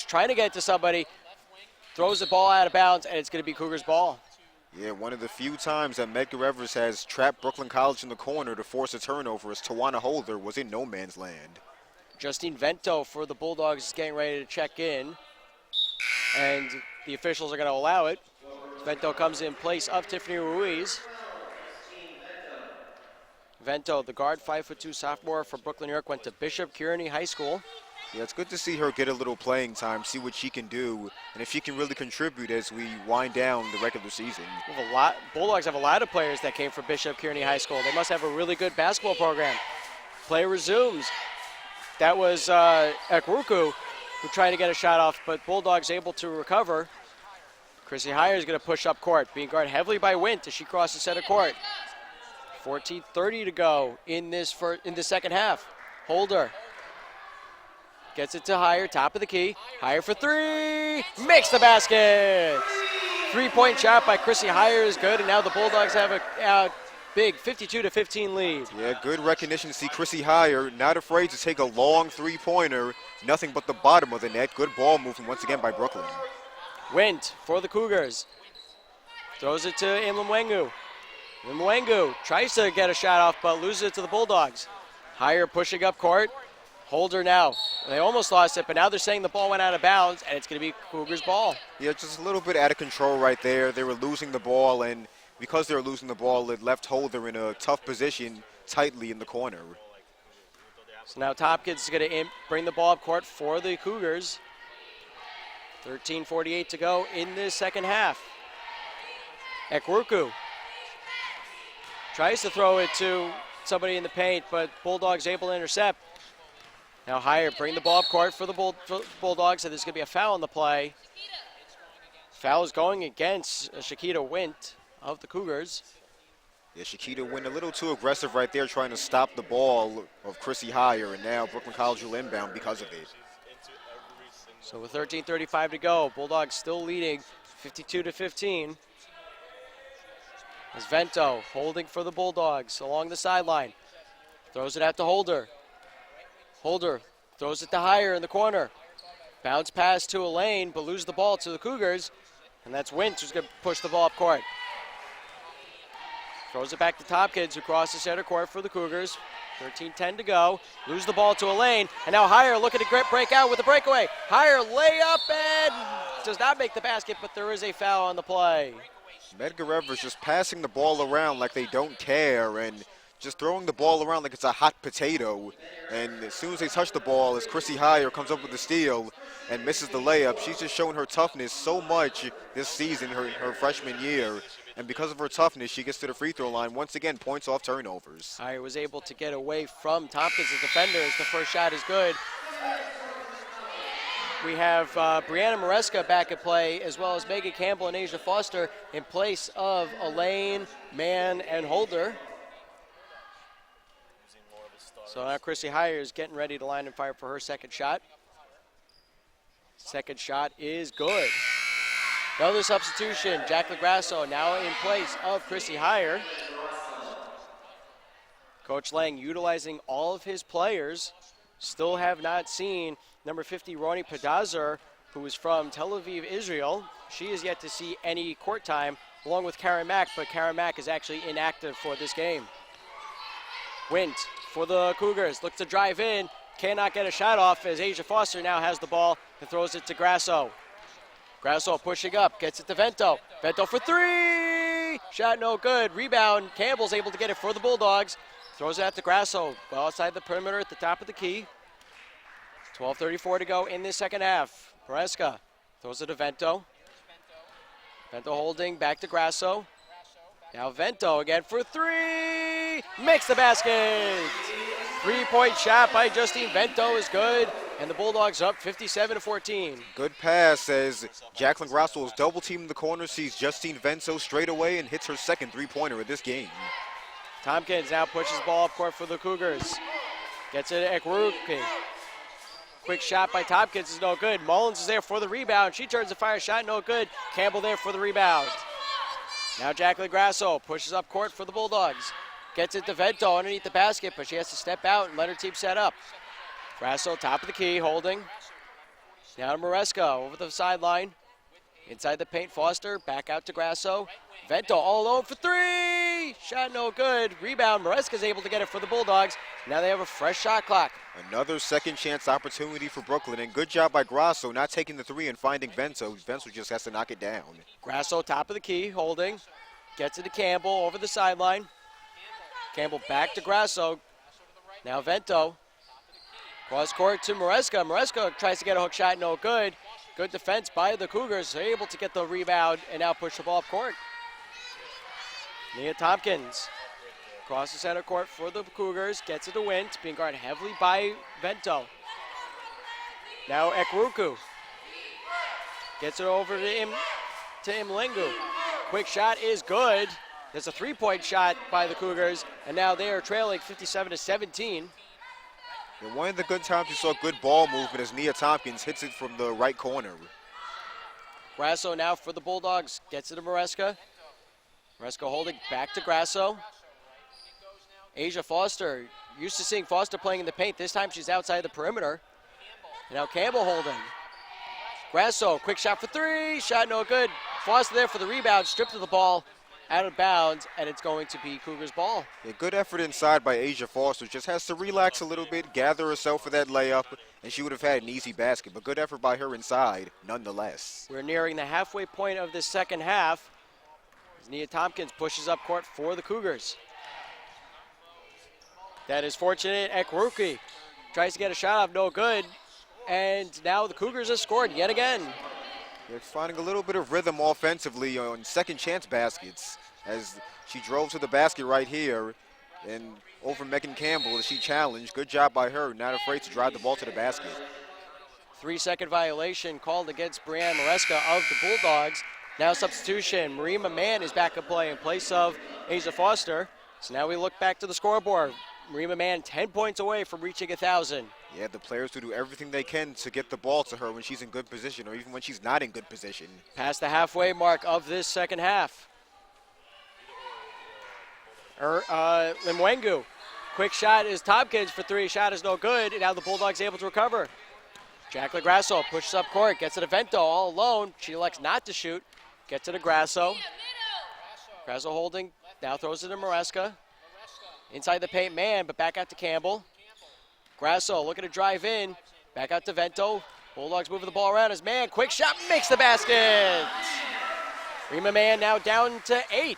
trying to get to somebody, throws the ball out of bounds, and it's going to be Cougars' ball. Yeah, one of the few times that MEDGER has trapped Brooklyn College in the corner to force a turnover as Tawana Holder was in no man's land. Justine Vento for the Bulldogs is getting ready to check in, and the officials are going to allow it. Vento comes in place of Tiffany Ruiz. Vento, the guard, 5'2" sophomore from Brooklyn, New York, went to Bishop CUNY High School. Yeah, it's good to see her get a little playing time, see what she can do, and if she can really contribute as we wind down the regular season. Bulldogs have a lot of players that came from Bishop CUNY High School. They must have a really good basketball program. Play resumes. That was Ekruku who tried to get a shot off, but Bulldogs able to recover. Chrissy Heyer is going to push up court, being guarded heavily by Wint as she crosses center court. 14:30 to go in the second half. Holder gets it to Heyer, top of the key. Heyer for three, makes the basket. 3-point shot by Chrissy Heyer is good, and now the Bulldogs have a big 52-15 lead. Yeah, good recognition to see Chrissy Heyer, not afraid to take a long three-pointer, nothing but the bottom of the net. Good ball movement once again by Brooklyn. Wint for the Cougars. Throws it to Imlamwengu. Imlamwengu tries to get a shot off, but loses it to the Bulldogs. Heyer pushing up court. Holder now. They almost lost it, but now they're saying the ball went out of bounds, and it's going to be Cougars' ball. Yeah, just a little bit out of control right there. They were losing the ball, and because they were losing the ball, it left Holder in a tough position tightly in the corner. So now Tompkins is going to bring the ball up court for the Cougars. 13:48 to go in the second half. Ekruku tries to throw it to somebody in the paint, but Bulldogs able to intercept. Now Heyer bring the ball up court for the Bulldogs, and there's going to be a foul on the play. Foul is going against Shakita Wint of the Cougars. Yeah, Shakita Wint a little too aggressive right there, trying to stop the ball of Chrissy Heyer, and now Brooklyn College will inbound because of it. So with 13:35 to go, Bulldogs still leading 52-15. As Vento holding for the Bulldogs along the sideline. Throws it out to Holder. Holder throws it to Heyer in the corner. Bounce pass to Elaine, but lose the ball to the Cougars. And that's Wint who's going to push the ball up court. Throws it back to Tompkins, who crosses center court for the Cougars. 13:10 to go. Lose the ball to Elaine. And now Heyer looking to break out with a breakaway. Heyer layup and does not make the basket, but there is a foul on the play. MEDGER just passing the ball around like they don't care and just throwing the ball around like it's a hot potato. And as soon as they touch the ball, as Chrissy Heyer comes up with the steal and misses the layup, she's just shown her toughness so much this season, her freshman year. And because of her toughness, she gets to the free throw line. Once again, points off turnovers. Heyer was able to get away from Tompkins' defender as the first shot is good. We have Brianna Maresca back at play, as well as Megan Campbell and Asia Foster in place of Elaine, Mann, and Holder. So now Chrissy Heyer is getting ready to line and fire for her second shot. Second shot is good. Another substitution, Jack LaGrasso now in place of Chrissy Heyer. Coach Lang utilizing all of his players. Still have not seen number 50, Roni Padazer, who is from Tel Aviv, Israel. She is yet to see any court time, along with Karen Mack, but Karen Mack is actually inactive for this game. Wint for the Cougars, looks to drive in, cannot get a shot off as Asia Foster now has the ball and throws it to Grasso. Grasso pushing up, gets it to Vento. Vento for three! Shot no good. Rebound. Campbell's able to get it for the Bulldogs. Throws it out to Grasso. Well outside the perimeter at the top of the key. 12:34 to go in this second half. Maresca throws it to Vento. Vento holding, back to Grasso. Now Vento again for three! Makes the basket! 3-point shot by Justine Vento is good. And the Bulldogs up 57-14. Good pass as Jacqueline Grasso is double teaming the corner, sees Justine Vento straight away and hits her second three-pointer of this game. Tompkins now pushes the ball up court for the Cougars. Gets it to Ekruki. Quick shot by Tompkins is no good. Mullins is there for the rebound. She turns the fire shot, no good. Campbell there for the rebound. Now Jacqueline Grasso pushes up court for the Bulldogs. Gets it to Vento underneath the basket, but she has to step out and let her team set up. Grasso, top of the key, holding. Now to Maresca over the sideline. Inside the paint, Foster, back out to Grasso. Vento all alone for three! Shot no good. Rebound, Maresca's able to get it for the Bulldogs. Now they have a fresh shot clock. Another second chance opportunity for Brooklyn, and good job by Grasso not taking the three and finding Vento. Vento just has to knock it down. Grasso top of the key, holding. Gets it to Campbell over the sideline. Campbell back to Grasso. Now Vento. Cross court to Maresca. Maresca tries to get a hook shot, no good. Good defense by the Cougars. They're able to get the rebound and now push the ball up court. Nia Tompkins across the center court for the Cougars. Gets it to Wint, being guarded heavily by Vento. Now Ekruku gets it over to Imlingu. Quick shot is good. There's a three-point shot by the Cougars, and now they are trailing 57-17. And one of the good times you saw good ball movement as Nia Tompkins hits it from the right corner. Grasso now for the Bulldogs. Gets it to Maresca. Maresca holding back to Grasso. Asia Foster, used to seeing Foster playing in the paint. This time she's outside the perimeter. And now Campbell holding. Grasso, quick shot for three. Shot no good. Foster there for the rebound. Stripped of the ball. Out of bounds, and it's going to be Cougars ball. A good effort inside by Asia Foster. Just has to relax a little bit, gather herself for that layup, and she would have had an easy basket. But good effort by her inside, nonetheless. We're nearing the halfway point of this second half as Nia Tompkins pushes up court for the Cougars. That is fortunate. Ekruki tries to get a shot off, no good. And now the Cougars have scored yet again. They're finding a little bit of rhythm offensively on second chance baskets as she drove to the basket right here and over Megan Campbell as she challenged. Good job by her, not afraid to drive the ball to the basket. 3-second violation called against Brianne Maresca of the Bulldogs. Now substitution, Marima Mann is back in play in place of Asia Foster. So now we look back to the scoreboard. Marima Mann 10 points away from reaching 1,000. Yeah, the players who do everything they can to get the ball to her when she's in good position or even when she's not in good position. Past the halfway mark of this second half. Limwengu, quick shot is Tompkins for three. Shot is no good, and now the Bulldogs able to recover. Jacqueline Grasso pushes up court, gets it to Vento all alone. She elects not to shoot. Gets it to Grasso. Grasso holding, now throws it to Maresca. Inside the paint man, but back out to Campbell. Grasso looking to drive in. Back out to Vento. Bulldogs moving the ball around. His man, quick shot, makes the basket. Rima Mann now down to 8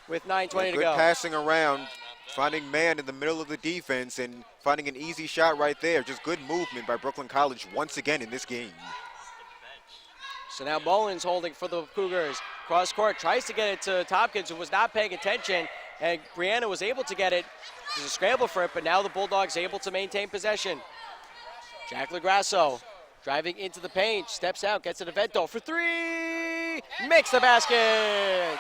with 9:20 to go. Good passing around, finding Mann in the middle of the defense and finding an easy shot right there. Just good movement by Brooklyn College once again in this game. So now Mullins holding for the Cougars. Cross court, tries to get it to Tompkins, who was not paying attention, and Brianna was able to get it. There's a scramble for it, but now the Bulldogs able to maintain possession. Jacqueline Grasso driving into the paint, steps out, gets it to Vento for three, makes the basket.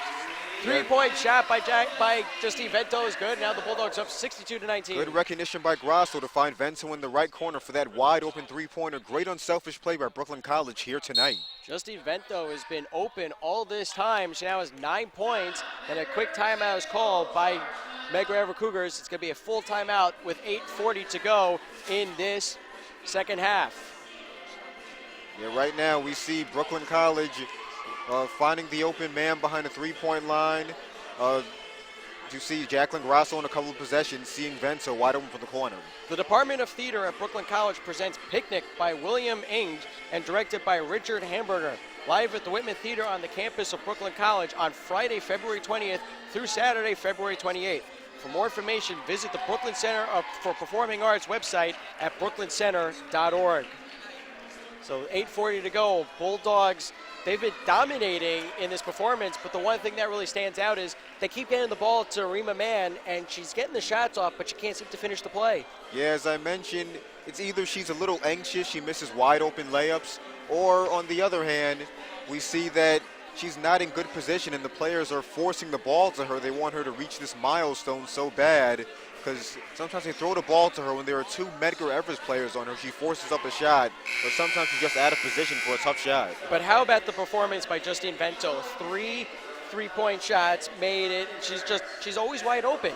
3-point shot by Justine Vento is good. Now the Bulldogs up 62-19. Good recognition by Grasso to find Vento in the right corner for that wide open three-pointer. Great unselfish play by Brooklyn College here tonight. Justine Vento has been open all this time. She now has 9 points, and a quick timeout is called by MEDGER Cougars. It's going to be a full timeout with 8:40 to go in this second half. Yeah, right now we see Brooklyn College finding the open man behind the three-point line. You see Jacqueline Grasso in a couple of possessions, seeing Vento wide open for the corner. The Department of Theater at Brooklyn College presents Picnic by William Ing and directed by Richard Hamburger. Live at the Whitman Theater on the campus of Brooklyn College on Friday, February 20th through Saturday, February 28th. For more information, visit the Brooklyn Center for Performing Arts website at brooklyncenter.org. So 8:40 to go. Bulldogs, they've been dominating in this performance, but the one thing that really stands out is they keep getting the ball to Rima Mann, and she's getting the shots off, but she can't seem to finish the play. Yeah, as I mentioned, it's either she's a little anxious, she misses wide open layups, or on the other hand, we see that she's not in good position and the players are forcing the ball to her. They want her to reach this milestone so bad because sometimes they throw the ball to her when there are two MEDGER Everest players on her. She forces up a shot, but sometimes she's just out of position for a tough shot. But how about the performance by Justine Vento? 3 3-point shots, made it. She's always wide open.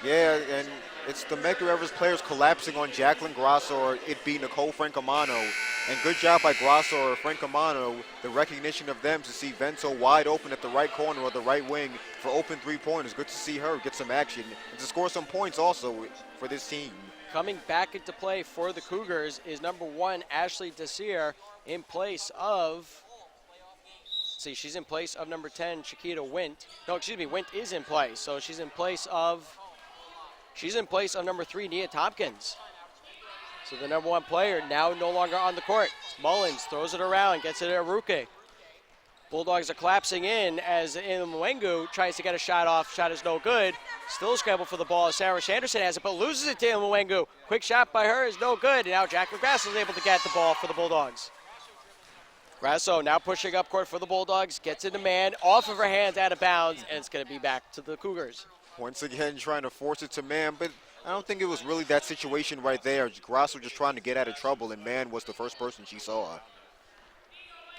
Yeah, and It's the Medgar Evers players collapsing on Jacqueline Grasso or it being Nicole Francomano. And good job by Grasso or Francomano, the recognition of them to see Vento wide open at the right corner or the right wing for open three-pointers. Good to see her get some action and to score some points also for this team. Coming back into play for the Cougars is number 1, Ashley Desir, in place of, she's in place of number 10, Shakita Wint. No, excuse me, Wint is in place, so she's in place of number 3, Nia Tompkins. So the number 1 player now no longer on the court. Mullins throws it around, gets it to Aruke. Bulldogs are collapsing in as Mwengu tries to get a shot off. Shot is no good. Still scramble for the ball as Sarah Shanderson has it, but loses it to Mwengu. Quick shot by her is no good. And now Jacqueline Grasso is able to get the ball for the Bulldogs. Grasso now pushing up court for the Bulldogs. Gets it to man, off of her hands, out of bounds, and it's going to be back to the Cougars. Once again trying to force it to man, but I don't think it was really that situation right there. Grasso just trying to get out of trouble, and man was the first person she saw.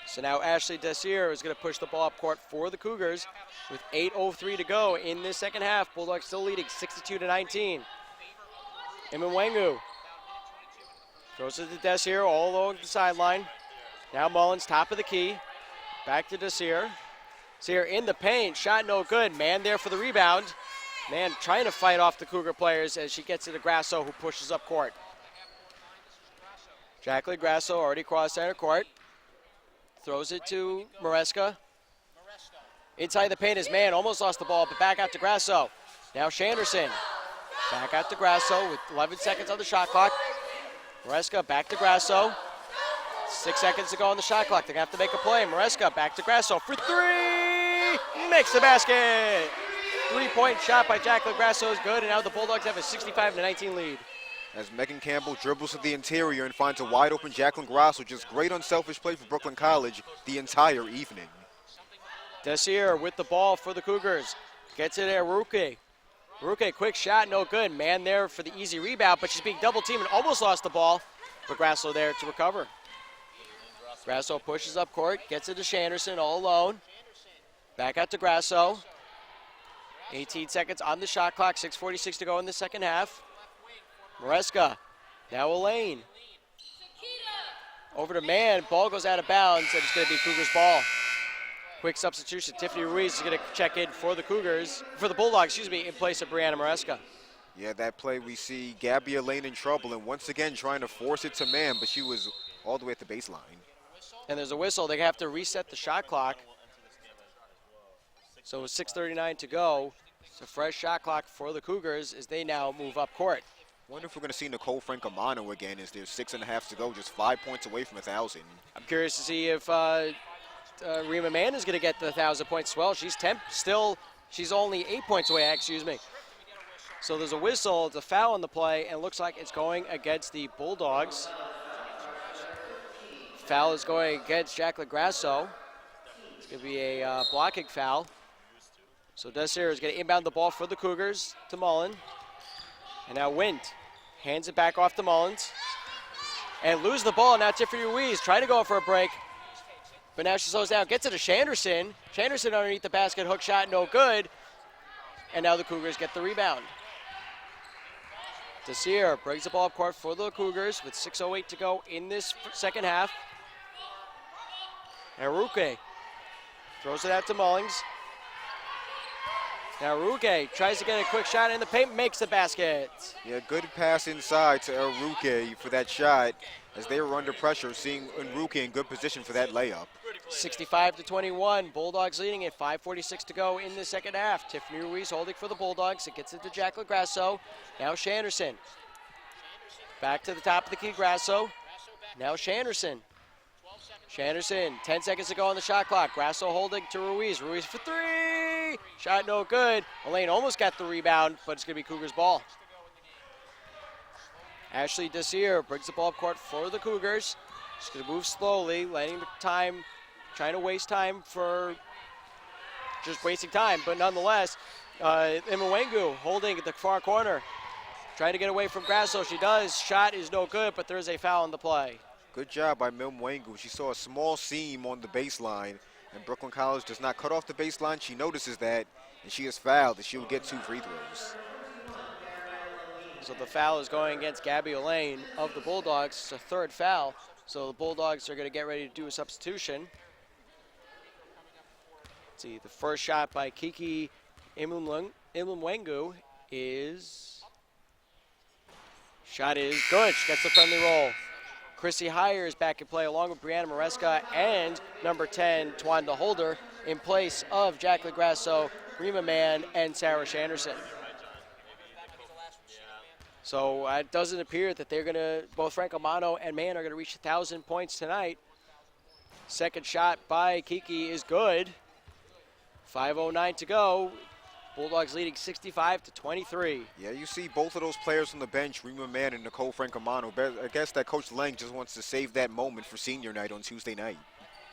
So now Ashley Desir is going to push the ball up court for the Cougars with 8:03 to go in this second half. Bulldogs still leading 62-19. Mwengu throws it to Desir all along the sideline. Now Mullins, top of the key. Back to Desir. Desir in the paint, shot no good. Man there for the rebound. Man trying to fight off the Cougar players as she gets it to Grasso, who pushes up court. Jacqueline Grasso already crossed center court. Throws it to Maresca. Inside the paint is man, almost lost the ball, but back out to Grasso. Now Shanderson. Back out to Grasso with 11 seconds on the shot clock. Maresca back to Grasso. 6 seconds to go on the shot clock. They're going to have to make a play. Maresca back to Grasso for 3. Makes the basket. 3-point shot by Jacqueline Grasso is good, and now the Bulldogs have a 65-19 lead. As Megan Campbell dribbles to the interior and finds a wide-open Jacqueline Grasso. Just great unselfish play for Brooklyn College the entire evening. Desir with the ball for the Cougars. Gets it at Aruke. Aruke, quick shot, no good. Man there for the easy rebound, but she's being double-teamed and almost lost the ball. But Grasso there to recover. Grasso pushes up court, gets it to Shanderson all alone. Back out to Grasso. 18 seconds on the shot clock, 6:46 to go in the second half. Maresca, now Elaine. Over to man, ball goes out of bounds, and it's going to be Cougars ball. Quick substitution, Tiffany Ruiz is going to check in for the Cougars, for the Bulldogs, in place of Brianna Maresca. Yeah, that play we see Gabby Elaine in trouble, and once again trying to force it to man, but she was all the way at the baseline. And there's a whistle, they have to reset the shot clock. So with 6:39 to go, it's a fresh shot clock for the Cougars as they now move up court. Wonder if we're going to see Nicole Francomano again as there's 6.5 to go, just 5 points away from 1,000. I'm curious to see if Rima Mann is going to get the 1,000 points as well. She's she's only 8 points away, So there's a whistle, it's a foul in the play, and it looks like it's going against the Bulldogs. Foul is going against Jacqueline Grasso. It's going to be a blocking foul. So Desir is going to inbound the ball for the Cougars to Mullen. And now Wint hands it back off to Mullins. And lose the ball. Now Tiffany Ruiz trying to go for a break. But now she slows down. Gets it to Shanderson. Shanderson underneath the basket. Hook shot, no good. And now the Cougars get the rebound. Desir brings the ball up court for the Cougars with 6:08 to go in this second half. And Aruke throws it out to Mullins. Now Aruke tries to get a quick shot in the paint, makes the basket. Yeah, good pass inside to Aruke for that shot as they were under pressure, seeing Aruke in good position for that layup. 65-21, Bulldogs leading at 5:46 to go in the second half. Tiffany Ruiz holding for the Bulldogs. It gets it to Jacqueline Grasso. Now Shanderson. Back to the top of the key, Grasso. Now Shanderson. Shanderson, 10 seconds to go on the shot clock. Grasso holding to Ruiz. Ruiz for 3. Shot no good. Elaine almost got the rebound, but it's going to be Cougars ball. Ashley Desir brings the ball up court for the Cougars. She's going to move slowly, letting the time, trying to waste time for just wasting time. But nonetheless, Mwengu holding at the far corner. Trying to get away from Grasso. She does. Shot is no good, but there is a foul in the play. Good job by Mwengu. She saw a small seam on the baseline, and Brooklyn College does not cut off the baseline. She notices that, and she is fouled, and she will get 2 free throws. So the foul is going against Gabby Elaine of the Bulldogs. It's a third foul. So the Bulldogs are going to get ready to do a substitution. Let's see, the first shot by Kiki Imumwengu is... Shot is good. She gets the friendly roll. Chrissy Heyer is back in play along with Brianna Maresca and number 10, Twanda Holder, in place of Jack LaGrasso, Rima Mann, and Sarah Shanderson. So it doesn't appear that they're going to, both Franco Mano and Mann are going to reach 1,000 points tonight. Second shot by Kiki is good. 5:09 to go. Bulldogs leading 65-23. Yeah, you see both of those players on the bench, Rima Mann and Nicole Francomano. I guess that Coach Lang just wants to save that moment for senior night on Tuesday night.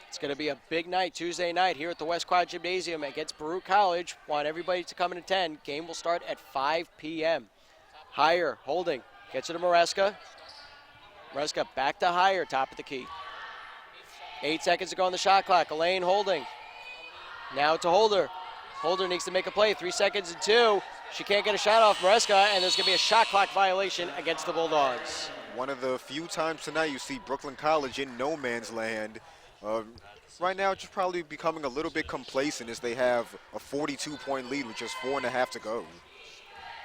It's going to be a big night Tuesday night here at the West Quad Gymnasium against Baruch College. Want everybody to come and attend. Game will start at 5 p.m. Heyer holding, gets it to Maresca. Maresca back to Heyer, top of the key. 8 seconds to go on the shot clock. Elaine holding. Now to Holder. Holder needs to make a play. 3 seconds and 2. She can't get a shot off Maresca, and there's going to be a shot clock violation against the Bulldogs. One of the few times tonight you see Brooklyn College in no man's land. Right now, just probably becoming a little bit complacent as they have a 42-point lead with just 4.5 to go.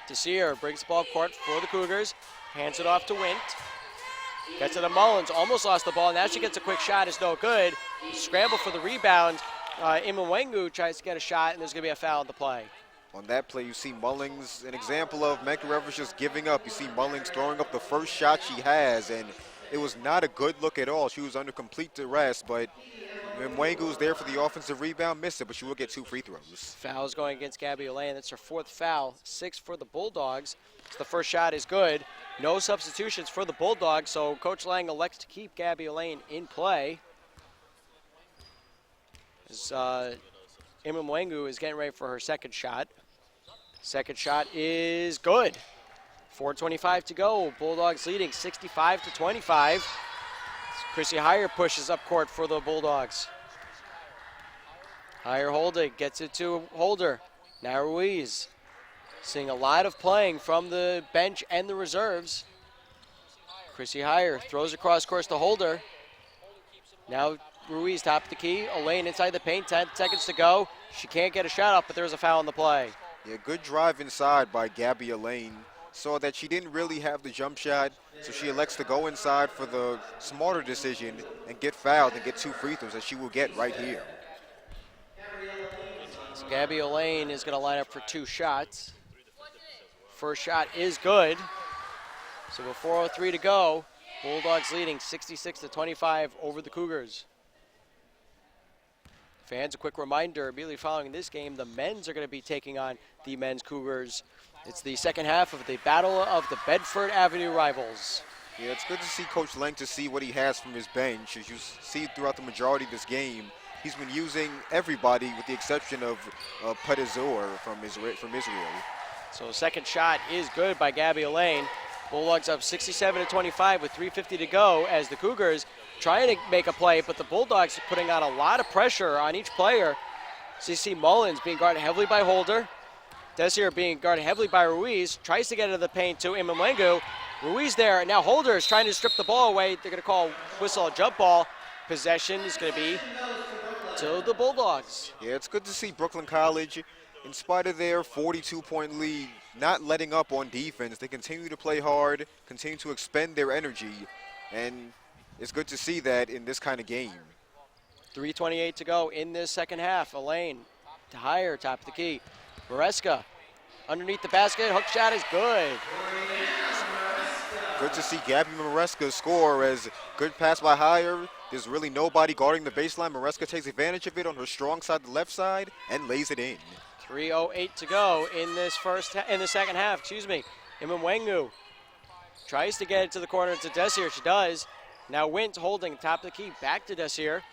Desir brings the ball up court for the Cougars. Hands it off to Wint. Gets it to Mullins. Almost lost the ball. Now she gets a quick shot. It's no good. Scramble for the rebound. Imwengu tries to get a shot, and there's going to be a foul in the play. On that play, you see Mullings, an example of Medgar Evers just giving up. You see Mullings throwing up the first shot she has, and it was not a good look at all. She was under complete duress, but Imwengu's there for the offensive rebound, missed it, but she will get 2 free throws. Foul's going against Gabby Elaine. That's her 4th foul, 6 for the Bulldogs. So the first shot is good. No substitutions for the Bulldogs, so Coach Lang elects to keep Gabby Elaine in play. As Imwengu is getting ready for her second shot. Second shot is good. 4:25 to go. Bulldogs leading 65-25. Chrissy Heyer pushes up court for the Bulldogs. Heyer holding, gets it to Holder. Now Ruiz. Seeing a lot of playing from the bench and the reserves. Chrissy Heyer throws across course to Holder. Now Ruiz top of the key. Elaine inside the paint, 10 seconds to go. She can't get a shot up, but there's a foul in the play. Yeah, good drive inside by Gabby Elaine. Saw that she didn't really have the jump shot, so she elects to go inside for the smarter decision and get fouled and get 2 free throws that she will get right here. So Gabby Elaine is going to line up for 2 shots. First shot is good. So with 4:03 to go, Bulldogs leading 66-25 over the Cougars. Fans, a quick reminder, immediately following this game, the men's are going to be taking on the men's Cougars. It's the second half of the Battle of the Bedford Avenue Rivals. Yeah, it's good to see Coach Lang to see what he has from his bench. As you see throughout the majority of this game, he's been using everybody with the exception of Padazor from Israel. So second shot is good by Gabby Elaine. Bulldogs up 67-25 with 3:50 to go as the Cougars trying to make a play, but the Bulldogs are putting on a lot of pressure on each player. So you see Mullins being guarded heavily by Holder. Desir being guarded heavily by Ruiz. Tries to get into the paint to Imwengu. Ruiz there, and now Holder is trying to strip the ball away. They're going to call whistle a jump ball. Possession is going to be to the Bulldogs. Yeah, it's good to see Brooklyn College, in spite of their 42-point lead, not letting up on defense. They continue to play hard, continue to expend their energy, and it's good to see that in this kind of game. 3:28 to go in this second half. Elaine to Heyer, top of the key. Maresca underneath the basket. Hook shot is good. Good to see Gabby Maresca score as good pass by Heyer. There's really nobody guarding the baseline. Maresca takes advantage of it on her strong side, the left side, and lays it in. 3:08 to go in this second half. Imwengu tries to get it to the corner to Desir. She does. Now Wint holding top of the key. Back to Desir.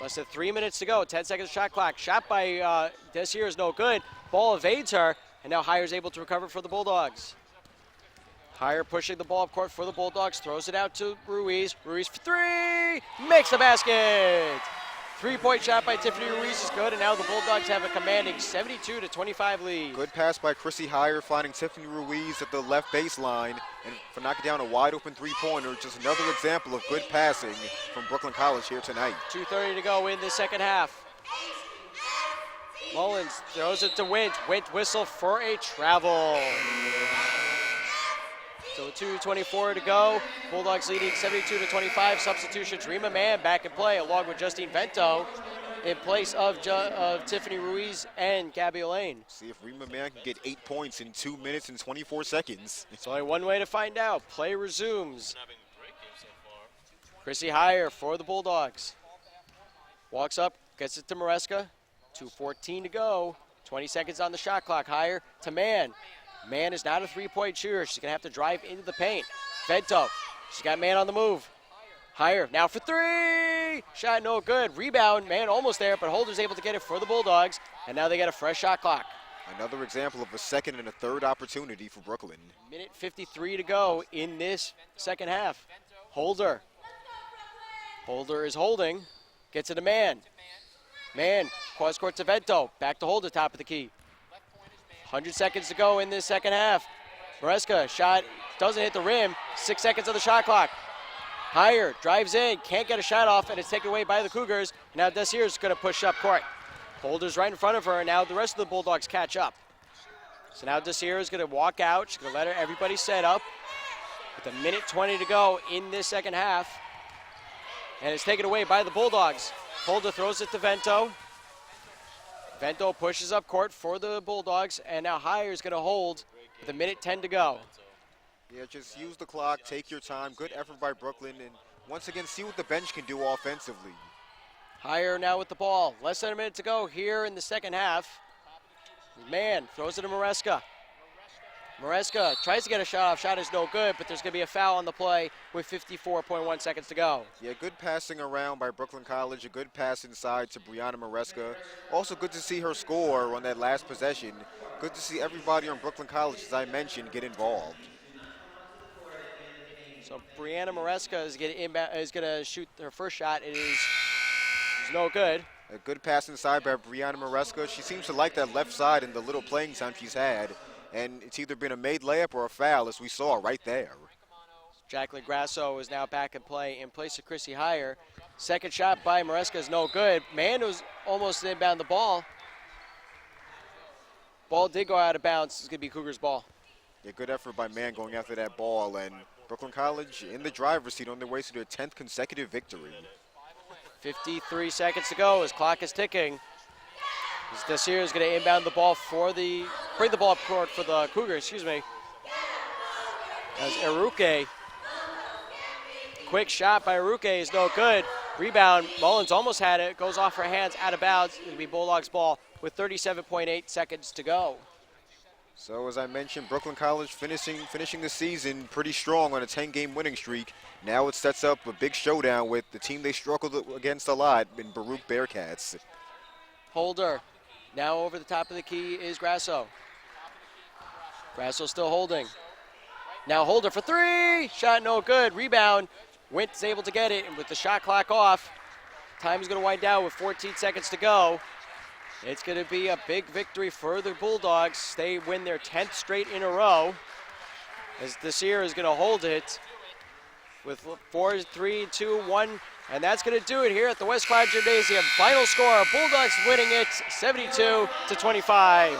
Less than 3 minutes to go. 10 seconds shot clock. Shot by Desir is no good. Ball evades her, and now Heyer's able to recover for the Bulldogs. Heyer pushing the ball up court for the Bulldogs. Throws it out to Ruiz. Ruiz for 3. Makes the basket. Three-point shot by Tiffany Ruiz is good, and now the Bulldogs have a commanding 72-25 lead. Good pass by Chrissy Heyer, finding Tiffany Ruiz at the left baseline and for knocking down a wide-open three-pointer. Just another example of good passing from Brooklyn College here tonight. 2:30 to go in the second half. Mullins throws it to Wint. Wint whistle for a travel. So 2:24 to go. Bulldogs leading 72-25. Substitutions. Rima Mann back in play along with Justine Vento in place of Tiffany Ruiz and Gabby Elaine. See if Rima Mann can get 8 points in 2 minutes and 24 seconds. It's only one way to find out. Play resumes. Chrissy Heyer for the Bulldogs. Walks up, gets it to Maresca. 2:14 to go. 20 seconds on the shot clock. Heyer to Mann. Mann is not a three-point shooter. She's going to have to drive into the paint. Vento, she's got Mann on the move. Heyer now for three. Shot no good. Rebound, Mann almost there, but Holder's able to get it for the Bulldogs, and now they get a fresh shot clock. Another example of a second and a third opportunity for Brooklyn. Minute 53 to go in this second half. Holder. Holder is holding. Gets it to Mann. Mann, cross court to Vento. Back to Holder, top of the key. 100 seconds to go in this second half. Maresca, shot doesn't hit the rim. 6 seconds on the shot clock. Heyer drives in, can't get a shot off, and it's taken away by the Cougars. Now Desir's going to push up court. Holder's right in front of her, and now the rest of the Bulldogs catch up. So now Desir is going to walk out. She's going to let everybody set up. With a minute 20 to go in this second half. And it's taken away by the Bulldogs. Holder throws it to Vento. Vento pushes up court for the Bulldogs, and now Heyer is going to hold with a minute 10 to go. Yeah, just use the clock, take your time. Good effort by Brooklyn, and once again, see what the bench can do offensively. Heyer now with the ball. Less than a minute to go here in the second half. Mann throws it to Maresca. Maresca tries to get a shot off. Shot is no good, but there's going to be a foul on the play with 54.1 seconds to go. Yeah, good passing around by Brooklyn College. A good pass inside to Brianna Maresca. Also good to see her score on that last possession. Good to see everybody on Brooklyn College, as I mentioned, get involved. So Brianna Maresca is going to shoot her first shot. It is no good. A good pass inside by Brianna Maresca. She seems to like that left side and the little playing time she's had. And it's either been a made layup or a foul, as we saw right there. Jacqueline Grasso is now back in play in place of Chrissy Heyer. Second shot by Maresca is no good. Mann was almost inbound the ball. Ball did go out of bounds. It's going to be Cougars' ball. Yeah, good effort by Mann going after that ball. And Brooklyn College in the driver's seat on their way to their 10th consecutive victory. 53 seconds to go as clock is ticking. Desir is going to inbound the ball bring the ball up court for the Cougars, As Eruke, quick shot by Eruke is no good. Rebound, Mullins almost had it, goes off her hands, out of bounds. It'll be Bulldogs ball with 37.8 seconds to go. So as I mentioned, Brooklyn College finishing the season pretty strong on a 10-game winning streak. Now it sets up a big showdown with the team they struggled against a lot in Baruch Bearcats. Holder. Now over the top of the key is Grasso. Grasso still holding. Now Holder for three. Shot no good. Rebound. Wint is able to get it, and with the shot clock off, time is going to wind down with 14 seconds to go. It's going to be a big victory for the Bulldogs. They win their 10th straight in a row. As Desir is going to hold it with 4, 3, 2, 1. And that's going to do it here at the West Clyde Gymnasium. Final score, Bulldogs winning it 72-25.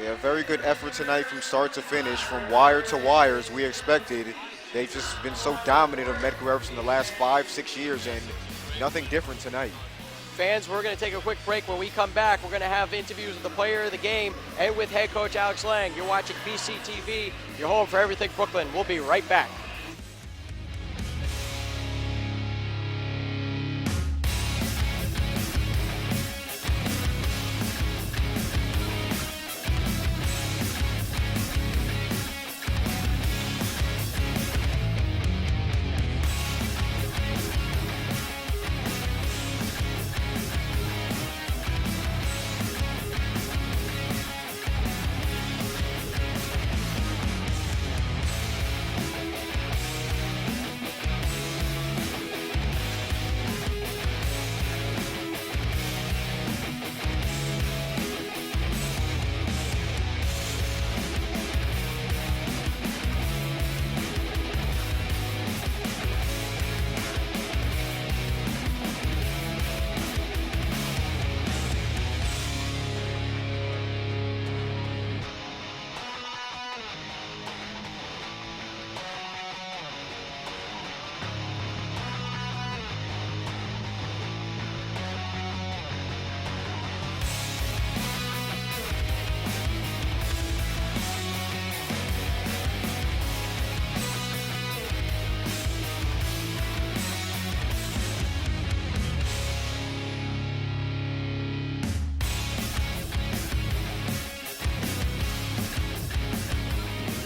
Yeah, very good effort tonight from start to finish, from wire to wire as we expected. They've just been so dominant of MEDGER in the last 5-6 years, and nothing different tonight. Fans, we're going to take a quick break. When we come back, we're going to have interviews with the player of the game and with head coach Alex Lang. You're watching BCTV, your home for everything Brooklyn. We'll be right back.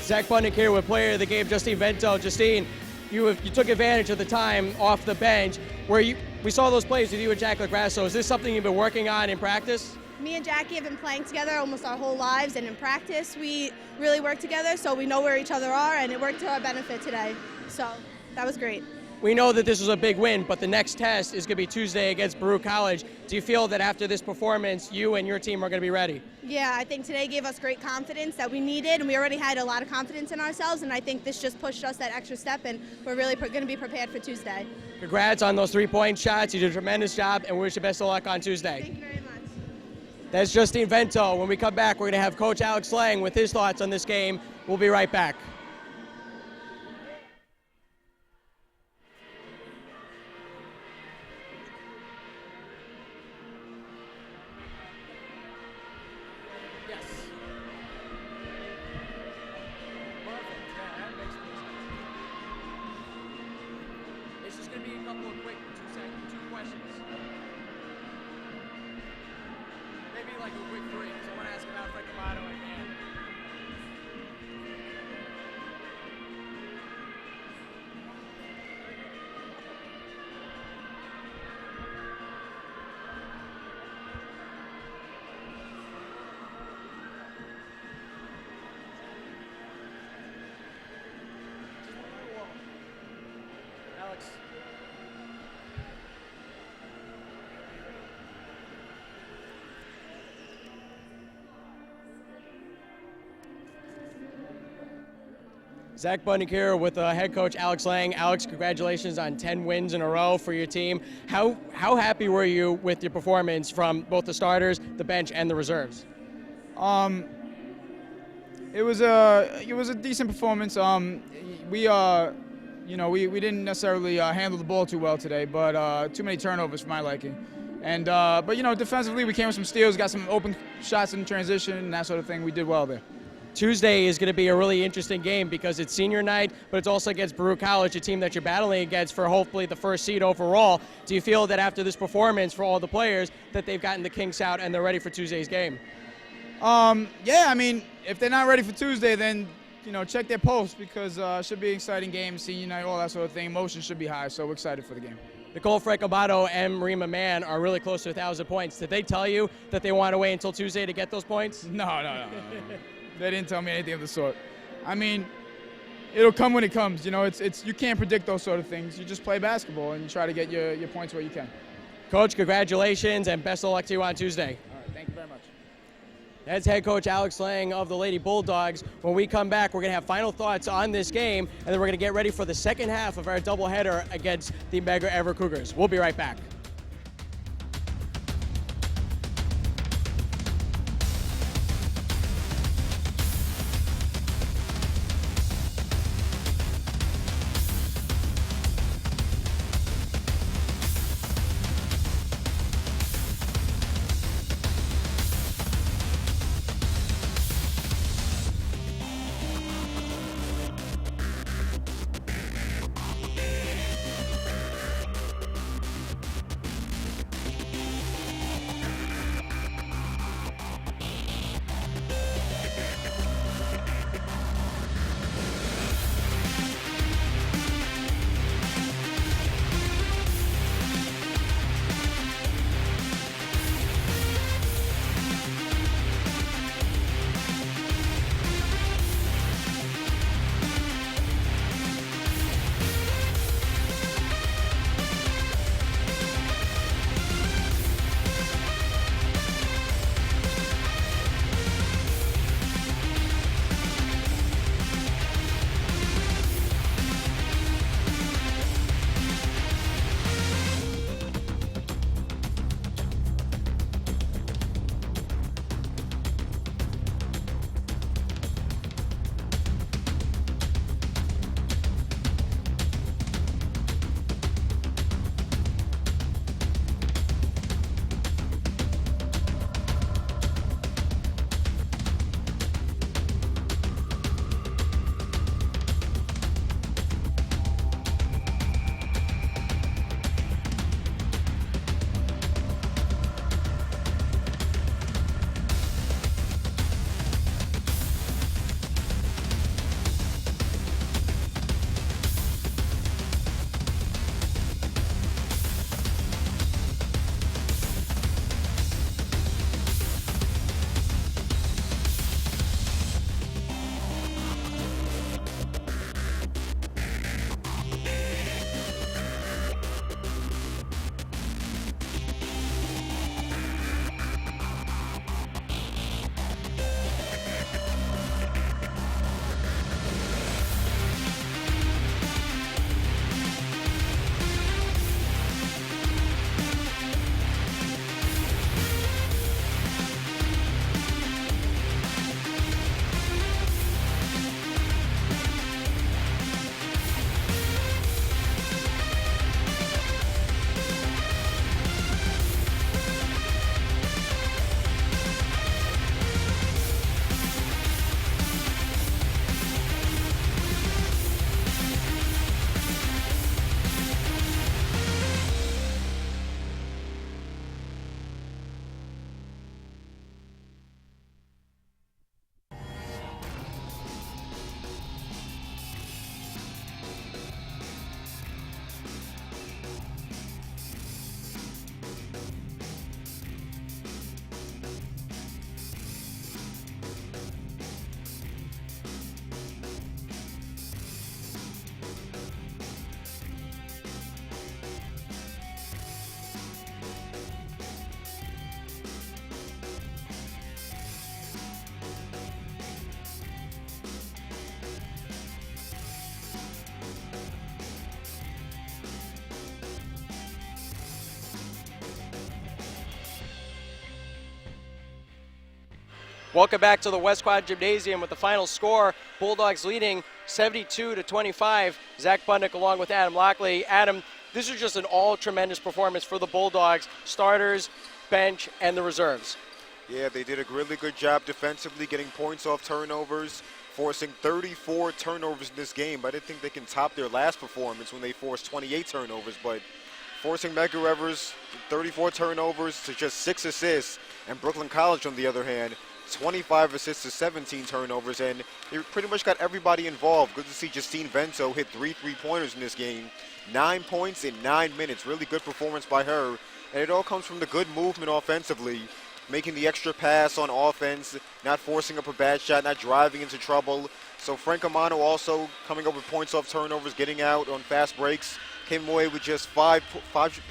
Zach Bunnick here with player of the game, Justine Vento. Justine, you took advantage of the time off the bench where we saw those plays with you and Jack LaGrasso. Is this something you've been working on in practice? Me and Jackie have been playing together almost our whole lives, and in practice we really work together, so we know where each other are, and it worked to our benefit today. So that was great. We know that this was a big win, but the next test is going to be Tuesday against Baruch College. Do you feel that after this performance, you and your team are going to be ready? Yeah, I think today gave us great confidence that we needed, and we already had a lot of confidence in ourselves, and I think this just pushed us that extra step, and we're really going to be prepared for Tuesday. Congrats on those 3-point shots. You did a tremendous job, and we wish you best of luck on Tuesday. Thank you very much. That's Justine Vento. When we come back, we're going to have Coach Alex Lang with his thoughts on this game. We'll be right back. Zach Bunnick here with head coach Alex Lang. Alex, congratulations on 10 wins in a row for your team. How happy were you with your performance from both the starters, the bench, and the reserves? It was a decent performance. We didn't necessarily handle the ball too well today, but too many turnovers for my liking. And but defensively we came with some steals, got some open shots in transition and that sort of thing. We did well there. Tuesday is going to be a really interesting game because it's senior night, but it's also against Baruch College, a team that you're battling against for hopefully the first seed overall. Do you feel that after this performance for all the players that they've gotten the kinks out and they're ready for Tuesday's game? Yeah, I mean, if they're not ready for Tuesday, then check their post because it should be an exciting game, senior night, all that sort of thing. Emotion should be high, so we're excited for the game. Nicole Francobato and Marima Mann are really close to 1,000 points. Did they tell you that they want to wait until Tuesday to get those points? No. They didn't tell me anything of the sort. I mean, it'll come when it comes. You can't predict those sort of things. You just play basketball and you try to get your points where you can. Coach, congratulations and best of luck to you on Tuesday. All right, thank you very much. That's head coach Alex Lang of the Lady Bulldogs. When we come back, we're going to have final thoughts on this game, and then we're going to get ready for the second half of our doubleheader against the MEDGER Cougars. We'll be right back. Welcome back to the West Quad Gymnasium with the final score. Bulldogs leading 72-25. Zach Bundick along with Adam Lockley. Adam, this is just an all tremendous performance for the Bulldogs, starters, bench, and the reserves. Yeah, they did a really good job defensively, getting points off turnovers, forcing 34 turnovers in this game. I didn't think they can top their last performance when they forced 28 turnovers, but forcing Medgar Evers 34 turnovers to just 6 assists, and Brooklyn College, on the other hand, 25 assists to 17 turnovers, and they pretty much got everybody involved. Good to see Justine Vento hit 3 3-pointers in this game. 9 points in 9 minutes. Really good performance by her. And it all comes from the good movement offensively, making the extra pass on offense, not forcing up a bad shot, not driving into trouble. So Frank Amano also coming up with points off turnovers, getting out on fast breaks. Came away with just 5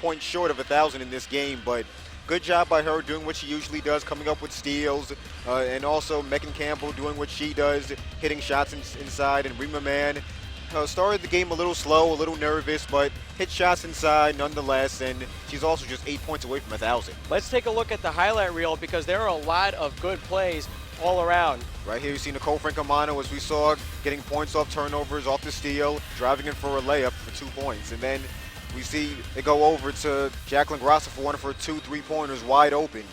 points short of 1,000 in this game, but good job by her doing what she usually does, coming up with steals, and also Megan Campbell doing what she does, hitting shots inside. And Rima Mann started the game a little slow, a little nervous, but hit shots inside nonetheless, and she's also just 8 points away from 1,000. Let's take a look at the highlight reel because there are a lot of good plays all around. Right here you see Nicole Francomano, as we saw, getting points off turnovers, off the steal, driving in for a layup for 2 points. And then we see it go over to Jacqueline Grosso for one of her 2 3-pointers wide open.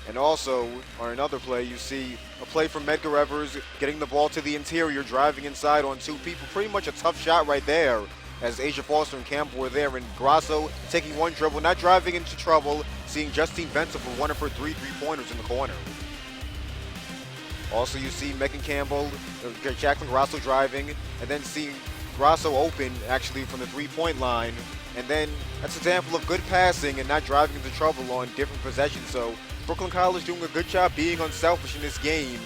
And also, on another play, you see a play from Medgar Evers getting the ball to the interior, driving inside on 2 people. Pretty much a tough shot right there, as Asia Foster and Campbell were there. And Grosso taking one dribble, not driving into trouble, seeing Justine Vento for one of her 3 3-pointers in the corner. Also, you see Megan Campbell, Jacqueline Grosso driving, and then seeing Grosso open, actually, from the 3-point line. And then that's an example of good passing and not driving into trouble on different possessions. So Brooklyn College doing a good job being unselfish in this game.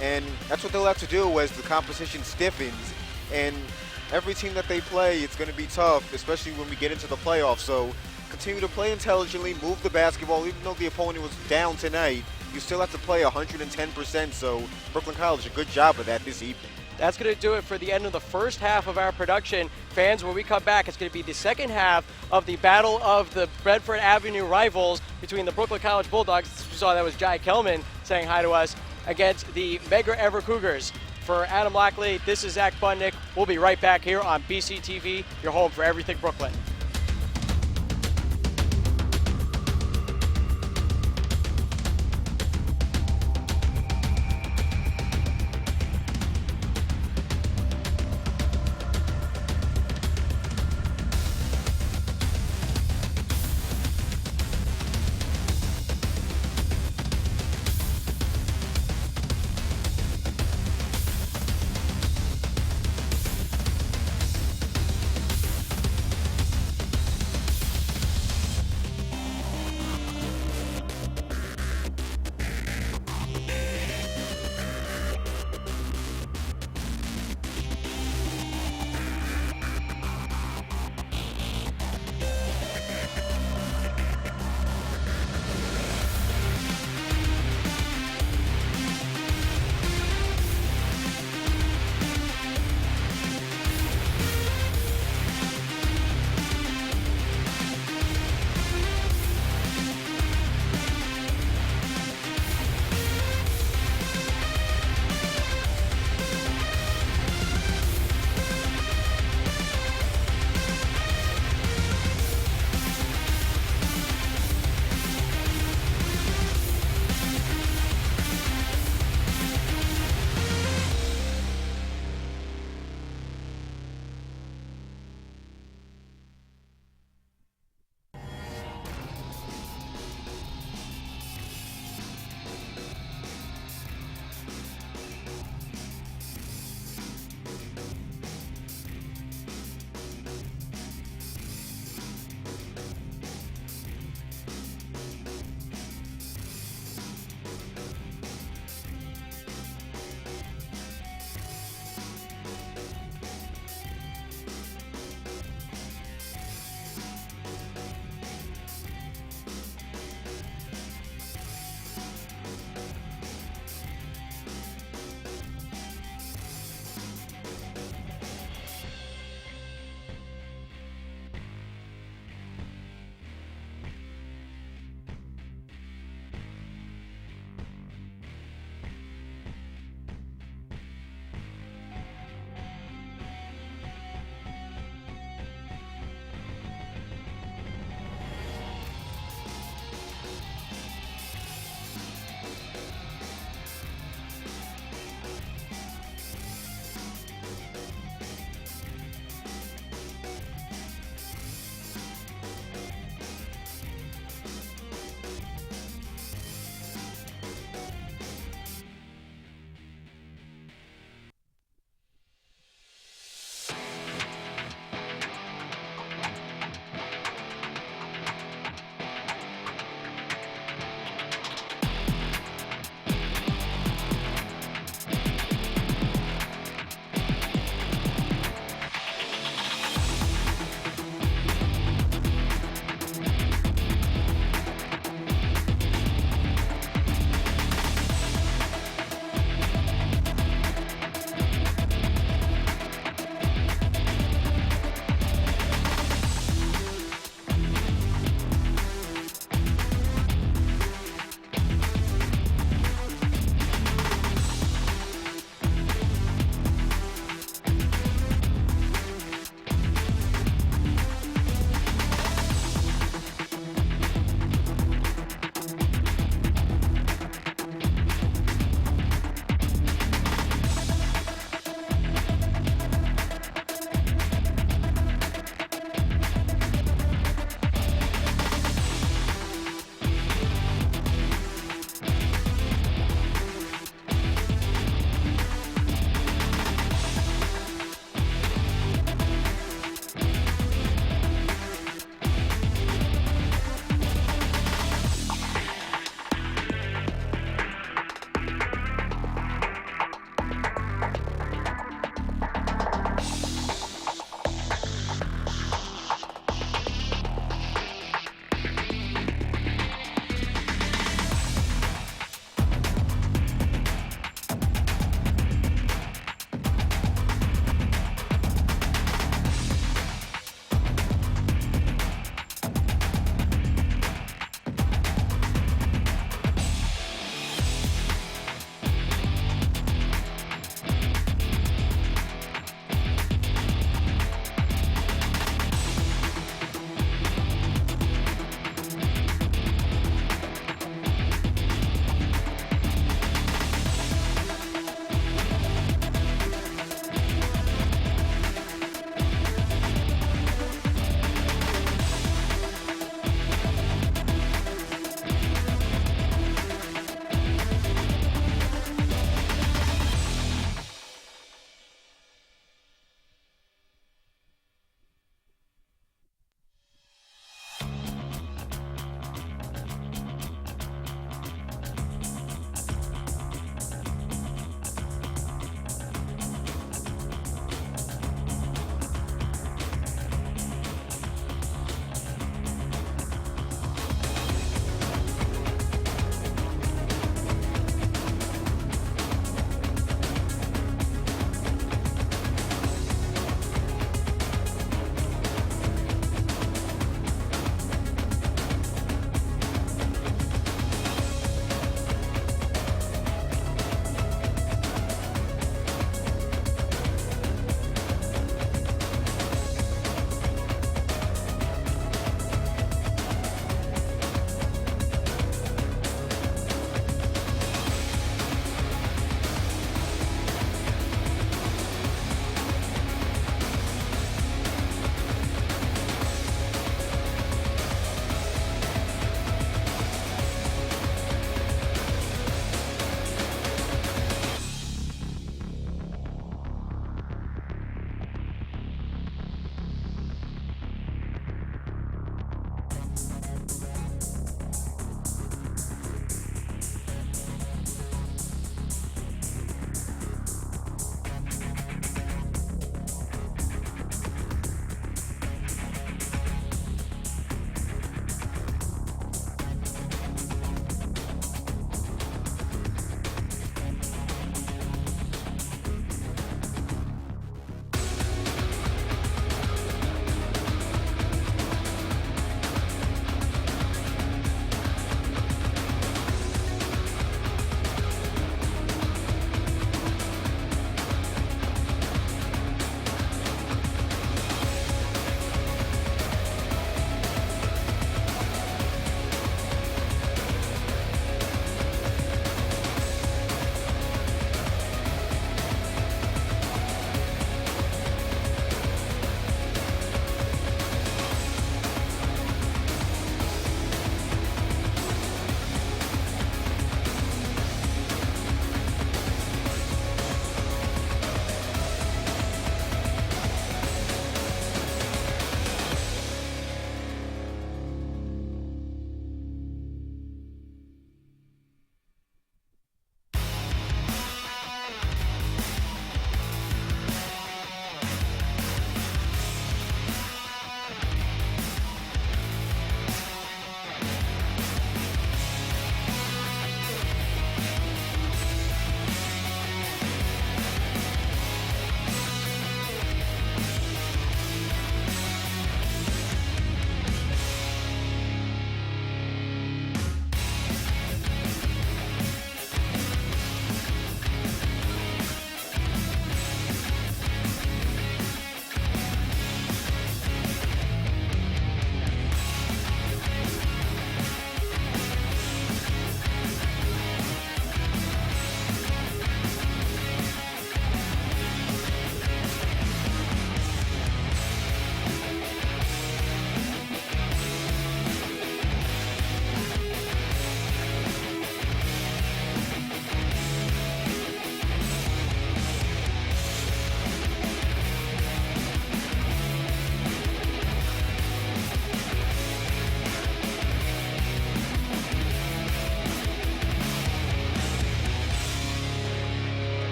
And that's what they'll have to do as the competition stiffens. And every team that they play, it's going to be tough, especially when we get into the playoffs. So continue to play intelligently, move the basketball. Even though the opponent was down tonight, you still have to play 110%. So Brooklyn College, a good job of that this evening. That's going to do it for the end of the first half of our production. Fans, when we come back, it's going to be the second half of the battle of the Bedford Avenue rivals between the Brooklyn College Bulldogs. We saw that was Jai Kelman saying hi to us, against the Medgar Evers Cougars. For Adam Lockley, this is Zach Bundick. We'll be right back here on BCTV, your home for everything Brooklyn.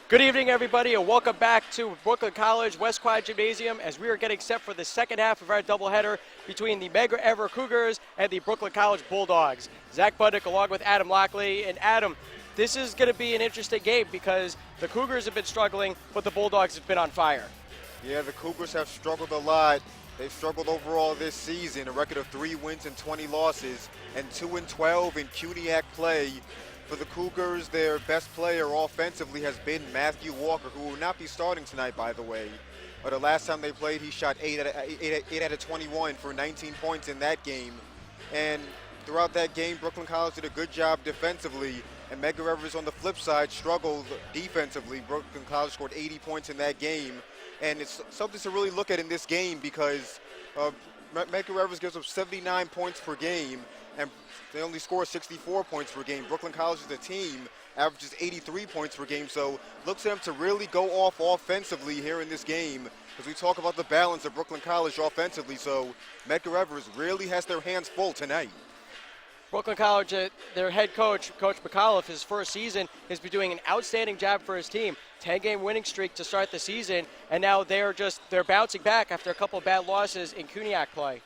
Good evening, everybody, and welcome back to Brooklyn College West Quad Gymnasium as we are getting set for the second half of our doubleheader between the MEDGER Cougars and the Brooklyn College Bulldogs. Zach Budnick along with Adam Lockley. And Adam, this is going to be an interesting game because the Cougars have been struggling, but the Bulldogs have been on fire. Yeah, the Cougars have struggled a lot. They've struggled overall this season, a record of 3 wins and 20 losses, and 2-12 in CUNY play. For the Cougars, their best player offensively has been Matthew Walker, who will not be starting tonight, by the way. But the last time they played, he shot 8 out of 21 for 19 points in that game. And throughout that game, Brooklyn College did a good job defensively, and Medgar Evers on the flip side struggled defensively. Brooklyn College scored 80 points in that game. And it's something to really look at in this game because Medgar Evers gives up 79 points per game, and they only score 64 points per game. Brooklyn College as a team averages 83 points per game, so look for them to really go off offensively here in this game as we talk about the balance of Brooklyn College offensively. So Medgar Evers really has their hands full tonight. Brooklyn College, their head coach, Coach McAuliffe, his first season, has been doing an outstanding job for his team. 10-game winning streak to start the season, and now they're bouncing back after a couple of bad losses in CUNY play.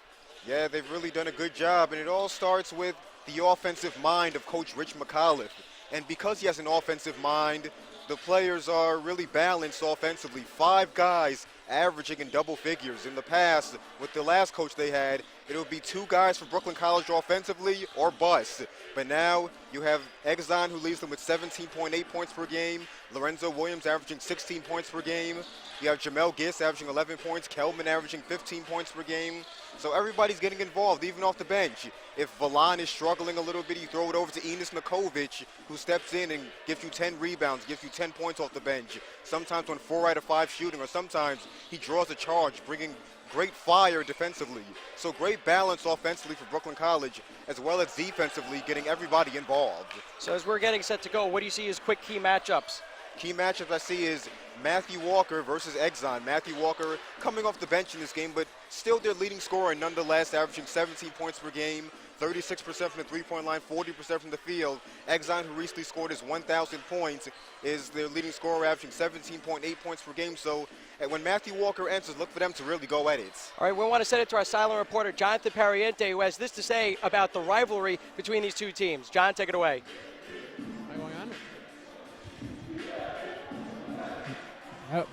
Yeah, they've really done a good job, and it all starts with the offensive mind of Coach Rich McAuliffe. And because he has an offensive mind, the players are really balanced offensively. 5 guys averaging in double figures. In the past, with the last coach they had, it would be 2 guys for Brooklyn College offensively or bust. But now you have Exxon, who leads them with 17.8 points per game. Lorenzo Williams averaging 16 points per game. You have Jamel Giss averaging 11 points. Kelman averaging 15 points per game. So everybody's getting involved, even off the bench. If Valan is struggling a little bit, you throw it over to Enos Nikovic, who steps in and gives you 10 rebounds, gives you 10 points off the bench. Sometimes on 4 out of 5 shooting, or sometimes he draws a charge, bringing great fire defensively. So great balance offensively for Brooklyn College, as well as defensively, getting everybody involved. So as we're getting set to go, what do you see as quick key matchups? Key matchups I see is Matthew Walker versus Exxon. Matthew Walker coming off the bench in this game, but still their leading scorer nonetheless, averaging 17 points per game, 36% from the three-point line, 40% from the field. Exxon, who recently scored his 1,000 points, is their leading scorer, averaging 17.8 points per game. So when Matthew Walker enters, look for them to really go at it. All right, we want to send it to our silent reporter, Jonathan Pariente, who has this to say about the rivalry between these two teams. John, take it away.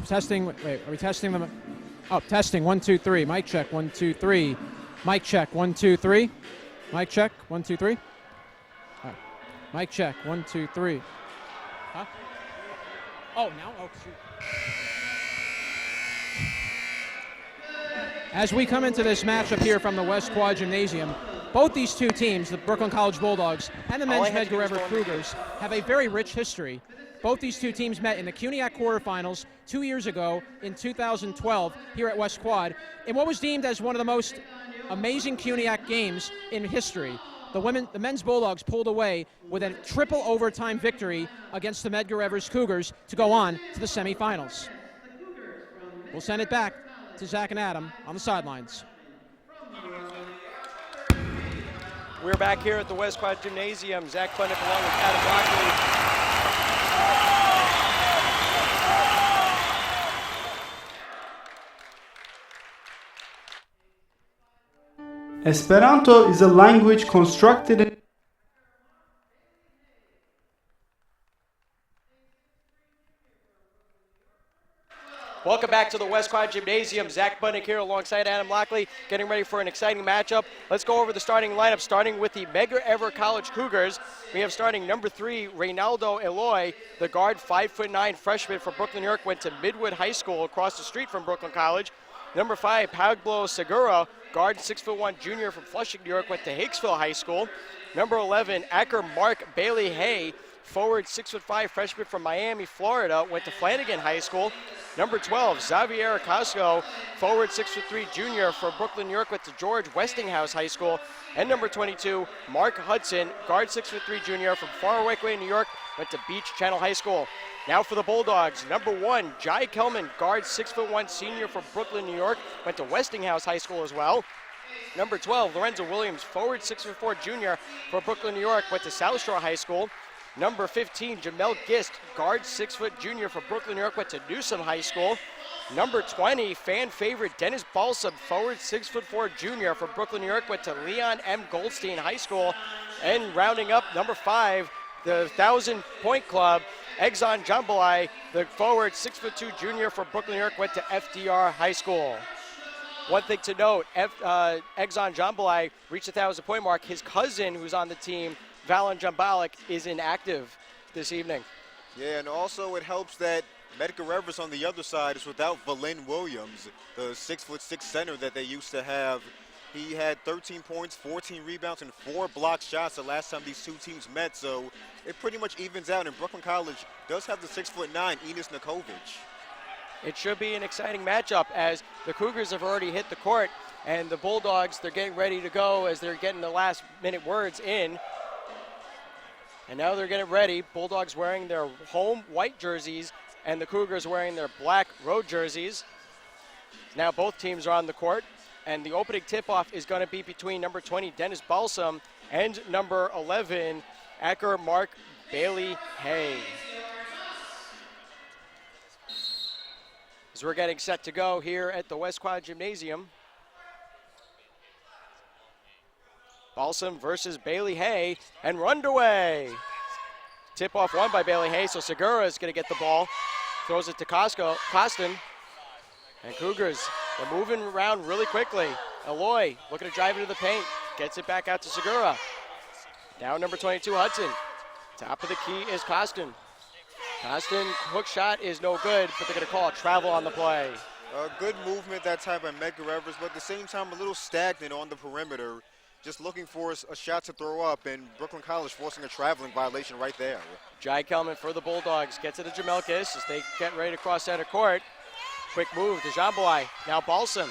Testing. Wait, are we testing them? Oh, testing. 1, 2, 3. Mic check. 1, 2, 3. Mic check. 1, 2, 3. Mic check. 1, 2, 3. All right. Mic check. 1, 2, 3. Huh? Oh, now? Oh, shoot. As we come into this matchup here from the West Quad Gymnasium, both these two teams, the Brooklyn College Bulldogs and the men's Medgar Evers Cougars, have a very rich history. Both these two teams met in the CUNY quarterfinals 2 years ago in 2012 here at West Quad in what was deemed as one of the most amazing CUNY games in history. The men's Bulldogs pulled away with a triple overtime victory against the Medgar Evers Cougars to go on to the semifinals. We'll send it back to Zach and Adam on the sidelines. We're back here at the West Quad Gymnasium. Zach Budnick along with Adam Lockley. Esperanto is a language constructed in Welcome back to the West Quad Gymnasium. Zach Budnick here alongside Adam Lockley, getting ready for an exciting matchup. Let's go over the starting lineup, starting with the Medgar Evers College Cougars. We have starting number 3, Reynaldo Eloy, the guard, 5'9" freshman from Brooklyn, New York, went to Midwood High School across the street from Brooklyn College. Number 5, Pablo Segura, guard, 6'1" junior from Flushing, New York, went to Hicksville High School. Number 11, Acker Mark Bailey Hay, forward, 6'5" freshman from Miami, Florida, went to Flanagan High School. Number 12, Xavier Costco, forward, 6'3" junior from Brooklyn, New York, went to George Westinghouse High School. And number 22, Mark Hudson, guard, 6'3" junior from Far Rockaway, New York, went to Beach Channel High School. Now for the Bulldogs, number 1, Jai Kelman, guard, 6'1" senior from Brooklyn, New York, went to Westinghouse High School as well. Number 12, Lorenzo Williams, forward, 6'4" junior from Brooklyn, New York, went to South Shore High School. Number 15, Jamel Gist, guard, 6-foot junior from Brooklyn, New York, went to Newsom High School. Number 20, fan favorite, Dennis Balsam, forward, 6'4" junior from Brooklyn, New York, went to Leon M. Goldstein High School. And rounding up, number 5, the 1,000-point club, Exxon Jambalai, the forward, 6'2" junior from Brooklyn, New York, went to FDR High School. One thing to note, Exxon Jambalai reached the 1,000-point mark. His cousin, who's on the team, Valon Jambalik, is inactive this evening. Yeah, and also it helps that Medgar Evers on the other side is without Valin Williams, the 6'6" center that they used to have. He had 13 points, 14 rebounds, and 4 blocked shots the last time these two teams met, so it pretty much evens out, and Brooklyn College does have the 6'9" Enos Nikovic. It should be an exciting matchup as the Cougars have already hit the court, and the Bulldogs, they're getting ready to go as they're getting the last-minute words in. And now they're getting ready. Bulldogs wearing their home white jerseys and the Cougars wearing their black road jerseys. Now both teams are on the court, and the opening tip-off is going to be between number 20, Dennis Balsam, and number 11, Acker Mark Bailey Hay. As we're getting set to go here at the West Quad Gymnasium. Balsam versus Bailey Hay, and run away. Tip-off won by Bailey Hay, so Segura is going to get the ball. Throws it to Costin. And Cougars, they're moving around really quickly. Eloy looking to drive into the paint. Gets it back out to Segura. Now number 22, Hudson. Top of the key is Costin. Costin, hook shot is no good, but they're going to call a travel on the play. Good movement that time by Medgar Evers, but at the same time a little stagnant on the perimeter. Just looking for a shot to throw up, and Brooklyn College forcing a traveling violation right there. Jai Kelman for the Bulldogs gets it to Jamelkis as they get ready to cross center court. Quick move to Jambalai. Now Balsam.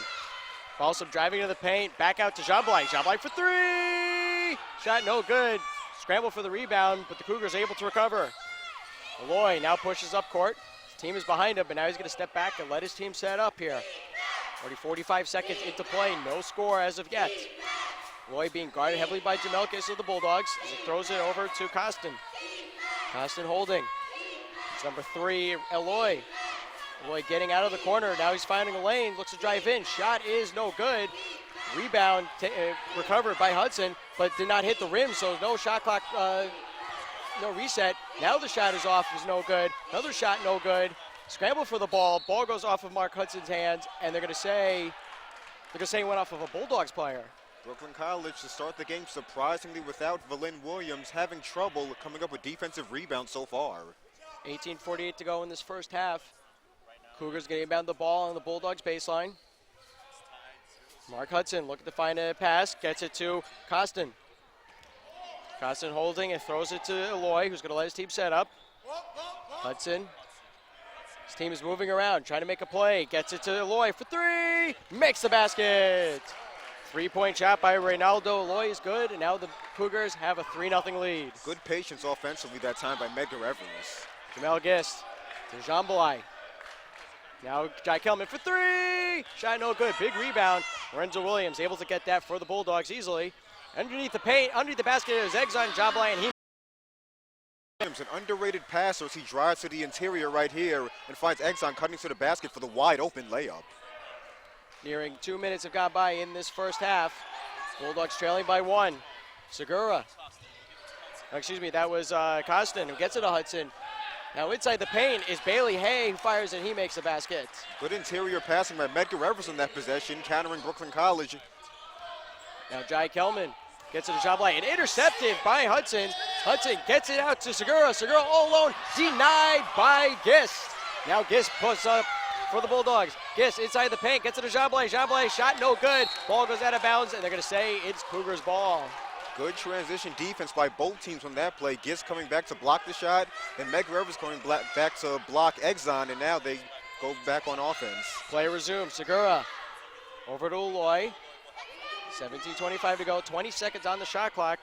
Balsam driving into the paint. Back out to Jambalai. Jambalai for 3! Shot no good. Scramble for the rebound, but the Cougars able to recover. Eloy now pushes up court. His team is behind him, but now he's going to step back and let his team set up here. Already 45 seconds into play. No score as of yet. Eloy being guarded heavily by Jamelkis of the Bulldogs as he throws it over to Costin. Costin holding. It's number 3, Eloy. Eloy getting out of the corner. Now he's finding a lane. Looks to drive in. Shot is no good. Rebound recovered by Hudson, but did not hit the rim, so no shot clock, no reset. Now the shot is off, is no good. Another shot, no good. Scramble for the ball. Ball goes off of Mark Hudson's hands, and they're going to say it went off of a Bulldogs player. Brooklyn College to start the game surprisingly without Valin Williams, having trouble coming up with defensive rebounds so far. 18:48 to go in this first half. Cougars getting inbound the ball on the Bulldogs baseline. Mark Hudson looking to find a pass, gets it to Costin. Costin holding and throws it to Eloy, who's going to let his team set up. Hudson. His team is moving around, trying to make a play. Gets it to Eloy for 3. Makes the basket. 3-point shot by Reynaldo Eloy is good, and now the Cougars have a 3-0 lead. Good patience offensively that time by Medgar Evers. Jamel Gist to Jambalai. Now Jai Kelman for 3. Shot no good. Big rebound. Lorenzo Williams able to get that for the Bulldogs easily. Underneath the paint, underneath the basket is Exxon Jambalai, and he. An underrated passer as he drives to the interior right here and finds Exxon cutting to the basket for the wide open layup. Nearing 2 minutes have gone by in this first half. Bulldogs trailing by 1. Segura. That was Costin who gets it to Hudson. Now inside the paint is Bailey Hay who fires and he makes the basket. Good interior passing by Medgar Evers in that possession, countering Brooklyn College. Now Jai Kelman gets it to Jambalai and intercepted by Hudson. Hudson gets it out to Segura. Segura all alone, denied by Gist. Now Gist puts up for the Bulldogs. Gist inside the paint, gets it to Jambalai. Jambalai shot no good. Ball goes out of bounds, and they're going to say it's Cougars ball. Good transition defense by both teams on that play. Gist coming back to block the shot, and Medgar Evers coming back to block Exxon, and now they go back on offense. Play resumes. Segura over to Eloy. 17:25 to go. 20 seconds on the shot clock.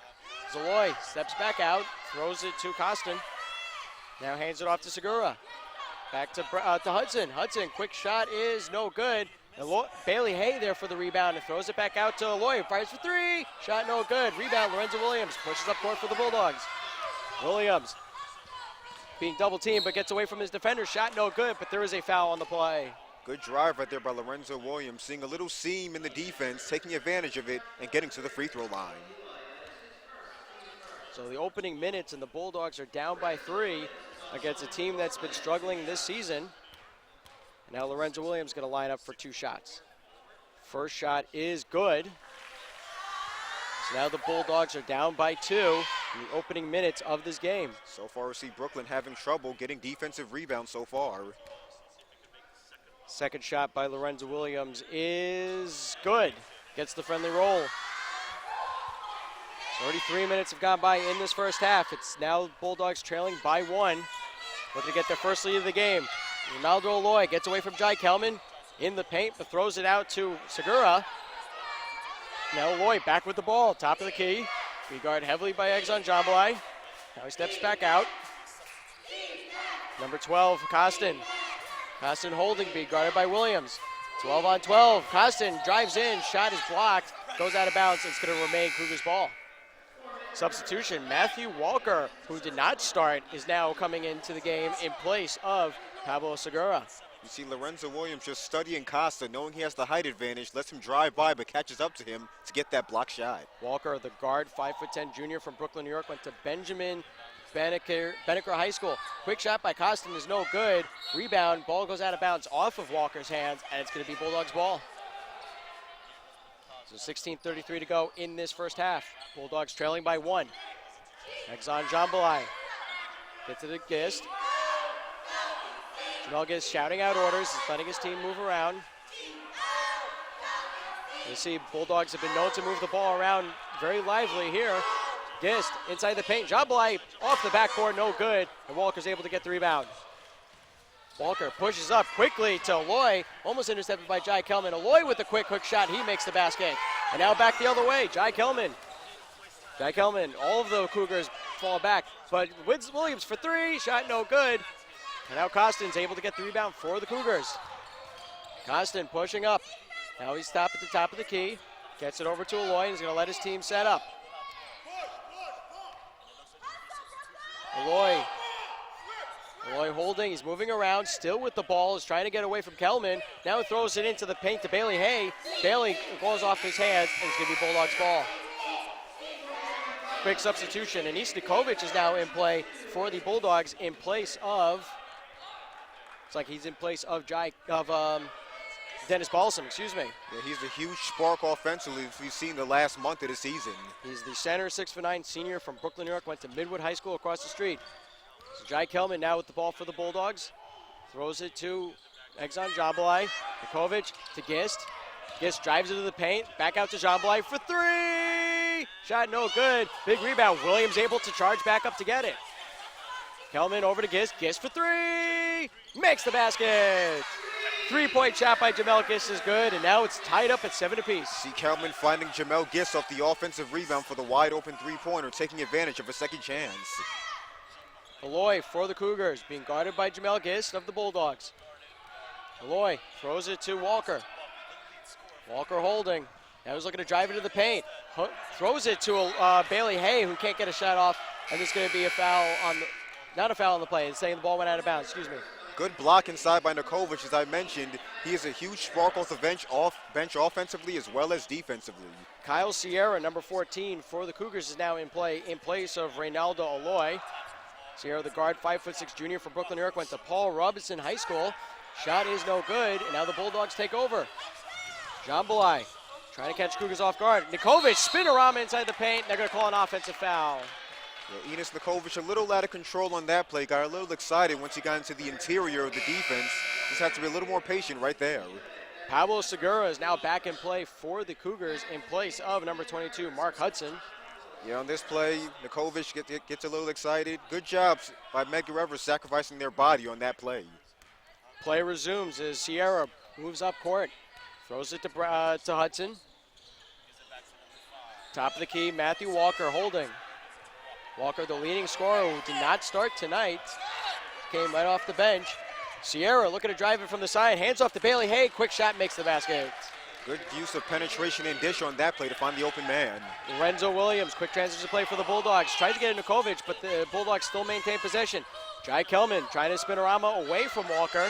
Eloy steps back out, throws it to Costin. Now hands it off to Segura. Back to Hudson. Hudson, quick shot is no good. Bailey Hay there for the rebound and throws it back out to Eloy. Fires for 3. Shot no good. Rebound, Lorenzo Williams pushes up court for the Bulldogs. Williams being double teamed, but gets away from his defender. Shot no good, but there is a foul on the play. Good drive right there by Lorenzo Williams, seeing a little seam in the defense, taking advantage of it, and getting to the free throw line. So the opening minutes and the Bulldogs are down by 3 against a team that's been struggling this season. And now Lorenzo Williams going to line up for 2 shots. First shot is good. So now the Bulldogs are down by 2 in the opening minutes of this game. So far we see Brooklyn having trouble getting defensive rebounds so far. Second shot by Lorenzo Williams is good. Gets the friendly roll. 33 minutes have gone by in this first half. It's now Bulldogs trailing by 1. Looking to get their first lead of the game. Ronaldo Aloy gets away from Jai Kelman in the paint, but throws it out to Segura. Now Aloy back with the ball, top of the key. Be guarded heavily by Exxon Jambalai. Now he steps back out. Number 12, Costin. Costin holding, be guarded by Williams. 12 on 12. Costin drives in, shot is blocked, goes out of bounds, and it's going to remain Cougars ball. Substitution, Matthew Walker, who did not start, is now coming into the game in place of Pablo Segura. You see Lorenzo Williams just studying Costa, knowing he has the height advantage, lets him drive by, but catches up to him to get that block shot. Walker, the guard, 5'10" junior from Brooklyn, New York, went to Benjamin Banneker High School. Quick shot by Costin is no good. Rebound, ball goes out of bounds off of Walker's hands, and it's going to be Bulldogs ball. So 16:33 to go in this first half. Bulldogs trailing by 1. Exxon Jambalai. Get to the Gist. Jamel Gist shouting out orders, letting his team move around. You see Bulldogs have been known to move the ball around very lively here. Gist inside the paint. Jambalai off the backboard, no good. And Walker's able to get the rebound. Walker pushes up quickly to Aloy, almost intercepted by Jai Kelman. Aloy with a quick shot, he makes the basket. And now back the other way, Jai Kelman. Jai Kelman, all of the Cougars fall back, but Williams for 3, shot no good. And now Costin's able to get the rebound for the Cougars. Costin pushing up. Now he's stopped at the top of the key, gets it over to Aloy, and he's gonna let his team set up. Aloy holding, he's moving around, still with the ball, is trying to get away from Kelman. Now he throws it into the paint to Bailey Hay. Bailey goes off his hands, and it's going to be Bulldogs ball. Quick substitution, and Istikovic is now in play for the Bulldogs in place of, it's like he's in place of Dennis Balsam, excuse me. Yeah, he's a huge spark offensively we've seen the last month of the season. He's the center, 6'9" senior from Brooklyn, New York, went to Midwood High School across the street. So Jai Kelman now with the ball for the Bulldogs. Throws it to Exxon Jambalai. Nikovic to Gist. Gist drives into the paint. Back out to Jambalai for 3! Shot no good. Big rebound. Williams able to charge back up to get it. Kelman over to Gist. Gist for 3! Makes the basket! 3-point shot by Jamel Gist is good, and now it's tied up at 7 apiece. See Kelman finding Jamel Gist off the offensive rebound for the wide open 3-pointer, taking advantage of a second chance. Aloy for the Cougars, being guarded by Jamel Gist of the Bulldogs. Aloy throws it to Walker. Walker holding. Now he's looking to drive into the paint. Throws it to Bailey Hay, who can't get a shot off, and there's going to be a foul on the, not a foul on the play. It's saying the ball went out of bounds, excuse me. Good block inside by Nikovic, as I mentioned. He is a huge spark off the bench offensively as well as defensively. Kyle Sierra, number 14 for the Cougars, is now in play in place of Reynaldo Aloy. Sierra, the guard, 5'6" junior from Brooklyn, New York, went to Paul Robinson High School. Shot is no good, and now the Bulldogs take over. Jambalai trying to catch Cougars off guard. Nikovic, spinorama inside the paint. They're going to call an offensive foul. Yeah, Enes Nikovic a little out of control on that play. Got a little excited once he got into the interior of the defense. Just had to be a little more patient right there. Pablo Segura is now back in play for the Cougars in place of number 22, Mark Hudson. Yeah, on this play, Nikovic gets a little excited. Good job by MEDGER sacrificing their body on that play. Play resumes as Sierra moves up court. Throws it to Hudson. Top of the key, Matthew Walker holding. Walker, the leading scorer, who did not start tonight, came right off the bench. Sierra looking to drive it from the side. Hands off to Bailey Hay. Quick shot makes the basket. Good use of penetration and dish on that play to find the open man. Lorenzo Williams, quick transition play for the Bulldogs. Tries to get into Kovic, but the Bulldogs still maintain possession. Jai Kelman trying to spinorama away from Walker.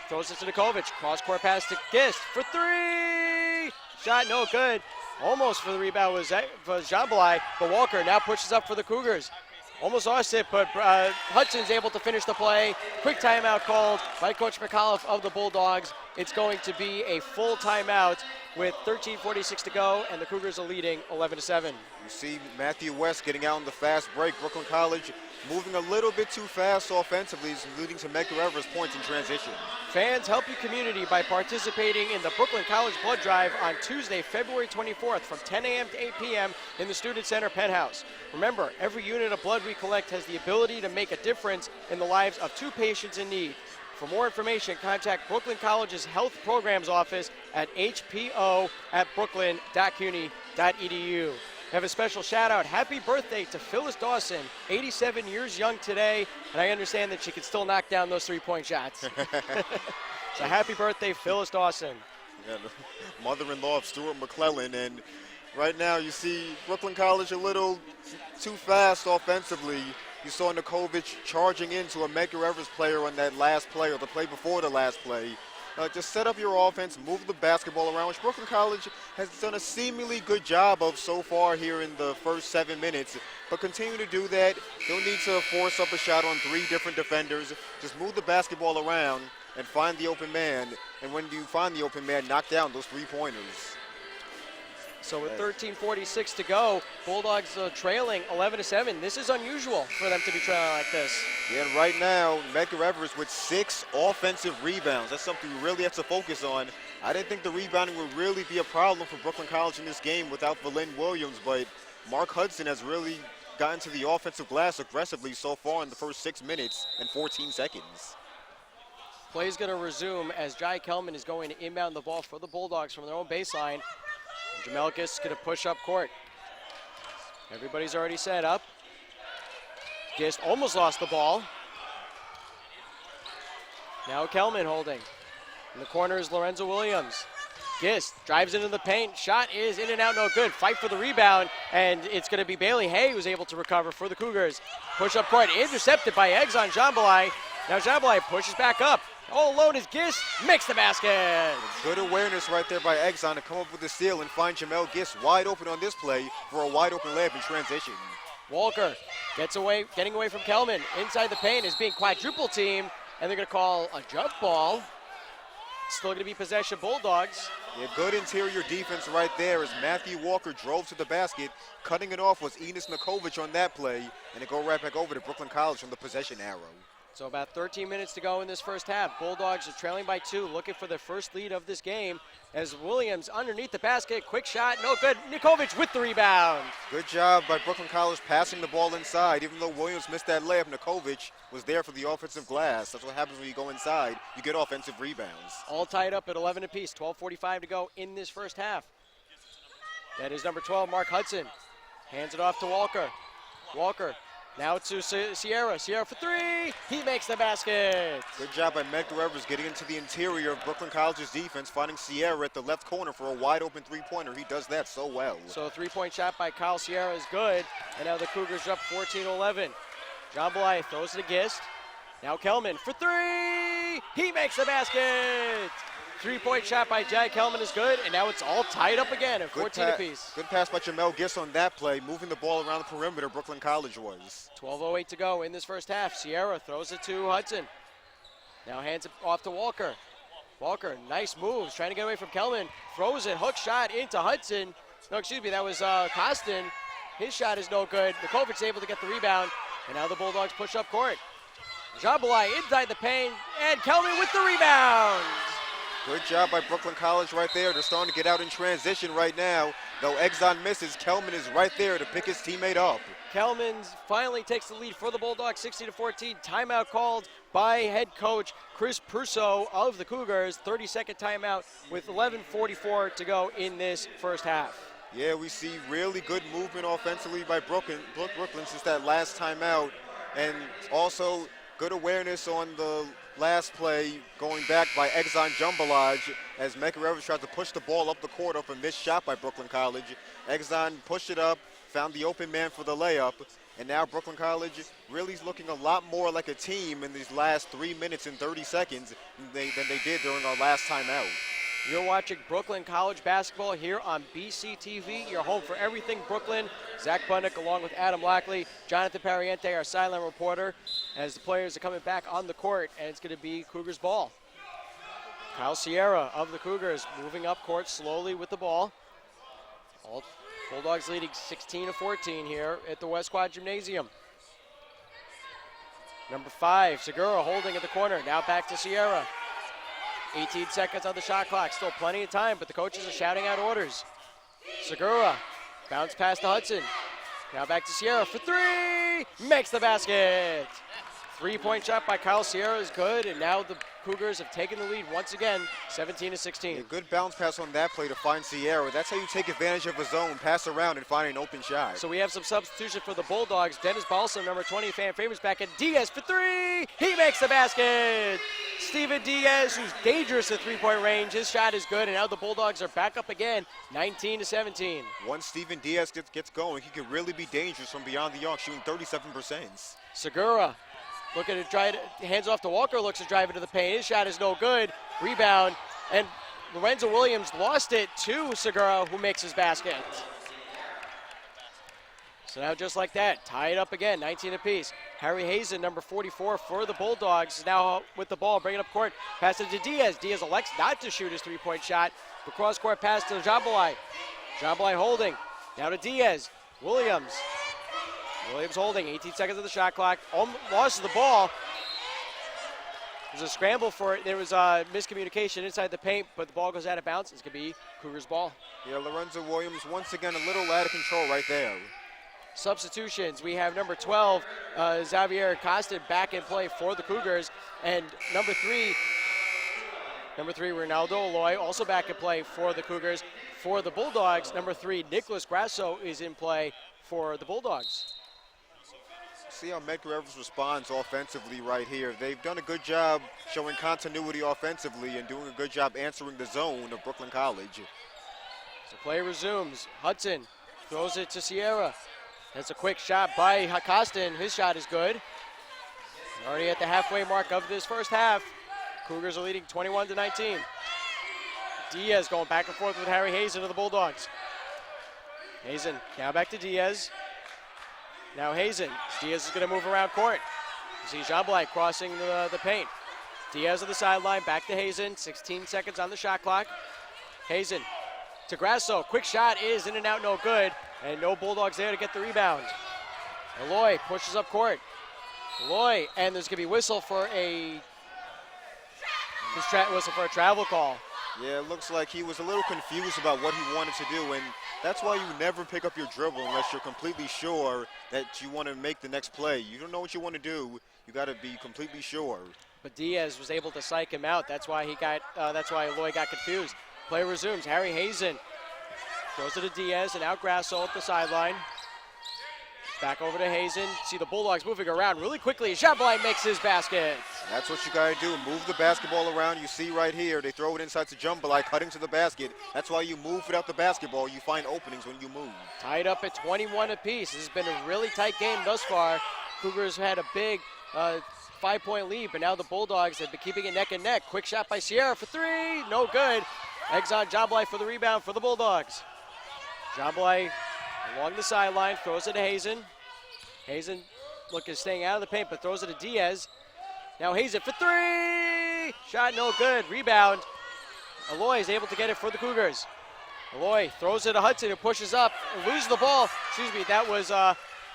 Throws it to Nikovic. Cross-court pass to Gist for three. Shot no good. Almost for the rebound was Jambalai, but Walker now pushes up for the Cougars. Almost lost it, but Hudson's able to finish the play. Quick timeout called by Coach McAuliffe of the Bulldogs. It's going to be a full timeout with 13:46 to go, and the Cougars are leading 11-7. You see Matthew West getting out on the fast break. Brooklyn College moving a little bit too fast offensively, leading to Medgar Evers points in transition. Fans, help your community by participating in the Brooklyn College Blood Drive on Tuesday, February 24th from 10 a.m. to 8 p.m. in the Student Center penthouse. Remember, every unit of blood we collect has the ability to make a difference in the lives of 2 patients in need. For more information, contact Brooklyn College's Health Programs Office at hpo@brooklyn.cuny.edu. Have a special shout out. Happy birthday to Phyllis Dawson, 87 years young today, and I understand that she can still knock down those 3-point shots. So happy birthday, Phyllis Dawson. Yeah, the mother-in-law of Stuart McClellan, and right now you see Brooklyn College a little too fast offensively. You saw Nikovic charging into a Medgar Evers player on that last play, or the play before the last play. Just set up your offense, move the basketball around, which Brooklyn College has done a seemingly good job of so far here in the first 7 minutes. But continue to do that. Don't need to force up a shot on 3 different defenders. Just move the basketball around and find the open man. And when you find the open man, knock down those 3-pointers. So with 13:46 to go, Bulldogs trailing 11-7. This is unusual for them to be trailing like this. Yeah, and right now, Medgar Evers with 6 offensive rebounds. That's something we really have to focus on. I didn't think the rebounding would really be a problem for Brooklyn College in this game without Valin Williams, but Mark Hudson has really gotten to the offensive glass aggressively so far in the first 6 minutes and 14 seconds. Play is going to resume as Jai Kelman is going to inbound the ball for the Bulldogs from their own baseline. Jamelkis is going to push up court. Everybody's already set up. Gist almost lost the ball. Now Kelman holding. In the corner is Lorenzo Williams. Gist drives into the paint. Shot is in and out, no good. Fight for the rebound, and it's going to be Bailey Hay who's able to recover for the Cougars. Push up court, intercepted by Eggs on Jambalai. Now Jambalai pushes back up. All alone is Gist, makes the basket. Good awareness right there by Exxon to come up with the steal and find Jamel Gist wide open on this play for a wide open layup in transition. Walker getting away from Kelman. Inside the paint is being quadruple teamed, and they're going to call a jump ball. Still going to be possession Bulldogs. Yeah, good interior defense right there as Matthew Walker drove to the basket. Cutting it off was Enos Nikovic on that play, and it go right back over to Brooklyn College from the possession arrow. So about 13 minutes to go in this first half. Bulldogs are trailing by 2, looking for their first lead of this game as Williams underneath the basket. Quick shot, no good. Nikovic with the rebound. Good job by Brooklyn College passing the ball inside. Even though Williams missed that layup, Nikovic was there for the offensive glass. That's what happens when you go inside. You get offensive rebounds. All tied up at 11 apiece. 12:45 to go in this first half. That is number 12, Mark Hudson. Hands it off to Walker. Walker. Now to Sierra. Sierra for 3. He makes the basket. Good job by Medgar Evers getting into the interior of Brooklyn College's defense, finding Sierra at the left corner for a wide open 3-pointer. He does that so well. So a 3-point shot by Kyle Sierra is good. And now the Cougars are up 14-11. Jambalai throws it to Gist. Now Kelman for 3. He makes the basket. 3-point shot by Jai Kelman is good, and now it's all tied up again at 14 apiece. Good pass by Jamel Gist on that play, moving the ball around the perimeter. Brooklyn College was. 12:08 to go in this first half. Sierra throws it to Hudson. Now hands it off to Walker. Walker, nice moves, trying to get away from Kelman. Throws it, hook shot into Hudson. No, excuse me, that was Costin. His shot is no good. Nikovic's able to get the rebound, and now the Bulldogs push up court. Jambalai inside the paint, and Kelman with the rebound. Good job by Brooklyn College right there. They're starting to get out in transition right now. Though Exxon misses, Kelman is right there to pick his teammate up. Kelman finally takes the lead for the Bulldogs, 16-14. Timeout called by head coach Chris Prusso of the Cougars. 30-second timeout with 11:44 to go in this first half. Yeah, we see really good movement offensively by Brooklyn since that last timeout. And also good awareness on the last play, going back by Exxon Jumbalaj as Medgar Evers tried to push the ball up the court off a missed shot by Brooklyn College. Exxon pushed it up, found the open man for the layup, and now Brooklyn College really is looking a lot more like a team in these last 3 minutes and 30 seconds than they did during our last timeout. You're watching Brooklyn College basketball here on BCTV, your home for everything Brooklyn. Zach Bunnick along with Adam Lackley, Jonathan Pariente, our sideline reporter, as the players are coming back on the court, and it's going to be Cougars ball. Kyle Sierra of the Cougars moving up court slowly with the ball. All Bulldogs leading 16-14 here at the West Quad Gymnasium. Number 5, Segura holding at the corner. Now back to Sierra. 18 seconds on the shot clock. Still plenty of time, but the coaches are shouting out orders. Segura, bounce pass to Hudson. Now back to Sierra for 3. Makes the basket. 3-point shot by Kyle Sierra is good, and now the Cougars have taken the lead once again, 17-16. A good bounce pass on that play to find Sierra. That's how you take advantage of a zone, pass around, and find an open shot. So we have some substitution for the Bulldogs. Dennis Balsam, number 20, fan favorites, back in. Diaz for 3. He makes the basket. Steven Diaz, who's dangerous at three-point range. His shot is good, and now the Bulldogs are back up again, 19-17. Once Steven Diaz gets going, he could really be dangerous from beyond the arc, shooting 37%. Segura looking to try to, hands off to Walker, looks to drive into the paint. His shot is no good. Rebound, and Lorenzo Williams lost it to Segura, who makes his basket. So now just like that, tie it up again, 19 apiece. Harry Hazen, number 44 for the Bulldogs, is now with the ball, bringing up court. Pass it to Diaz. Diaz elects not to shoot his three-point shot. The cross-court pass to Jambalai. Jambalai holding. Now to Diaz. Williams holding, 18 seconds of the shot clock. Lost the ball. There's a scramble for it. There was a miscommunication inside the paint, but the ball goes out of bounds. It's going to be Cougars ball. Yeah, Lorenzo Williams once again a little out of control right there. Substitutions, we have number 12, Xavier Costin back in play for the Cougars, and number 3, Ronaldo Aloy, also back in play for the Cougars. For the Bulldogs, number 3, Nicholas Grasso is in play for the Bulldogs. See how Medgar Evers responds offensively right here. They've done a good job showing continuity offensively and doing a good job answering the zone of Brooklyn College. So play resumes. Hudson throws it to Sierra. That's a quick shot by Costin. His shot is good. Already at the halfway mark of this first half. Cougars are leading 21-19. Diaz going back and forth with Harry Hazen of the Bulldogs. Hazen now back to Diaz. Now Hazen. Diaz is going to move around court. You see Jambalai crossing the paint. Diaz on the sideline, back to Hazen. 16 seconds on the shot clock. Hazen to Grasso. Quick shot is in and out, no good. And no Bulldogs there to get the rebound. Aloy pushes up court. Aloy, and there's going to be whistle for a travel call. Yeah, it looks like he was a little confused about what he wanted to do, and that's why you never pick up your dribble unless you're completely sure that you want to make the next play. You don't know what you want to do, you got to be completely sure. But Diaz was able to psych him out. That's why Aloy got confused. Play resumes. Harry Hazen throws it to Diaz, and out Grasso at the sideline. Back over to Hazen. See the Bulldogs moving around really quickly. Jambalai makes his basket. That's what you got to do, move the basketball around. You see right here, they throw it inside to Jambalai, cutting to the basket. That's why you move without the basketball. You find openings when you move. Tied up at 21 apiece. This has been a really tight game thus far. Cougars had a big 5-point lead, but now the Bulldogs have been keeping it neck and neck. Quick shot by Sierra for 3. No good. Exxon Jambalai for the rebound for the Bulldogs. Jambalai along the sideline, throws it to Hazen. Hazen staying out of the paint, but throws it to Diaz. Now Hazen for 3! Shot no good, rebound. Aloy is able to get it for the Cougars. Aloy throws it to Hudson, who pushes up and loses the ball. Excuse me, that was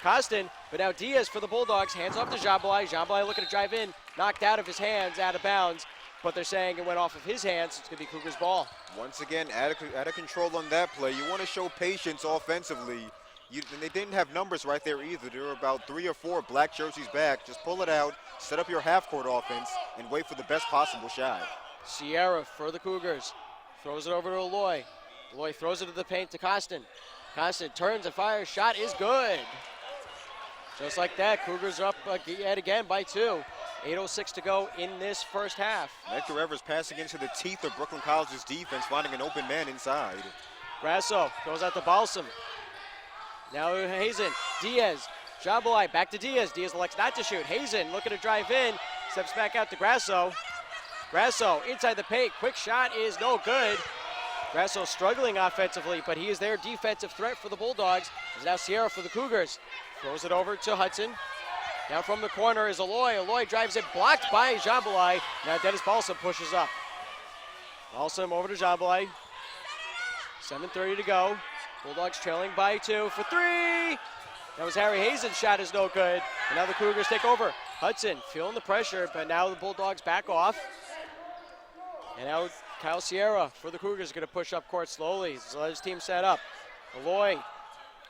Costin, but now Diaz for the Bulldogs, hands off to Jambalai. Jambalai looking to drive in, knocked out of his hands, out of bounds, but they're saying it went off of his hands, so it's going to be Cougars ball. Once again, out of control on that play. You want to show patience offensively. And they didn't have numbers right there either. There were about 3 or 4 black jerseys back. Just pull it out, set up your half-court offense, and wait for the best possible shot. Sierra for the Cougars. Throws it over to Aloy. Aloy throws it to the paint to Costin. Costin turns and fires. Shot is good. Just like that, Cougars are up yet again by 2. 8:06 to go in this first half. Medgar Evers passing into the teeth of Brooklyn College's defense, finding an open man inside. Grasso goes out to Balsam. Now Hazen, Diaz, Jabalai back to Diaz. Diaz elects not to shoot. Hazen looking to drive in, steps back out to Grasso. Grasso inside the paint, quick shot is no good. Grasso struggling offensively, but he is their defensive threat for the Bulldogs. There's now Sierra for the Cougars. Throws it over to Hudson. Now from the corner is Aloy. Aloy drives it, blocked by Jabalai. Now Dennis Balsam pushes up. Balsam over to Jabalai. 7:30 to go. Bulldogs trailing by 2 for 3. That was Harry Hazen's shot is no good. And now the Cougars take over. Hudson feeling the pressure, but now the Bulldogs back off. And now Kyle Sierra for the Cougars is going to push up court slowly. So let his team set up. Aloy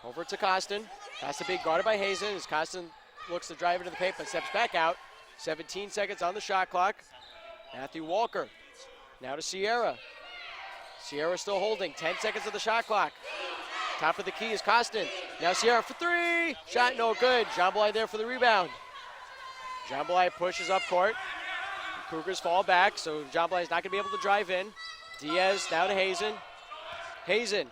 over to Costin. Has to be guarded by Hazen as Costin looks to drive into the paint but steps back out. 17 seconds on the shot clock. Matthew Walker now to Sierra. Sierra still holding. 10 seconds of the shot clock. Top of the key is Costin. Now Sierra for 3. Shot no good. Jambalai there for the rebound. Jambalai pushes up court. The Cougars fall back, so Jambalai is not going to be able to drive in. Diaz now to Hazen. Hazen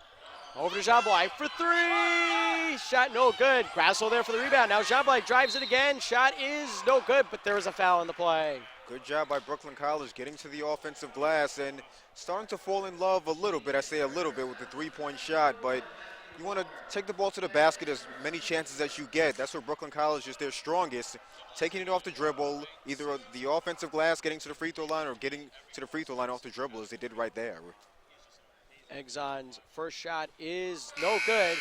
over to Jambalai for 3. Shot no good. Grasso there for the rebound. Now Jambalai drives it again. Shot is no good, but there is a foul in the play. Good job by Brooklyn College getting to the offensive glass and starting to fall in love a little bit. I say a little bit with the three-point shot, but you want to take the ball to the basket as many chances as you get. That's where Brooklyn College is their strongest. Taking it off the dribble, either the offensive glass, getting to the free throw line, or getting to the free throw line off the dribble as they did right there. Exxon's first shot is no good.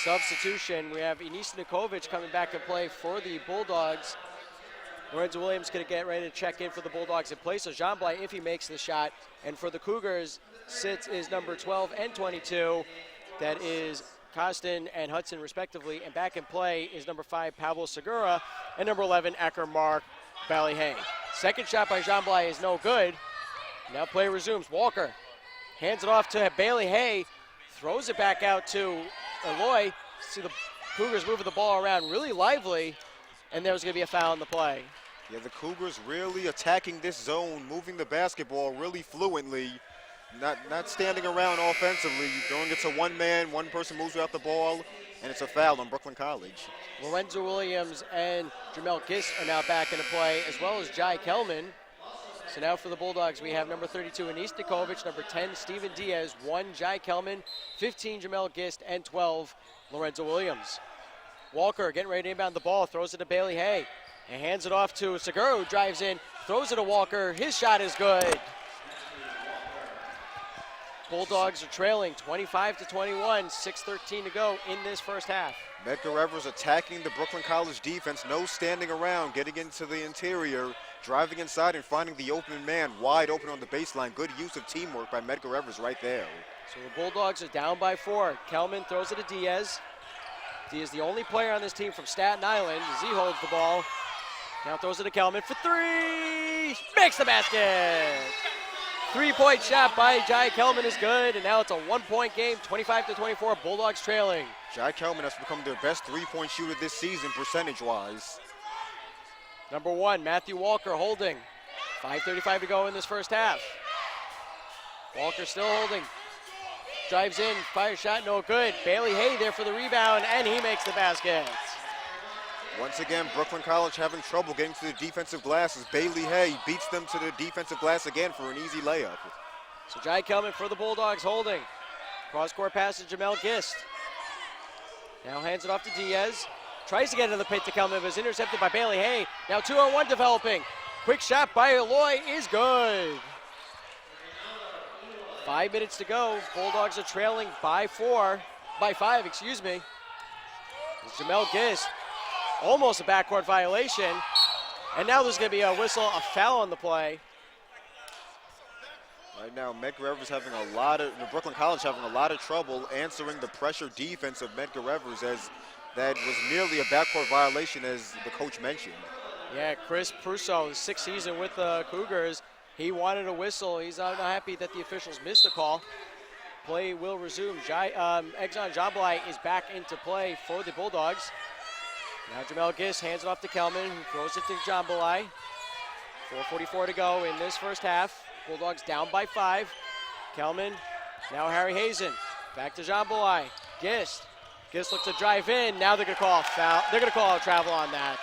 Substitution, we have Enis Nikovic coming back to play for the Bulldogs. Lorenzo Williams going to get ready to check in for the Bulldogs in place of Jambalai if he makes the shot. And for the Cougars, sits is number 12 and 22. That is Costin and Hudson respectively. And back in play is number 5, Pablo Segura, and number 11, Ecker Mark Ballyhay. Second shot by Jambalai is no good. Now play resumes. Walker hands it off to Bailey Hay, throws it back out to Aloy. See the Cougars moving the ball around really lively, and there's going to be a foul in the play. Yeah, the Cougars really attacking this zone, moving the basketball really fluently, not standing around offensively, throwing it to one man, one person moves without the ball, and it's a foul on Brooklyn College. Lorenzo Williams and Jamel Gist are now back into play, as well as Jai Kelman. So now for the Bulldogs, we have number 32, Enis Nikovic, number 10, Steven Diaz, 1, Jai Kelman, 15, Jamel Gist, and 12, Lorenzo Williams. Walker getting ready to inbound the ball, throws it to Bailey Hay, and hands it off to Segura, who drives in, throws it to Walker. His shot is good. Bulldogs are trailing 25-21, 6:13 to go in this first half. Medgar Evers attacking the Brooklyn College defense, no standing around, getting into the interior, driving inside and finding the open man wide open on the baseline. Good use of teamwork by Medgar Evers right there. So the Bulldogs are down by 4. Kelman throws it to Diaz. Diaz, the only player on this team from Staten Island, as he holds the ball. Now throws it to Kelman for 3. Makes the basket. 3-point shot by Jai Kelman is good, and now it's a 1-point game, 25-24, Bulldogs trailing. Jai Kelman has become their best three-point shooter this season, percentage-wise. Number 1, Matthew Walker holding. 5:35 to go in this first half. Walker still holding. Drives in, fire shot, no good. Bailey Hay there for the rebound, and he makes the basket. Once again, Brooklyn College having trouble getting to the defensive glass as Bailey Hay beats them to the defensive glass again for an easy layup. So Jai Kelman for the Bulldogs holding. Cross-court pass to Jamel Gist. Now hands it off to Diaz. Tries to get into the paint to Kelman, but is intercepted by Bailey Hay. Now 2-on-1 developing. Quick shot by Aloy is good. 5 minutes to go. Bulldogs are trailing by 5, excuse me. Jamel Gist. Almost a backcourt violation. And now there's going to be a whistle, a foul on the play. Right now, Medgar Evers having Brooklyn College having a lot of trouble answering the pressure defense of Medgar Evers, as that was nearly a backcourt violation, as the coach mentioned. Yeah, Chris Prusso, 6th season with the Cougars. He wanted a whistle. He's not happy that the officials missed the call. Play will resume. Exxon Jambalai is back into play for the Bulldogs. Now Jamel Gist hands it off to Kelman, who throws it to Jambalai. 4:44 to go in this first half. Bulldogs down by 5. Kelman, now Harry Hazen. Back to Jean Boulay. Gist. Gist looks to drive in. Now they're going to call a foul. They're going to call a travel on that.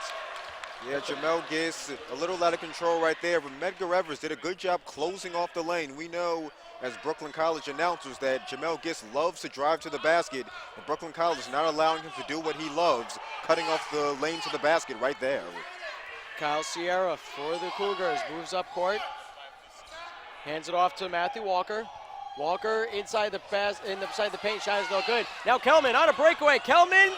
Yeah, Jamel Gist, a little out of control right there, but Medgar Evers did a good job closing off the lane. We know, as Brooklyn College announcers, that Jamel Gist loves to drive to the basket, and Brooklyn College is not allowing him to do what he loves, cutting off the lane to the basket right there. Kyle Sierra for the Cougars moves up court. Hands it off to Matthew Walker. Walker inside the paint, shot is no good. Now Kelman on a breakaway. Kelman,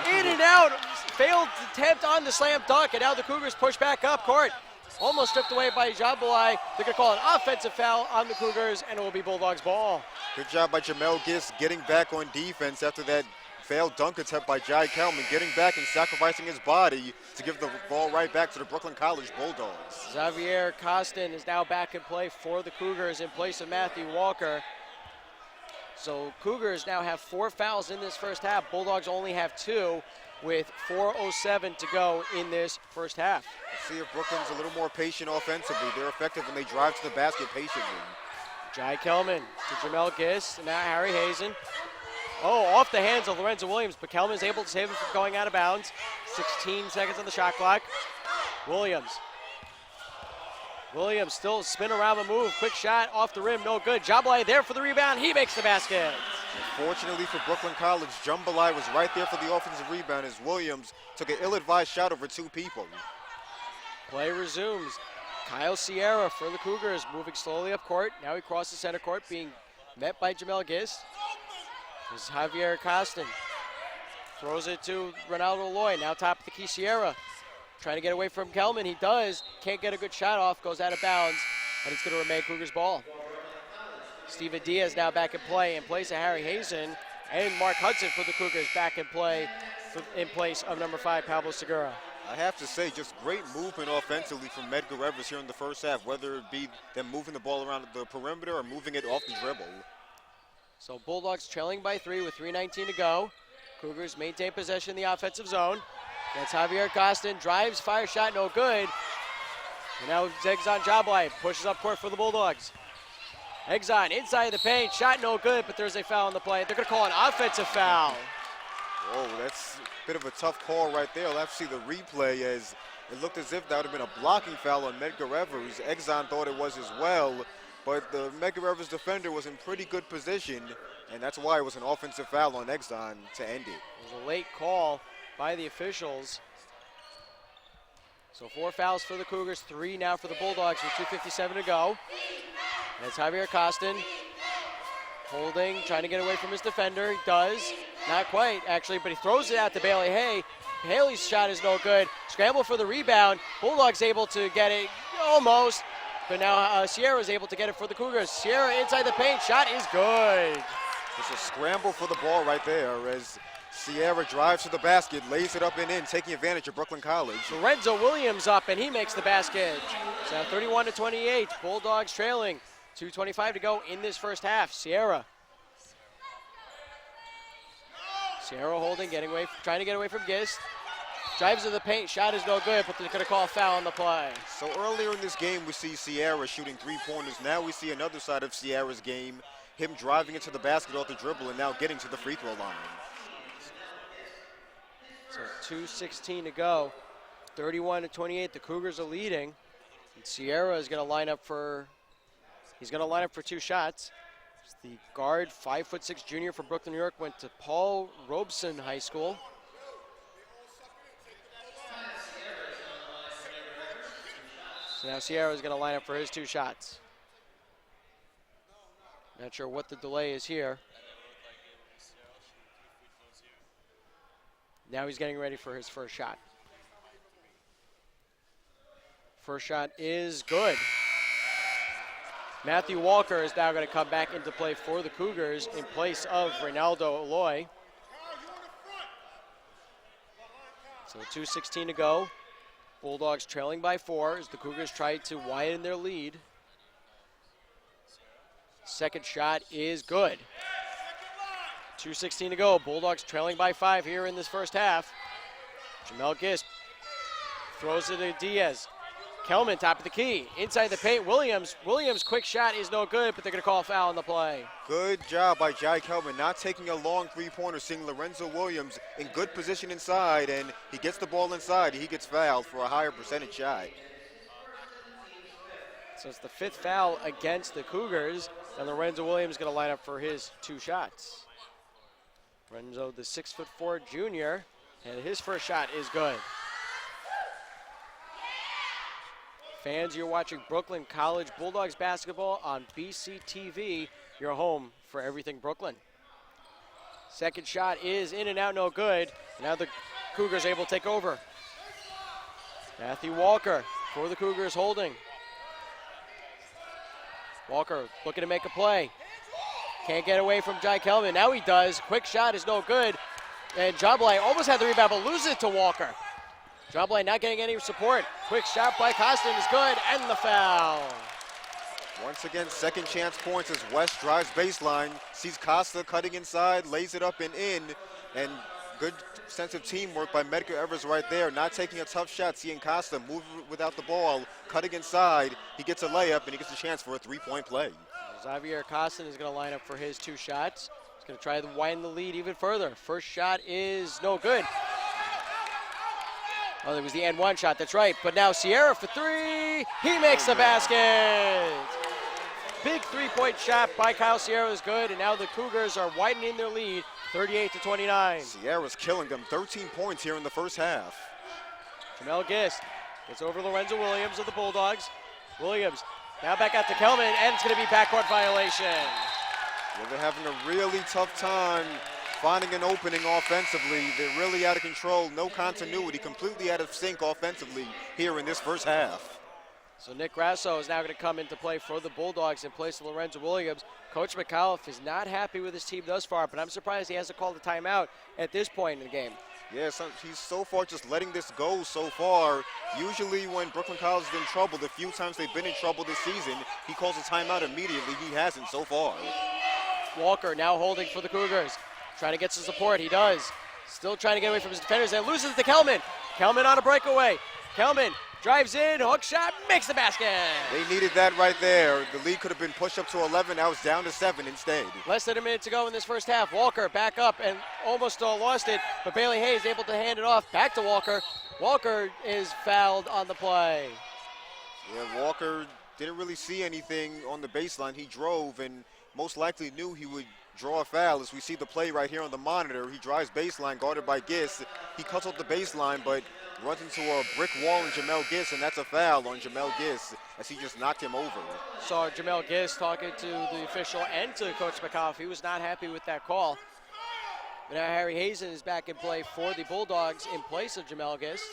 in and out. Failed attempt on the slam dunk, and now the Cougars push back up court. Almost stripped away by Jean Boulay. They're going to call an offensive foul on the Cougars, and it will be Bulldogs ball. Good job by Jamel Gist getting back on defense after that failed dunk attempt by Jai Kelman, getting back and sacrificing his body to give the ball right back to the Brooklyn College Bulldogs. Xavier Costin is now back in play for the Cougars in place of Matthew Walker. So Cougars now have 4 fouls in this first half. Bulldogs only have 2 with 4:07 to go in this first half. Let's see if Brooklyn's a little more patient offensively. They're effective when they drive to the basket patiently. Jai Kelman to Jamel Gist, and now Harry Hazen. Off the hands of Lorenzo Williams, but Kelman is able to save it from going out of bounds. 16 seconds on the shot clock. Williams still spin around the move. Quick shot off the rim, no good. Jambalay there for the rebound. He makes the basket. Fortunately for Brooklyn College, Jambalay was right there for the offensive rebound as Williams took an ill-advised shot over 2 people. Play resumes. Kyle Sierra for the Cougars moving slowly up court. Now he crosses center court, being met by Jamel Gist. This is Javier Costin. Throws it to Ronaldo Loy. Now top of the key, Sierra. Trying to get away from Kelman. He does. Can't get a good shot off. Goes out of bounds. And it's going to remain Cougars ball. Steven Diaz now back in play in place of Harry Hazen. And Mark Hudson for the Cougars back in play in place of number 5, Pablo Segura. I have to say, just great movement offensively from Medgar Evers here in the first half, whether it be them moving the ball around the perimeter or moving it off the dribble. So Bulldogs trailing by 3 with 3:19 to go. Cougars maintain possession in the offensive zone. That's Javier Costin. Drives, fire shot, no good. And now Exxon Jablay pushes up court for the Bulldogs. Exxon inside the paint. Shot no good, but there's a foul on the play. They're going to call an offensive foul. Whoa, that's a bit of a tough call right there. I'll have to see the replay as it looked as if that would have been a blocking foul on Medgar Evers. Exxon thought it was as well. But the Medgar Evers defender was in pretty good position, and that's why it was an offensive foul on Exxon to end it. It was a late call by the officials. So 4 fouls for the Cougars, 3 now for the Bulldogs with 2:57 to go. That's Javier Costin holding, trying to get away from his defender. He does, not quite actually, but he throws it out to Bailey Hay. Haley's shot is no good. Scramble for the rebound. Bulldogs able to get it almost. But now Sierra's able to get it for the Cougars. Sierra inside the paint, shot is good. It's a scramble for the ball right there as Sierra drives to the basket, lays it up and in, taking advantage of Brooklyn College. Lorenzo Williams up, and he makes the basket. So 31-28, Bulldogs trailing. 2:25 to go in this first half. Sierra holding, trying to get away from Gist. Drives to the paint, shot is no good, but they're going to call a foul on the play. So earlier in this game, we see Sierra shooting 3-pointers. Now we see another side of Sierra's game, him driving into the basket off the dribble and now getting to the free throw line. So 2:16 to go, 31-28. The Cougars are leading. And Sierra is going to line up for 2 shots. The guard, 5'6" junior from Brooklyn, New York, went to Paul Robeson High School. So now Sierra is going to line up for his 2 shots. Not sure what the delay is here. Now he's getting ready for his first shot. First shot is good. Matthew Walker is now going to come back into play for the Cougars in place of Ronaldo Aloy. So 2:16 to go. Bulldogs trailing by 4 as the Cougars try to widen their lead. Second shot is good. 2:16 to go. Bulldogs trailing by 5 here in this first half. Jamel Gist throws it to Diaz. Kelman, top of the key. Inside the paint, Williams. Williams' quick shot is no good, but they're going to call a foul on the play. Good job by Jai Kelman, not taking a long three-pointer, seeing Lorenzo Williams in good position inside, and he gets the ball inside. He gets fouled for a higher percentage shot. So it's the 5th foul against the Cougars, and Lorenzo Williams going to line up for his 2 shots. Lorenzo, the 6'4" junior, and his first shot is good. Fans, you're watching Brooklyn College Bulldogs basketball on BCTV, your home for everything Brooklyn. Second shot is in and out, no good. Now the Cougars able to take over. Matthew Walker for the Cougars holding. Walker looking to make a play. Can't get away from Jai Kelman. Now he does. Quick shot is no good. And Jablay almost had the rebound, but loses it to Walker. Jablay not getting any support. Quick shot by Costin is good, and the foul. Once again, second chance points as West drives baseline, sees Costa cutting inside, lays it up and in, and good sense of teamwork by Medgar Evers right there, not taking a tough shot, seeing Costa move without the ball, cutting inside. He gets a layup, and he gets a chance for a three-point play. Xavier Costin is going to line up for his 2 shots. He's going to try to wind the lead even further. First shot is no good. Oh, it was the N1 shot, that's right. But now Sierra for 3. He makes the basket. Big 3-point shot by Kyle Sierra is good, and now the Cougars are widening their lead, 38-29. Sierra's killing them, 13 points here in the first half. Jamel Gist gets over Lorenzo Williams of the Bulldogs. Williams now back out to Kelman, and it's going to be backcourt violation. Well, they're having a really tough time finding an opening offensively. They're really out of control, no continuity, completely out of sync offensively here in this first half. So Nick Grasso is now going to come into play for the Bulldogs in place of Lorenzo Williams. Coach McAuliffe is not happy with his team thus far, but I'm surprised he hasn't called a timeout at this point in the game. Yeah, he's so far just letting this go so far. Usually when Brooklyn College is in trouble, the few times they've been in trouble this season, he calls a timeout immediately. He hasn't so far. Walker now holding for the Cougars. Trying to get some support, he does. Still trying to get away from his defenders and loses to Kelman. Kelman on a breakaway. Kelman drives in, hook shot, makes the basket. They needed that right there. The lead could have been pushed up to 11. Now it's down to 7 instead. Less than a minute to go in this first half. Walker back up and almost lost it, but Bailey Hayes able to hand it off back to Walker. Walker is fouled on the play. Yeah, Walker didn't really see anything on the baseline. He drove and most likely knew he would draw a foul. As we see the play right here on the monitor, he drives baseline, guarded by Gist. He cuts off the baseline, but runs into a brick wall in Jamel Gist, and that's a foul on Jamel Gist as he just knocked him over. Saw Jamel Gist talking to the official and to Coach McAuliffe. He was not happy with that call. But now Harry Hazen is back in play for the Bulldogs in place of Jamel Gist.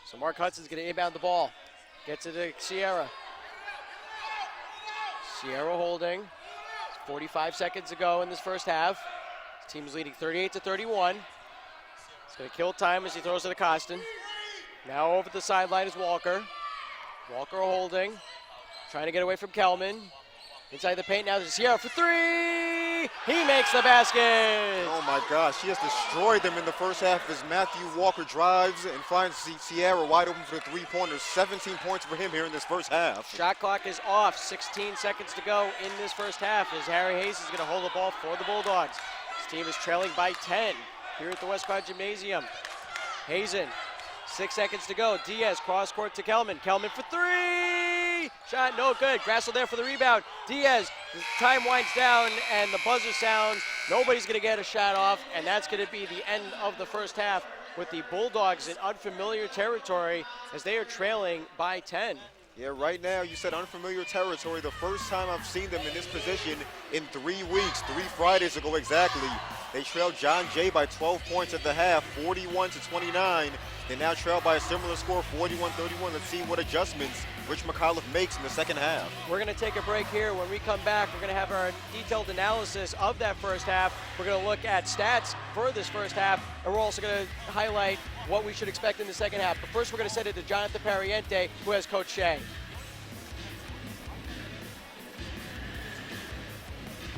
So Mark Hudson's going to inbound the ball. Gets it to Sierra. Sierra holding. 45 seconds to go in this first half. His team is leading 38-31. He's going to kill time as he throws it to Costin. Now over the sideline is Walker. Walker holding. Trying to get away from Kelman. Inside the paint now to Sierra for 3. He makes the basket. Oh my gosh, he has destroyed them in the first half as Matthew Walker drives and finds Sierra wide open for the three-pointers. 17 points for him here in this first half. Shot clock is off. 16 seconds to go in this first half as Harry Hayes is going to hold the ball for the Bulldogs. His team is trailing by 10 here at the West Quad Gymnasium. Hazen, 6 seconds to go. Diaz cross court to Kelman. Kelman for 3. Shot no good. Grassel there for the rebound. Diaz, the time winds down and the buzzer sounds. Nobody's going to get a shot off, and that's going to be the end of the first half with the Bulldogs in unfamiliar territory as they are trailing by 10. Yeah, right now you said unfamiliar territory. The first time I've seen them in this position in 3 weeks, 3 Fridays ago exactly. They trailed John Jay by 12 points at the half, 41-29. They now trail by a similar score, 41-31. Let's see what adjustments Rich McAuliffe makes in the second half. We're going to take a break here. When we come back, we're going to have our detailed analysis of that first half. We're going to look at stats for this first half, and we're also going to highlight what we should expect in the second half. But first, we're going to send it to Jonathan Pariente, who has Coach Shea.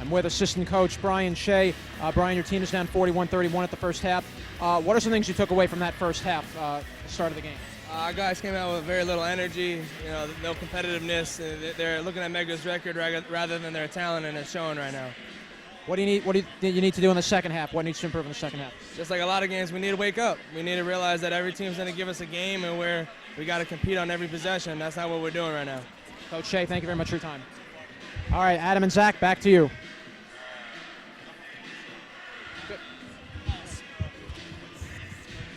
I'm with assistant coach Brian Shea. Brian, your team is down 41-31 at the first half. What are some things you took away from that first half, the start of the game? Our guys came out with very little energy, no competitiveness. They're looking at MEDGER's record rather than their talent, and it's showing right now. What do you need to do in the second half? What needs to improve in the second half? Just like a lot of games, we need to wake up. We need to realize that every team's going to give us a game, and we got to compete on every possession. That's not what we're doing right now. Coach Shea, thank you very much for your time. All right, Adam and Zach, back to you.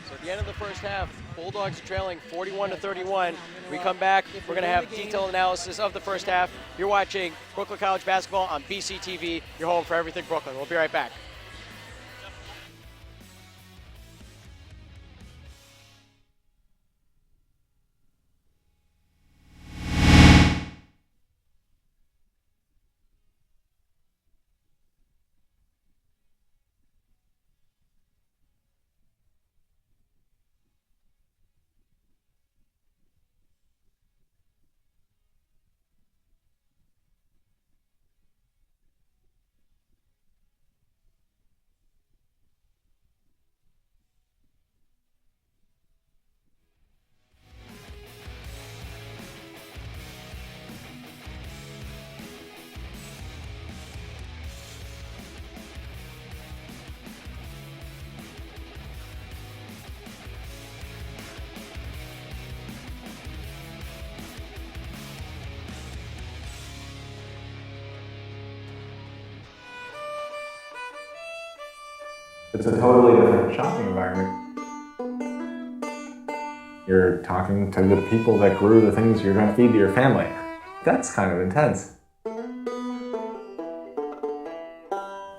So at the end of the first half, Bulldogs are trailing 41-31. We come back, we're going to have detailed analysis of the first half. You're watching Brooklyn College basketball on BCTV, your home for everything Brooklyn. We'll be right back. It's a totally different shopping environment. You're talking to the people that grew the things you're going to feed to your family. That's kind of intense.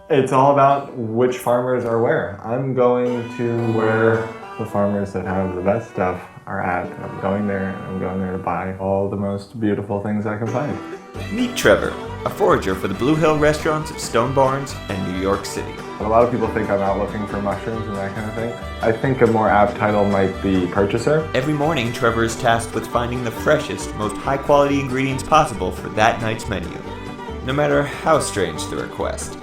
It's all about which farmers are where. I'm going to where the farmers that have the best stuff are at. I'm going there, and I'm going there to buy all the most beautiful things I can find. Meet Trevor, a forager for the Blue Hill restaurants of Stone Barns and New York City. A lot of people think I'm out looking for mushrooms and that kind of thing. I think a more apt title might be purchaser. Every morning, Trevor is tasked with finding the freshest, most high-quality ingredients possible for that night's menu, no matter how strange the request.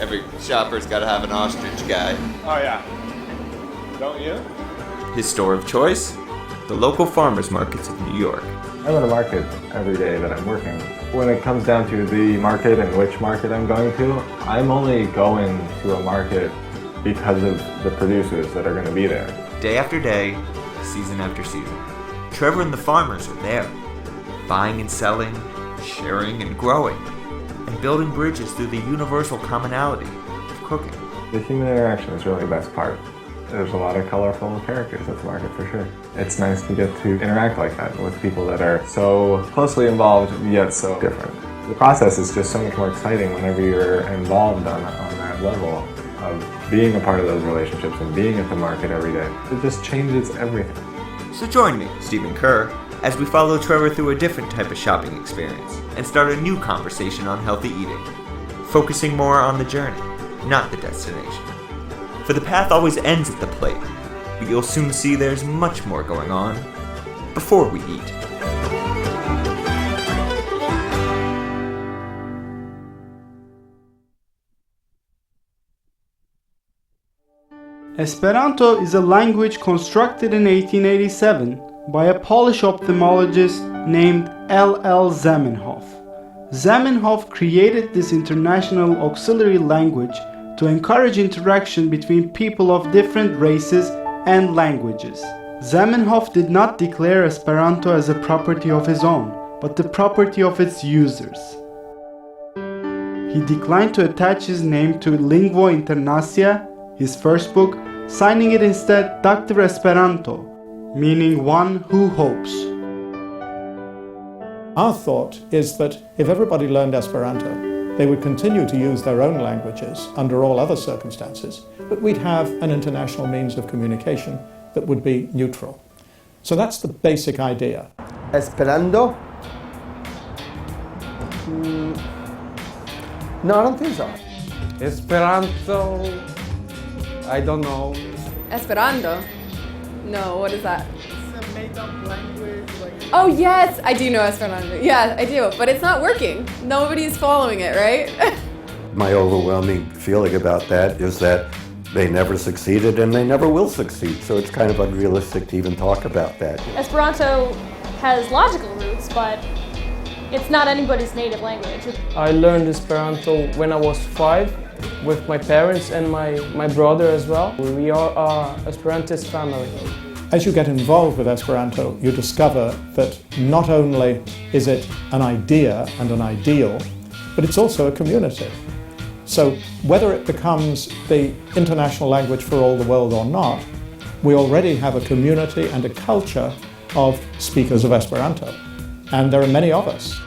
Every shopper's got to have an ostrich guy. Oh yeah. Don't you? His store of choice? The local farmers markets of New York. I'm at a market every day that I'm working. When it comes down to the market and which market I'm going to, I'm only going to a market because of the producers that are going to be there. Day after day, season after season, Trevor and the farmers are there, buying and selling, sharing and growing, and building bridges through the universal commonality of cooking. The human interaction is really the best part. There's a lot of colorful characters at the market for sure. It's nice to get to interact like that with people that are so closely involved yet so different. The process is just so much more exciting whenever you're involved on that level of being a part of those relationships and being at the market every day. It just changes everything. So join me, Stephen Kerr, as we follow Trevor through a different type of shopping experience and start a new conversation on healthy eating, focusing more on the journey, not the destination. For the path always ends at the plate, but you'll soon see there's much more going on before we eat. Esperanto is a language constructed in 1887 by a Polish ophthalmologist named L.L. Zamenhof. Zamenhof created this international auxiliary language to encourage interaction between people of different races and languages. Zamenhof did not declare Esperanto as a property of his own, but the property of its users. He declined to attach his name to Lingua Internacia, his first book, signing it instead Dr. Esperanto, meaning one who hopes. Our thought is that if everybody learned Esperanto, they would continue to use their own languages under all other circumstances, but we'd have an international means of communication that would be neutral. So that's the basic idea. Esperanto? No, I don't think so. Esperanto, I don't know. Esperanto? No, what is that? It's a made-up language. Oh yes, I do know Esperanto. Yeah, I do, but it's not working. Nobody's following it, right? My overwhelming feeling about that is that They never succeeded and they never will succeed, so it's kind of unrealistic to even talk about that. Esperanto has logical roots, but it's not anybody's native language. I learned Esperanto when I was 5 with my parents and my brother as well. We are an Esperantist family. As you get involved with Esperanto, you discover that not only is it an idea and an ideal, but it's also a community. So whether it becomes the international language for all the world or not, we already have a community and a culture of speakers of Esperanto. And there are many of us.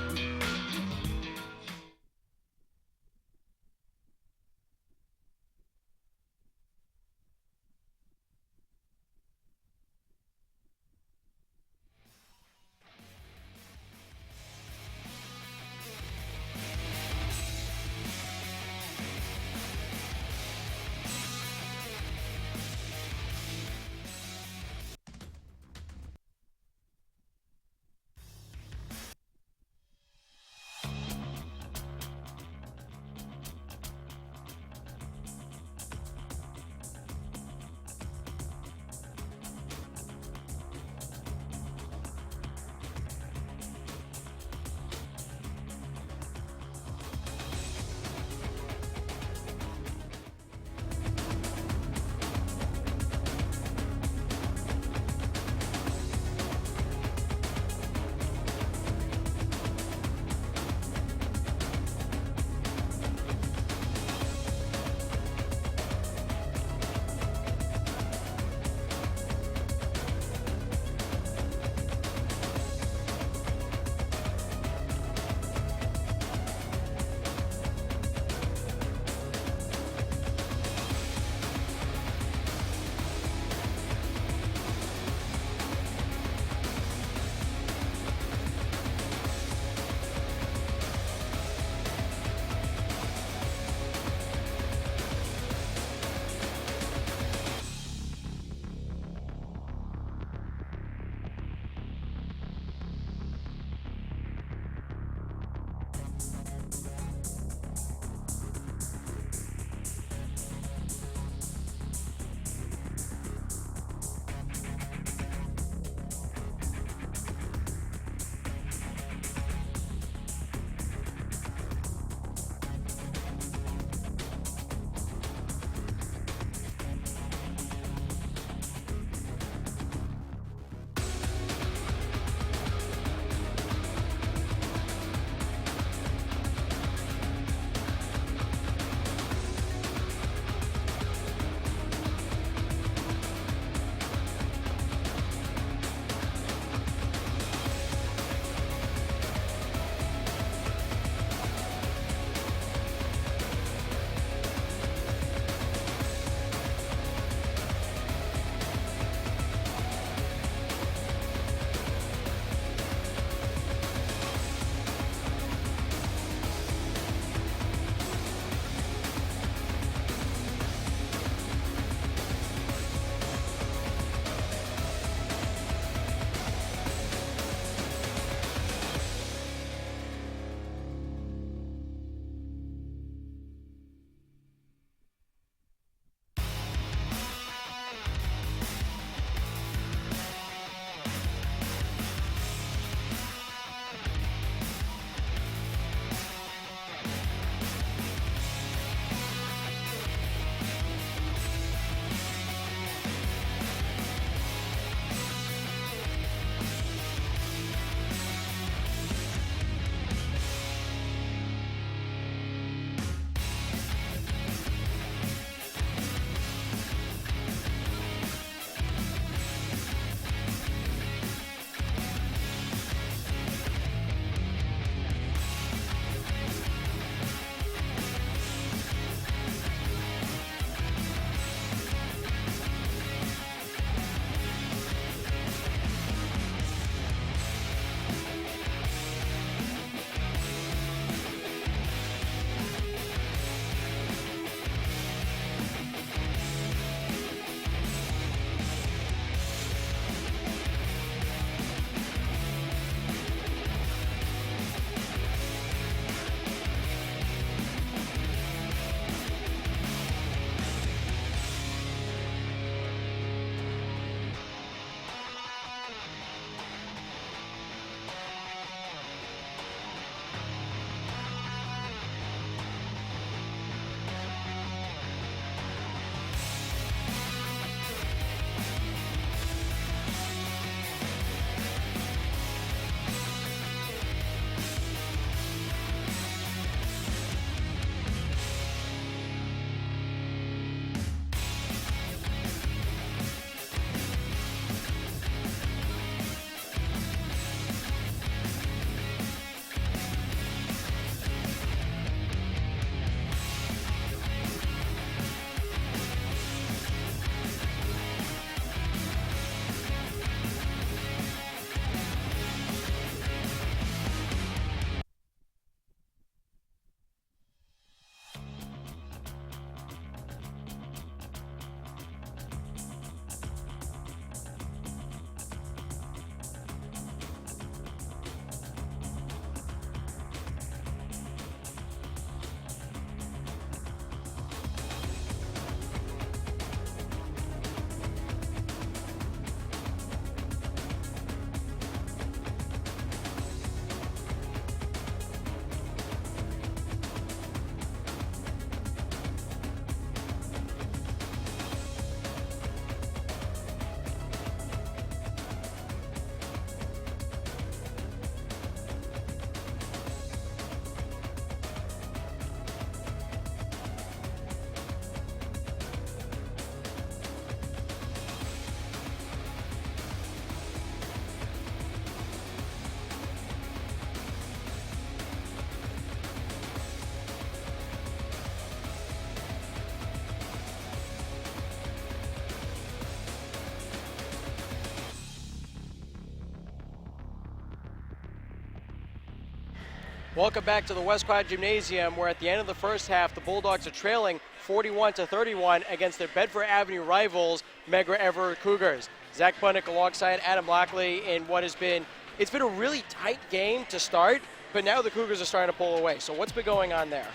Welcome back to the West Quad Gymnasium, where at the end of the first half, the Bulldogs are trailing 41-31 against their Bedford Avenue rivals, MEDGER Everett Cougars. Zach Bunnick alongside Adam Lockley in what has been, it's been a really tight game to start, but now the Cougars are starting to pull away. So what's been going on there?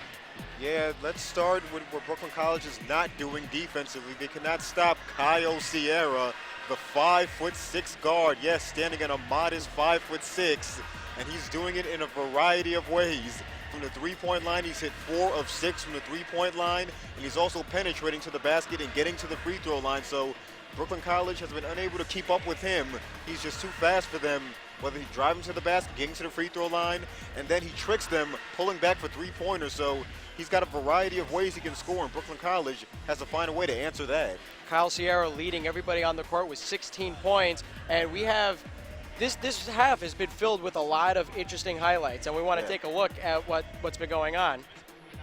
Yeah, let's start with what Brooklyn College is not doing defensively. They cannot stop Kyle Sierra, the 5'6" guard. Yes, standing at a modest 5'6", and he's doing it in a variety of ways. From the three-point line, he's hit 4 of 6 from the three-point line, and he's also penetrating to the basket and getting to the free throw line. So Brooklyn College has been unable to keep up with him. He's just too fast for them, whether he drives him to the basket, getting to the free throw line, and then he tricks them, pulling back for three-pointers. So he's got a variety of ways he can score, and Brooklyn College has to find a way to answer that. Kyle Sierra leading everybody on the court with 16 points, and we have this half has been filled with a lot of interesting highlights, and we want to take a look at what's been going on.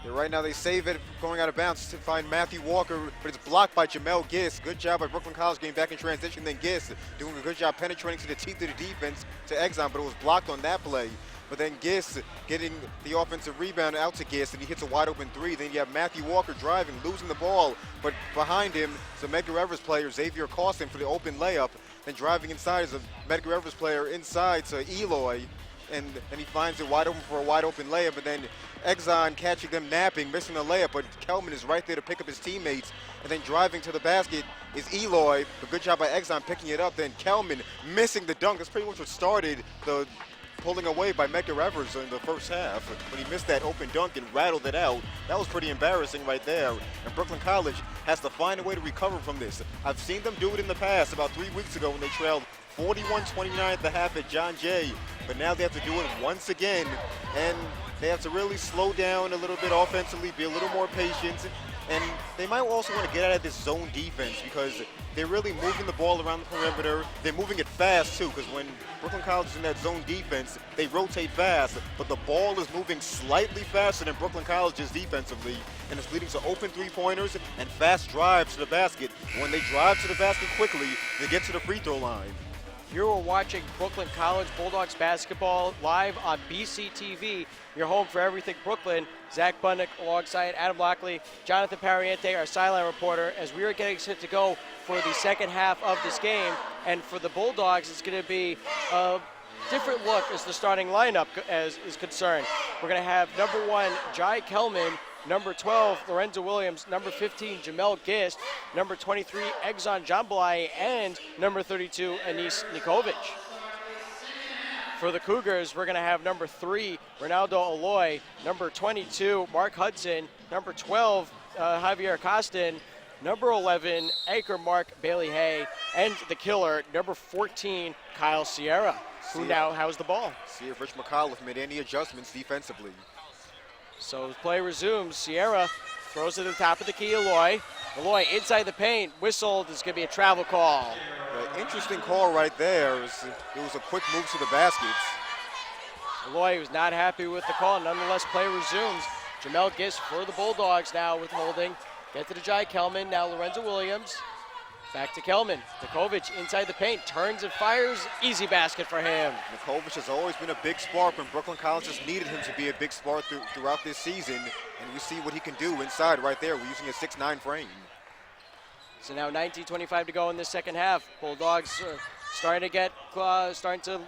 Yeah, right now they save it going out of bounds to find Matthew Walker, but it's blocked by Jamel Giss. Good job by Brooklyn College getting back in transition. Then Giss doing a good job penetrating to the teeth of the defense to Exxon, but it was blocked on that play. But then Giss getting the offensive rebound out to Giss, and he hits a wide open three. Then you have Matthew Walker driving, losing the ball, but behind him is a MEDGER Everett player, Xavier Costin, for the open layup. Then driving inside is a MEDGER Everett player inside to Eloy, and he finds it wide open for a wide open layup. And then Exxon catching them napping, missing the layup, but Kelman is right there to pick up his teammates. And then driving to the basket is Eloy. A good job by Exxon picking it up. Then Kelman missing the dunk. That's pretty much what started the pulling away by MEDGER Everett in the first half. When he missed that open dunk and rattled it out, that was pretty embarrassing right there. And Brooklyn College has to find a way to recover from this. I've seen them do it in the past, about 3 weeks ago when they trailed 41-29 at the half at John Jay. But now they have to do it once again, and they have to really slow down a little bit offensively, be a little more patient, and they might also want to get out of this zone defense because they're really moving the ball around the perimeter. They're moving it fast too, because when Brooklyn College is in that zone defense, they rotate fast, but the ball is moving slightly faster than Brooklyn College's defensively, and it's leading to open three-pointers and fast drives to the basket. When they drive to the basket quickly, they get to the free throw line. You are watching Brooklyn College Bulldogs basketball live on BCTV, your home for everything Brooklyn. Zach Bunnick alongside Adam Lockley, Jonathan Pariente, our sideline reporter, as we are getting set to go for the second half of this game. And for the Bulldogs, it's going to be a different look as the starting lineup is concerned. We're going to have number 1, Jai Kelman, number 12, Lorenzo Williams, number 15, Jamel Gist, number 23, Exxon Jambalai, and number 32, Anis Nikovic. For the Cougars, we're going to have number 3, Ronaldo Aloy, number 22, Mark Hudson, number 12, Javier Costin, number 11, anchor Mark Bailey Hay, and the killer, number 14, Kyle Sierra, who now has the ball. See if Rich McAuliffe made any adjustments defensively. So play resumes. Sierra throws it to the top of the key. Aloy inside the paint. Whistled. There's going to be a travel call. Interesting call right there. It was a quick move to the baskets. Aloy was not happy with the call. Nonetheless, play resumes. Jamel Gist for the Bulldogs now with holding. Get to the Jai Kelman. Now Lorenzo Williams. Back to Kelman. Nikovic inside the paint. Turns and fires. Easy basket for him. Nikovic has always been a big spark when Brooklyn College has needed him to be a big spark throughout this season. And we see what he can do inside right there. We're using a 6'9" frame. So now 19:25 to go in this second half. Bulldogs starting to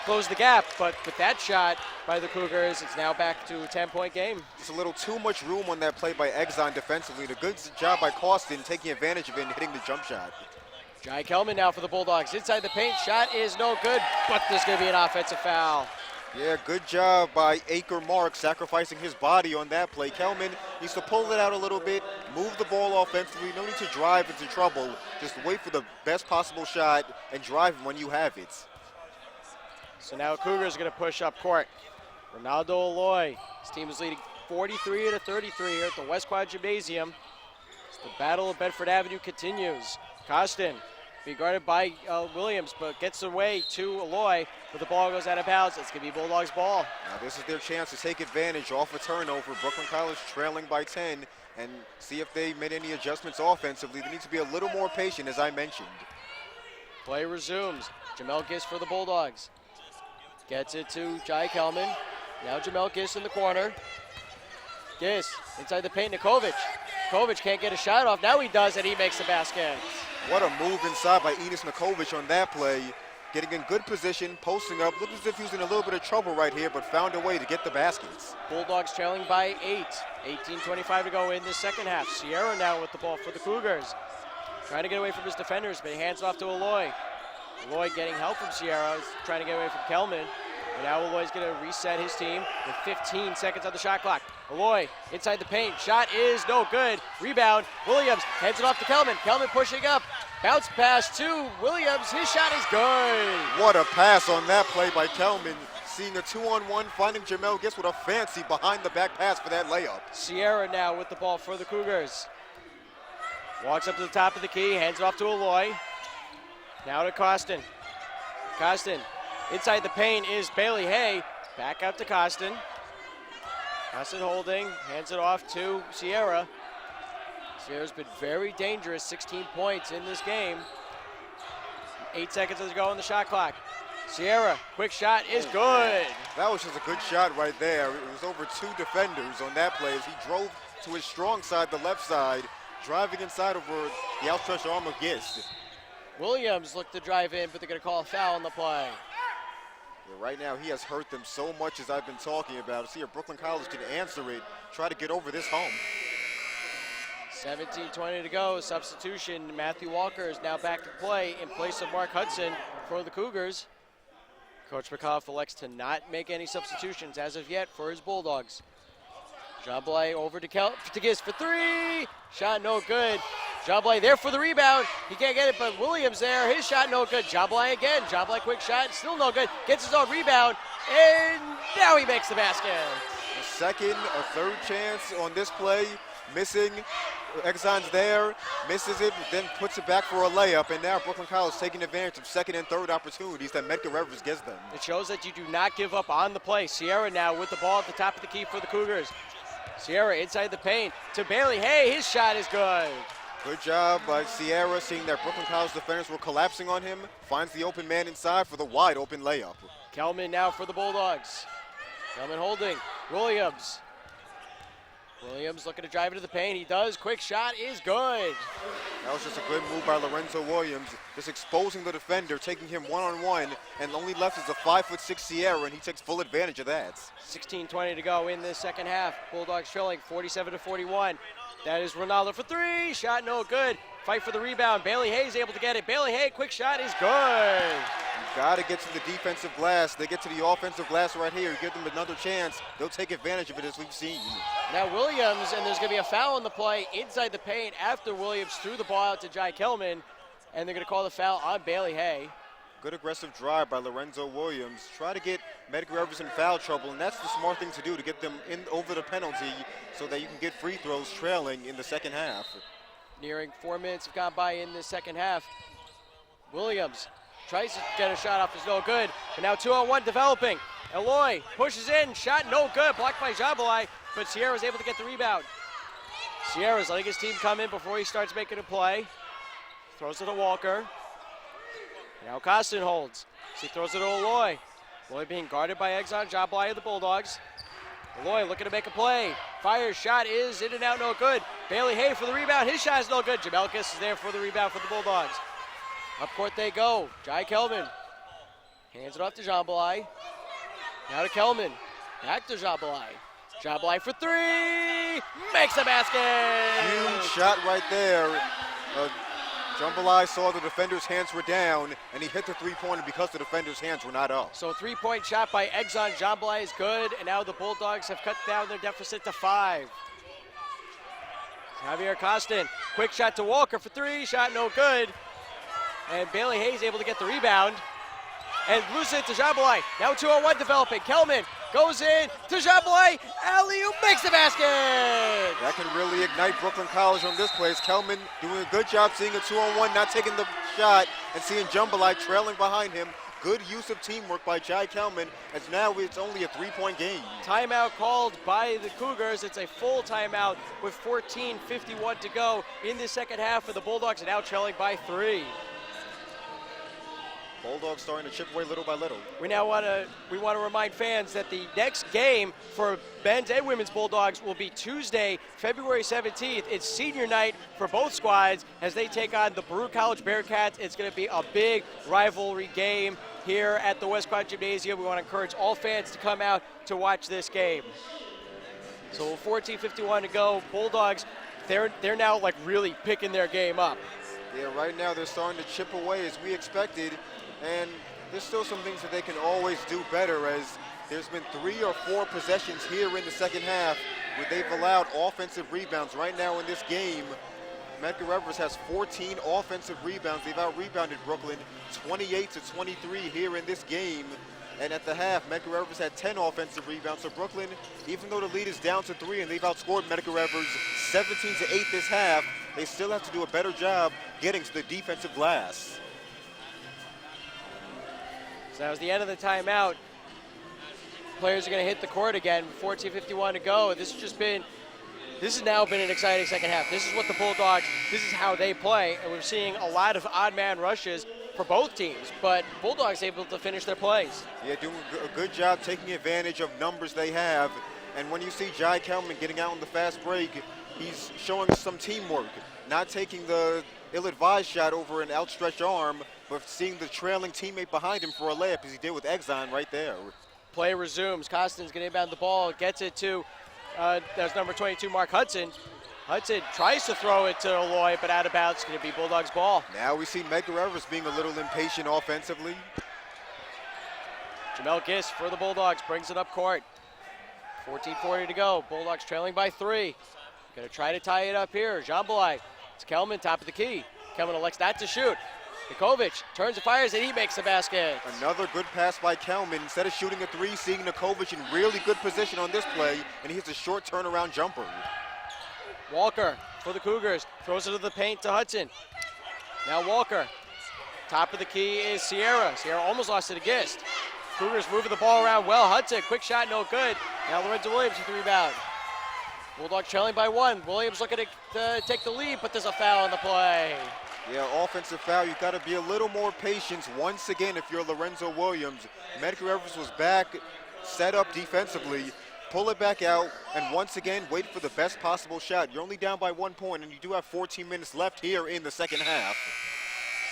close the gap, but with that shot by the Cougars, it's now back to a 10-point game. Just a little too much room on that play by Exxon defensively. A good job by Costin taking advantage of it and hitting the jump shot. Jai Kelman now for the Bulldogs. Inside the paint, shot is no good, but there's going to be an offensive foul. Yeah, good job by Acre Mark sacrificing his body on that play. Kelman needs to pull it out a little bit, move the ball offensively. No need to drive into trouble. Just wait for the best possible shot and drive when you have it. So now Cougars are going to push up court. Ronaldo Aloy. His team is leading 43-33 here at the West Quad Gymnasium. The battle of Bedford Avenue continues. Costin being guarded by Williams, but gets away to Aloy, but the ball goes out of bounds. It's going to be Bulldogs ball. Now this is their chance to take advantage off a turnover. Brooklyn College trailing by 10, and see if they made any adjustments offensively. They need to be a little more patient, as I mentioned. Play resumes. Jamel Gist for the Bulldogs. Gets it to Jai Kelman. Now Jamel Giss in the corner. Giss inside the paint, Nikovic. Nikovic can't get a shot off. Now he does, and he makes the basket. What a move inside by Enes Nikovic on that play. Getting in good position, posting up. Looked as if he was in a little bit of trouble right here, but found a way to get the baskets. Bulldogs trailing by 8. 18:25 to go in the second half. Sierra now with the ball for the Cougars. Trying to get away from his defenders, but he hands it off to Aloy. Aloy getting help from Sierra, trying to get away from Kelman. And now Aloy's going to reset his team with 15 seconds on the shot clock. Aloy inside the paint. Shot is no good. Rebound. Williams hands it off to Kelman. Kelman pushing up. Bounce pass to Williams. His shot is good. What a pass on that play by Kelman. Seeing a 2-on-1, finding Jamel Giss with a fancy behind-the-back pass for that layup. Sierra now with the ball for the Cougars. Walks up to the top of the key, hands it off to Aloy. Now to Costin. Costin inside the paint is Bailey Hay. Back out to Costin. Costin holding, hands it off to Sierra. Sierra's been very dangerous, 16 points in this game. 8 seconds to go on the shot clock. Sierra, quick shot is good. That was just a good shot right there. It was over 2 defenders on that play as he drove to his strong side, the left side, driving inside over the outstretched arm of Gist. Williams looked to drive in, but they're going to call a foul on the play. Yeah, right now, he has hurt them so much, as I've been talking about. See if Brooklyn College can answer it, try to get over this hump. 17:20 to go. Substitution. Matthew Walker is now back to play in place of Mark Hudson for the Cougars. Coach McCoff elects to not make any substitutions as of yet for his Bulldogs. Jablay over to Giz for 3. Shot no good. Jablay there for the rebound. He can't get it, but Williams there. His shot no good. Jablay again. Jablay quick shot. Still no good. Gets his own rebound. And now he makes the basket. A second, a third chance on this play. Missing. Exxon's there. Misses it, then puts it back for a layup. And now Brooklyn College taking advantage of second and third opportunities that Medgar Evers gives them. It shows that you do not give up on the play. Sierra now with the ball at the top of the key for the Cougars. Sierra inside the paint to Bailey. Hey, his shot is good. Good job by Sierra, seeing that Brooklyn College defenders were collapsing on him. Finds the open man inside for the wide open layup. Kelman now for the Bulldogs. Kelman holding. Williams. Williams looking to drive into the paint. He does. Quick shot is good. That was just a good move by Lorenzo Williams, just exposing the defender, taking him one-on-one, and only left is a 5'6" Sierra, and he takes full advantage of that. 16:20 to go in the second half. Bulldogs trailing 47-41. That is Ronaldo for 3. Shot no good. Fight for the rebound. Bailey Hayes able to get it. Bailey Hay, quick shot is good. You got to get to the defensive glass. They get to the offensive glass right here. You give them another chance. They'll take advantage of it, as we've seen. Now Williams, and there's going to be a foul on the play inside the paint after Williams threw the ball out to Jai Kelman, and they're going to call the foul on Bailey Hay. Good aggressive drive by Lorenzo Williams. Try to get Medgar Evers in foul trouble, and that's the smart thing to do, to get them in over the penalty so that you can get free throws trailing in the second half. Nearing 4 minutes have gone by in the second half. Williams tries to get a shot off, it's no good. But now 2-on-1 developing. Eloy pushes in, shot no good, blocked by Jabalai, but Sierra's able to get the rebound. Sierra's letting his team come in before he starts making a play. Throws it to Walker. Now Costin holds. So he throws it to Eloy. Eloy being guarded by Exxon Jabalai of the Bulldogs. Eloy looking to make a play. Fires, shot is in and out, no good. Bailey Hay for the rebound, his shot is no good. Jamelkis is there for the rebound for the Bulldogs. Up court they go. Jai Kelman hands it off to Jabalai. Now to Kelman. Back to Jabalai. Jabalai for 3. Makes the basket. Huge shot right there. Jambalai saw the defender's hands were down, and he hit the three-pointer because the defender's hands were not up. So 3-point shot by Exxon Jambalai is good, and now the Bulldogs have cut down their deficit to 5. Javier Costin, quick shot to Walker for 3, shot no good. And Bailey Hayes able to get the rebound. And loses it to Jabalai. Now 2-on-1 developing. Kelman goes in to Jabalai. Alley-oop makes the basket. That can really ignite Brooklyn College on this play. Kelman doing a good job seeing a 2-on-1, not taking the shot, and seeing Jambalai trailing behind him. Good use of teamwork by Jai Kelman, as now it's only a 3-point game. Timeout called by the Cougars. It's a full timeout with 14:51 to go in the second half, for the Bulldogs are now trailing by 3. Bulldogs starting to chip away little by little. We want to remind fans that the next game for men's and women's Bulldogs will be Tuesday, February 17th. It's senior night for both squads as they take on the Baruch College Bearcats. It's going to be a big rivalry game here at the West Quad Gymnasium. We want to encourage all fans to come out to watch this game. So 14:51 to go. Bulldogs, they're now like really picking their game up. Yeah, right now they're starting to chip away as we expected, and there's still some things that they can always do better, as there's been 3 or 4 possessions here in the second half where they've allowed offensive rebounds. Right now in this game, Medgar Evers has 14 offensive rebounds. They've out-rebounded Brooklyn 28-23 here in this game. And at the half, Medgar Evers had 10 offensive rebounds. So Brooklyn, even though the lead is down to 3 and they've outscored Medgar Evers 17-8 this half, they still have to do a better job getting to the defensive glass. So that was the end of the timeout. Players are going to hit the court again. 14:51 to go. This has now been an exciting second half. This is what the Bulldogs, this is how they play, and we're seeing a lot of odd man rushes for both teams, but Bulldogs able to finish their plays. Yeah, doing a good job taking advantage of numbers they have. And when you see Jai Kelman getting out on the fast break, he's showing some teamwork, not taking the ill-advised shot over an outstretched arm, but seeing the trailing teammate behind him for a layup as he did with Exxon right there. Play resumes. Costin's going to inbound the ball, gets it to, that's number 22, Mark Hudson. Hudson tries to throw it to Aloy, but out of bounds. It's going to be Bulldogs ball. Now we see Medgar Evers being a little impatient offensively. Jamel Gist for the Bulldogs brings it up court. 14:40 to go. Bulldogs trailing by 3. Going to try to tie it up here. Jambalai. It's Kelman, top of the key. Kelman elects not to shoot. Nikovic turns and fires, and he makes the basket. Another good pass by Kelman. Instead of shooting a 3, seeing Nikovic in really good position on this play, and he hits a short turnaround jumper. Walker for the Cougars, throws it to the paint to Hudson. Now Walker, top of the key is Sierra. Sierra almost lost it to Gist. Cougars moving the ball around well. Hudson, quick shot, no good. Now Lorenzo Williams with the rebound. Bulldogs trailing by 1. Williams looking to take the lead, but there's a foul on the play. Yeah, offensive foul. You've got to be a little more patient once again if you're Lorenzo Williams. Medgar Evers was back, set up defensively. Pull it back out, and once again, wait for the best possible shot. You're only down by 1 point, and you do have 14 minutes left here in the second half.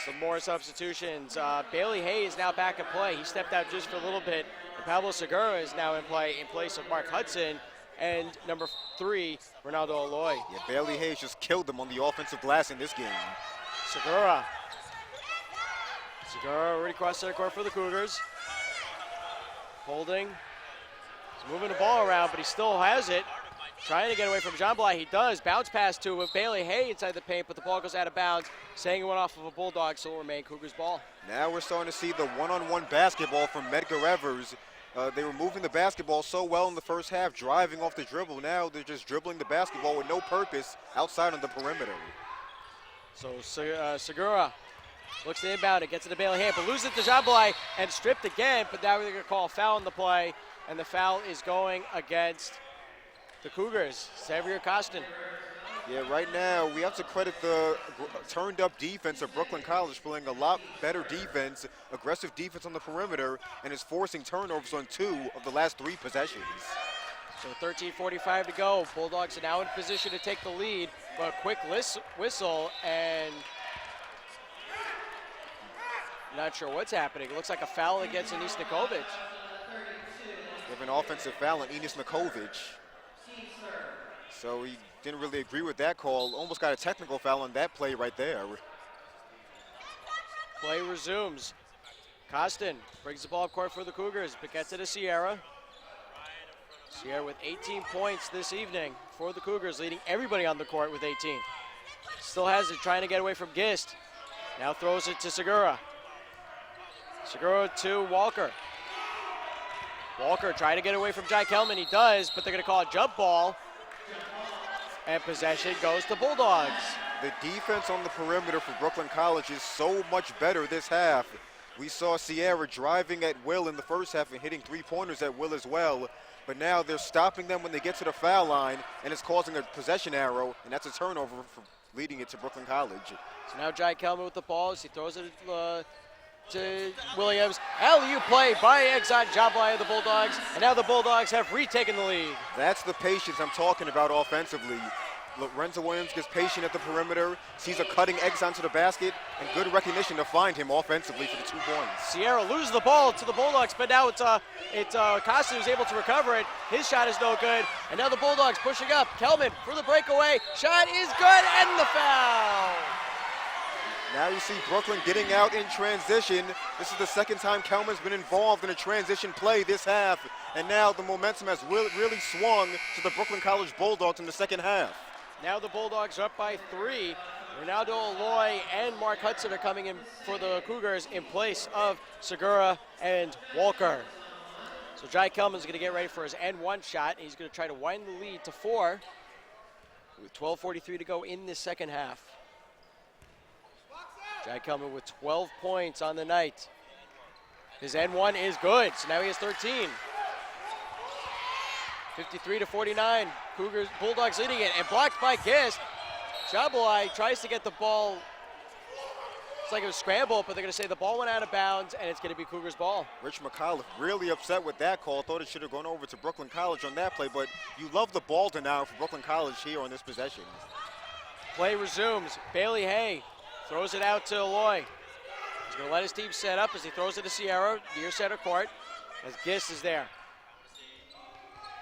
Some more substitutions. Bailey Hayes now back in play. He stepped out just for a little bit. And Pablo Segura is now in play in place of Mark Hudson. And number 3, Ronaldo Aloy. Yeah, Bailey Hayes just killed them on the offensive glass in this game. Segura already crossed center court for the Cougars. Holding. Moving the ball around, but he still has it. Trying to get away from Jambalai. He does. Bounce pass to Bailey Hay inside the paint, but the ball goes out of bounds. Saying it went off of a Bulldog, so it'll remain Cougars ball. Now we're starting to see the one-on-one basketball from Medgar Evers. They were moving the basketball so well in the first half, driving off the dribble. Now they're just dribbling the basketball with no purpose outside on the perimeter. So Segura looks to inbound. It gets to the Bailey Hay, but loses it to Jambalai and stripped again, but now they're going to call a foul on the play. And the foul is going against the Cougars, Xavier Costin. Yeah, right now we have to credit the turned-up defense of Brooklyn College, playing a lot better defense, aggressive defense on the perimeter, and is forcing turnovers on 2 of the last 3 possessions. So 13:45 to go. Bulldogs are now in position to take the lead, but a quick whistle, and not sure what's happening. It looks like a foul against Enis Nikovic. We have an offensive foul on Enis Nikovic. So he didn't really agree with that call. Almost got a technical foul on that play right there. Play resumes. Costin brings the ball up court for the Cougars, but gets it to Sierra. Sierra with 18 points this evening for the Cougars, leading everybody on the court with 18. Still has it, trying to get away from Gist. Now throws it to Segura. Segura to Walker. Walker trying to get away from Jai Kelman. He does, but they're going to call a jump ball. And possession goes to Bulldogs. The defense on the perimeter for Brooklyn College is so much better this half. We saw Sierra driving at will in the first half and hitting 3-pointers at will as well. But now they're stopping them when they get to the foul line, and it's causing a possession arrow, and that's a turnover for leading it to Brooklyn College. So now Jai Kelman with the ball as he throws it to Williams. Alley-oop play by Exxon Jablai of the Bulldogs, and now the Bulldogs have retaken the lead. That's the patience I'm talking about offensively. Lorenzo Williams gets patient at the perimeter, sees a cutting Exxon to the basket, and good recognition to find him offensively for the 2 points. Sierra loses the ball to the Bulldogs, but now it's Costa who's able to recover it. His shot is no good, and now the Bulldogs pushing up. Kelman for the breakaway. Shot is good, and the foul. Now you see Brooklyn getting out in transition. This is the second time Kelman's been involved in a transition play this half, and now the momentum has really swung to the Brooklyn College Bulldogs in the second half. Now the Bulldogs are up by 3. Ronaldo Aloy and Mark Hudson are coming in for the Cougars in place of Segura and Walker. So Jai Kelman's going to get ready for his N1 shot. He's going to try to wind the lead to 4 with 12:43 to go in the second half. Jai Kelman with 12 points on the night. His N1 is good, so now he has 13. 53-49, Bulldogs leading it, and blocked by Gist. Jablai tries to get the ball. It's like it was scrambled, but they're going to say the ball went out of bounds, and it's going to be Cougars' ball. Rich McAuliffe really upset with that call. Thought it should have gone over to Brooklyn College on that play, but you love the ball denial for Brooklyn College here on this possession. Play resumes. Bailey Hay throws it out to Aloy. He's going to let his team set up as he throws it to Sierra near center court as Gist is there.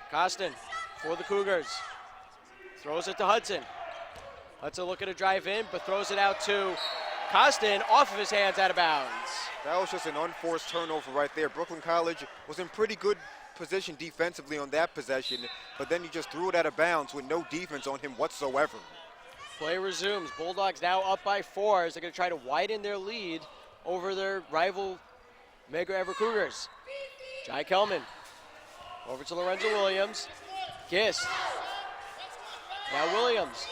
Costin for the Cougars. Throws it to Hudson. Hudson looking to drive in, but throws it out to Costin off of his hands, out of bounds. That was just an unforced turnover right there. Brooklyn College was in pretty good position defensively on that possession, but then you just threw it out of bounds with no defense on him whatsoever. Play resumes. Bulldogs now up by 4 as they're going to try to widen their lead over their rival MEDGER Cougars. Jai Kelman over to Lorenzo Williams. Gist. Now Williams.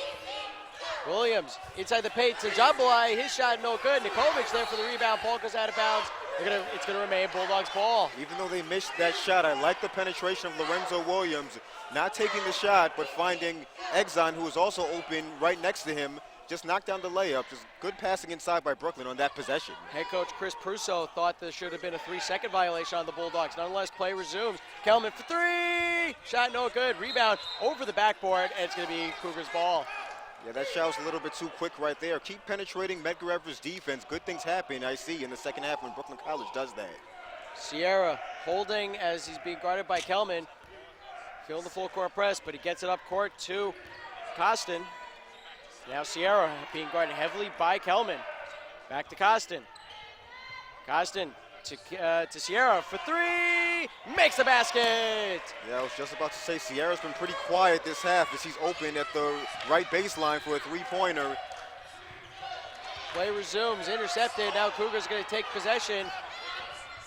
Williams inside the paint to Jablai. His shot no good. Nikovic there for the rebound. Ball goes out of bounds. It's going to remain Bulldogs ball. Even though they missed that shot, I like the penetration of Lorenzo Williams. Not taking the shot, but finding Exxon, who was also open right next to him. Just knocked down the layup. Just good passing inside by Brooklyn on that possession. Head coach Chris Prusso thought there should have been a 3-second violation on the Bulldogs. Nonetheless, play resumes. Kelman for 3. Shot no good. Rebound over the backboard, and it's going to be Cougars ball. Yeah, that shot was a little bit too quick right there. Keep penetrating MEDGER's defense. Good things happen, I see, in the second half when Brooklyn College does that. Sierra holding as he's being guarded by Kelman. Feeling the full court press, but he gets it up court to Costin. Now Sierra being guarded heavily by Kelman. Back to Costin. Costin to Sierra for 3. Makes the basket. Yeah, I was just about to say Sierra's been pretty quiet this half as he's open at the right baseline for a 3-pointer. Play resumes. Intercepted. Now Cougars going to take possession.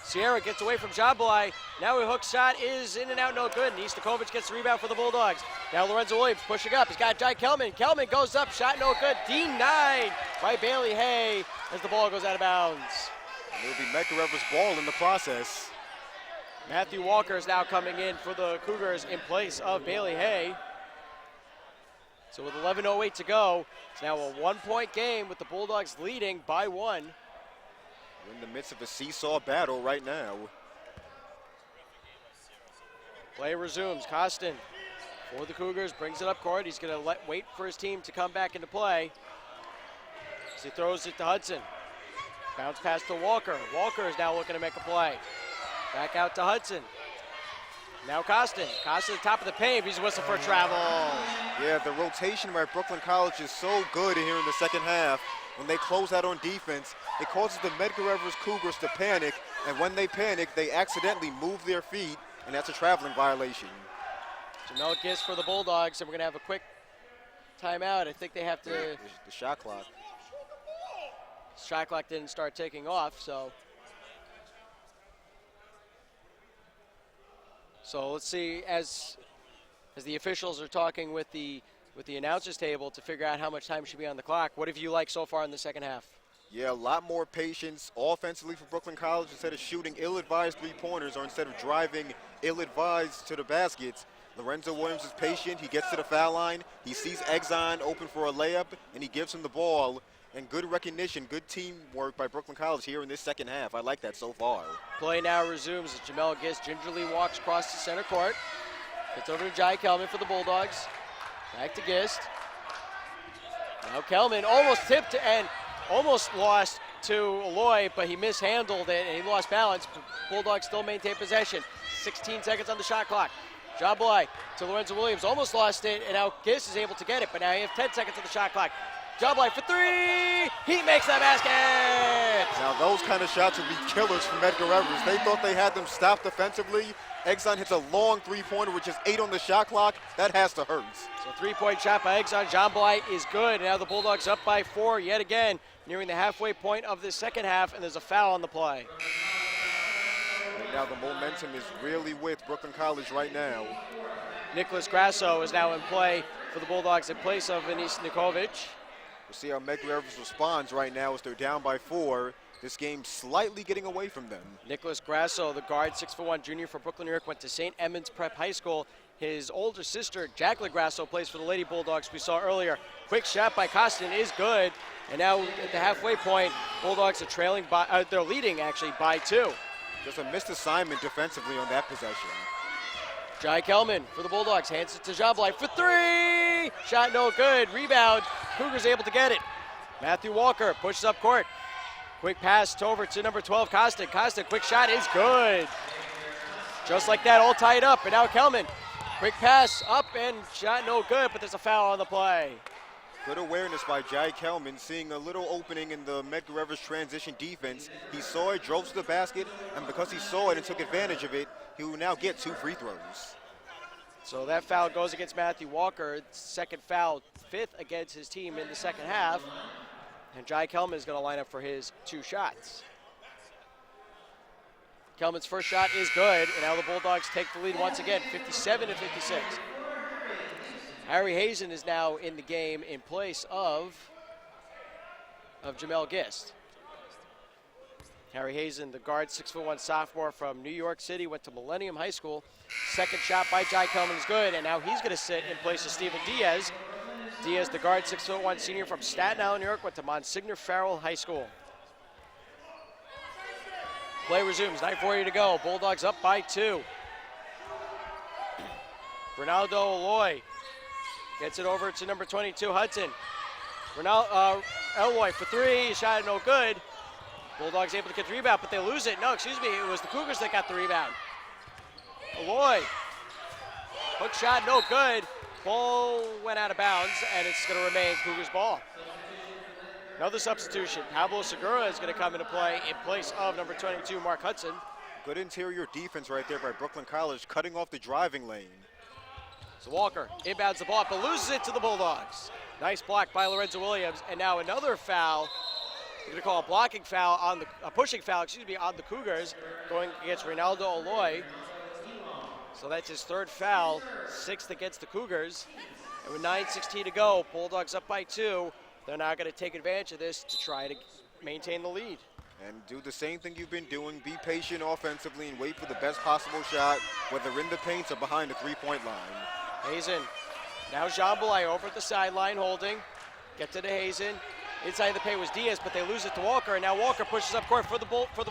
Sierra gets away from Jablai. Now a hook shot is in and out, no good. Nikovic gets the rebound for the Bulldogs. Now Lorenzo Williams pushing up. He's got Jai Kelman. Kelman goes up, shot no good. D9 by Bailey Hay as the ball goes out of bounds. It'll be MEDGER's ball in the process. Matthew Walker is now coming in for the Cougars in place of Bailey Hay. So with 11:08 to go, it's now a 1-point game with the Bulldogs leading by 1. We're in the midst of a seesaw battle right now. Play resumes. Costin for the Cougars brings it up court. He's going to wait for his team to come back into play. As he throws it to Hudson. Bounce pass to Walker. Walker is now looking to make a play. Back out to Hudson. Now Costin. Costin at the top of the paint. He's whistling for travel. Yeah, the rotation by Brooklyn College is so good here in the second half. When they close out on defense, it causes the MEDGER Cougars to panic, and when they panic, they accidentally move their feet, and that's a traveling violation. Jamel Gist for the Bulldogs, and we're going to have a quick timeout. I think they have to... The shot clock. Shot clock didn't start ticking off, so let's see, as the officials are talking with the announcers table to figure out how much time should be on the clock. What have you liked so far in the second half? Yeah, a lot more patience offensively for Brooklyn College. Instead of shooting ill-advised 3-pointers or instead of driving ill-advised to the baskets, Lorenzo Williams is patient. He gets to the foul line. He sees Exxon open for a layup, and he gives him the ball. and good recognition, good teamwork by Brooklyn College here in this second half. I like that so far. Play now resumes as Jamel Gist gingerly walks across the center court. Gets over to Jai Kelman for the Bulldogs. Back to Gist. Now Kelman almost tipped and almost lost to Aloy, but he mishandled it and he lost balance. Bulldogs still maintain possession. 16 seconds on the shot clock. Jabalai to Lorenzo Williams, almost lost it, and now Gist is able to get it, but now you have 10 seconds on the shot clock. Jabalai for three, he makes the basket! Now those kind of shots would be killers from Medgar Evers. They thought they had them stopped defensively. Exxon hits a long three-pointer, which is 8 on the shot clock. That has to hurt. So three-point shot by Exxon. Jabalai is good. Now the Bulldogs up by 4 yet again, nearing the halfway point of the second half, and there's a foul on the play. And now the momentum is really with Brooklyn College right now. Nicholas Grasso is now in play for the Bulldogs in place of Vinis Nikovic. We'll see how Medgar Evers responds right now as they're down by 4. This game slightly getting away from them. Nicholas Grasso, the guard, 6'1" junior from Brooklyn, New York, went to St. Edmunds Prep High School. His older sister, Jacqueline Grasso, plays for the Lady Bulldogs we saw earlier. Quick shot by Costin is good. And now at the halfway point, Bulldogs are trailing by, they're leading actually by 2. Just a missed assignment defensively on that possession. Jai Kelman for the Bulldogs, hands it to Jabalai for 3! Shot no good, rebound. Cougars able to get it. Matthew Walker pushes up court. Quick pass over to number 12, Costin. Costin, quick shot is good. Just like that, all tied up. And now Kelman, quick pass up and shot no good, but there's a foul on the play. Good awareness by Jai Kelman, seeing a little opening in the Medgar Evers transition defense. He saw it, drove to the basket, and because he saw it and took advantage of it, he will now get 2 free throws. So that foul goes against Matthew Walker. Second foul, 5th against his team in the second half. And Jai Kelman is going to line up for his 2 shots. Kelman's first shot is good, and now the Bulldogs take the lead once again, 57-56. Harry Hazen is now in the game in place of Jamel Gist. Harry Hazen, the guard, 6'1" sophomore from New York City, went to Millennium High School. Second shot by Jai Kelman is good, and now he's going to sit in place of Steven Diaz. Diaz, the guard, 6'1" senior from Staten Island, New York, went to Monsignor Farrell High School. Play resumes, 9:40 to go. Bulldogs up by 2. Ronaldo Aloy gets it over to number 22, Hudson. Eloy for 3, shot no good. Bulldogs able to get the rebound, but they lose it. No, excuse me, it was the Cougars that got the rebound. Aloy, hook shot, no good. Ball went out of bounds, and it's going to remain Cougars ball. Another substitution. Pablo Segura is going to come into play in place of number 22, Mark Hudson. Good interior defense right there by Brooklyn College, cutting off the driving lane. So Walker inbounds the ball, but loses it to the Bulldogs. Nice block by Lorenzo Williams, and now another foul. We're going to call a blocking foul on a pushing foul, on the Cougars, going against Reynaldo Aloy. So that's his 3rd foul, 6th against the Cougars. And with 9:16 to go, Bulldogs up by 2. They're now going to take advantage of this to try to maintain the lead. And do the same thing you've been doing. Be patient offensively and wait for the best possible shot, whether in the paint or behind the 3-point line. Hazen, now Jambalai over at the sideline holding. Get to the Hazen. Inside the paint was Diaz, but they lose it to Walker, and now Walker pushes up court for the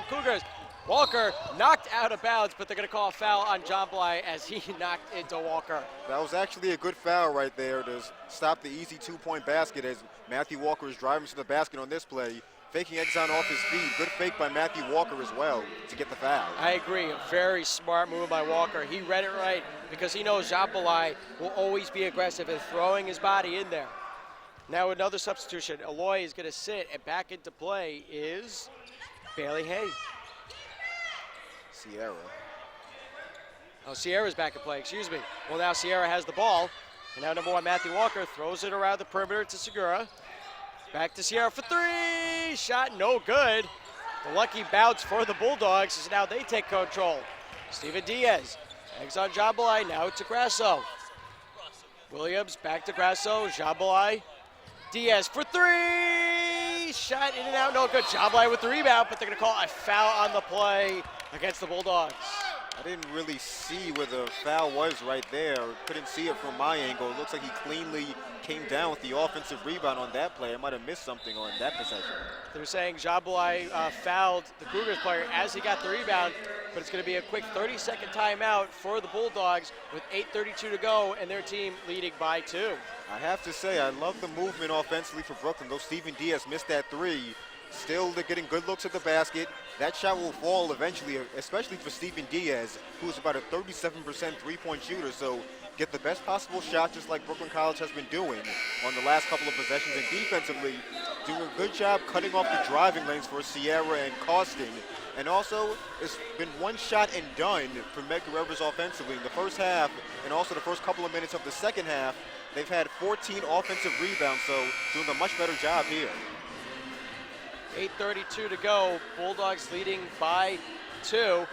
Cougars. Walker knocked out of bounds, but they're going to call a foul on Jambalai as he knocked into Walker. That was actually a good foul right there to stop the easy 2-point basket as Matthew Walker is driving to the basket on this play. Faking Exxon off his feet. Good fake by Matthew Walker as well to get the foul. I agree. A very smart move by Walker. He read it right because he knows Jambalai will always be aggressive and throwing his body in there. Now another substitution. Aloy is going to sit, and back into play is Bailey Hay. Sierra. Oh, Sierra's back in play, excuse me. Well, now Sierra has the ball. And now number 1, Matthew Walker, throws it around the perimeter to Segura. Back to Sierra for 3. Shot no good. The lucky bounce for the Bulldogs as now they take control. Steven Diaz. Exxon Jambalai now to Grasso. Williams back to Grasso. Jambalai. Diaz for 3. Shot in and out, no good. Jambalai with the rebound, but they're going to call a foul on the play against the Bulldogs. I didn't really see where the foul was right there. Couldn't see it from my angle. It looks like he cleanly came down with the offensive rebound on that play. I might have missed something on that possession. They're saying Jabalai fouled the Cougars player as he got the rebound, but it's going to be a quick 30-second timeout for the Bulldogs with 8:32 to go and their team leading by 2. I have to say, I love the movement offensively for Brooklyn. Though Steven Diaz missed that 3, still they're getting good looks at the basket. That shot will fall eventually, especially for Steven Diaz, who's about a 37% three-point shooter. So get the best possible shot, just like Brooklyn College has been doing on the last couple of possessions. And defensively, doing a good job cutting off the driving lanes for Sierra and Costin. And also, it's been one shot and done for Medgar Evers offensively in the first half, and also the first couple of minutes of the second half. They've had 14 offensive rebounds, so doing a much better job here. 8:32 to go. Bulldogs leading by 2.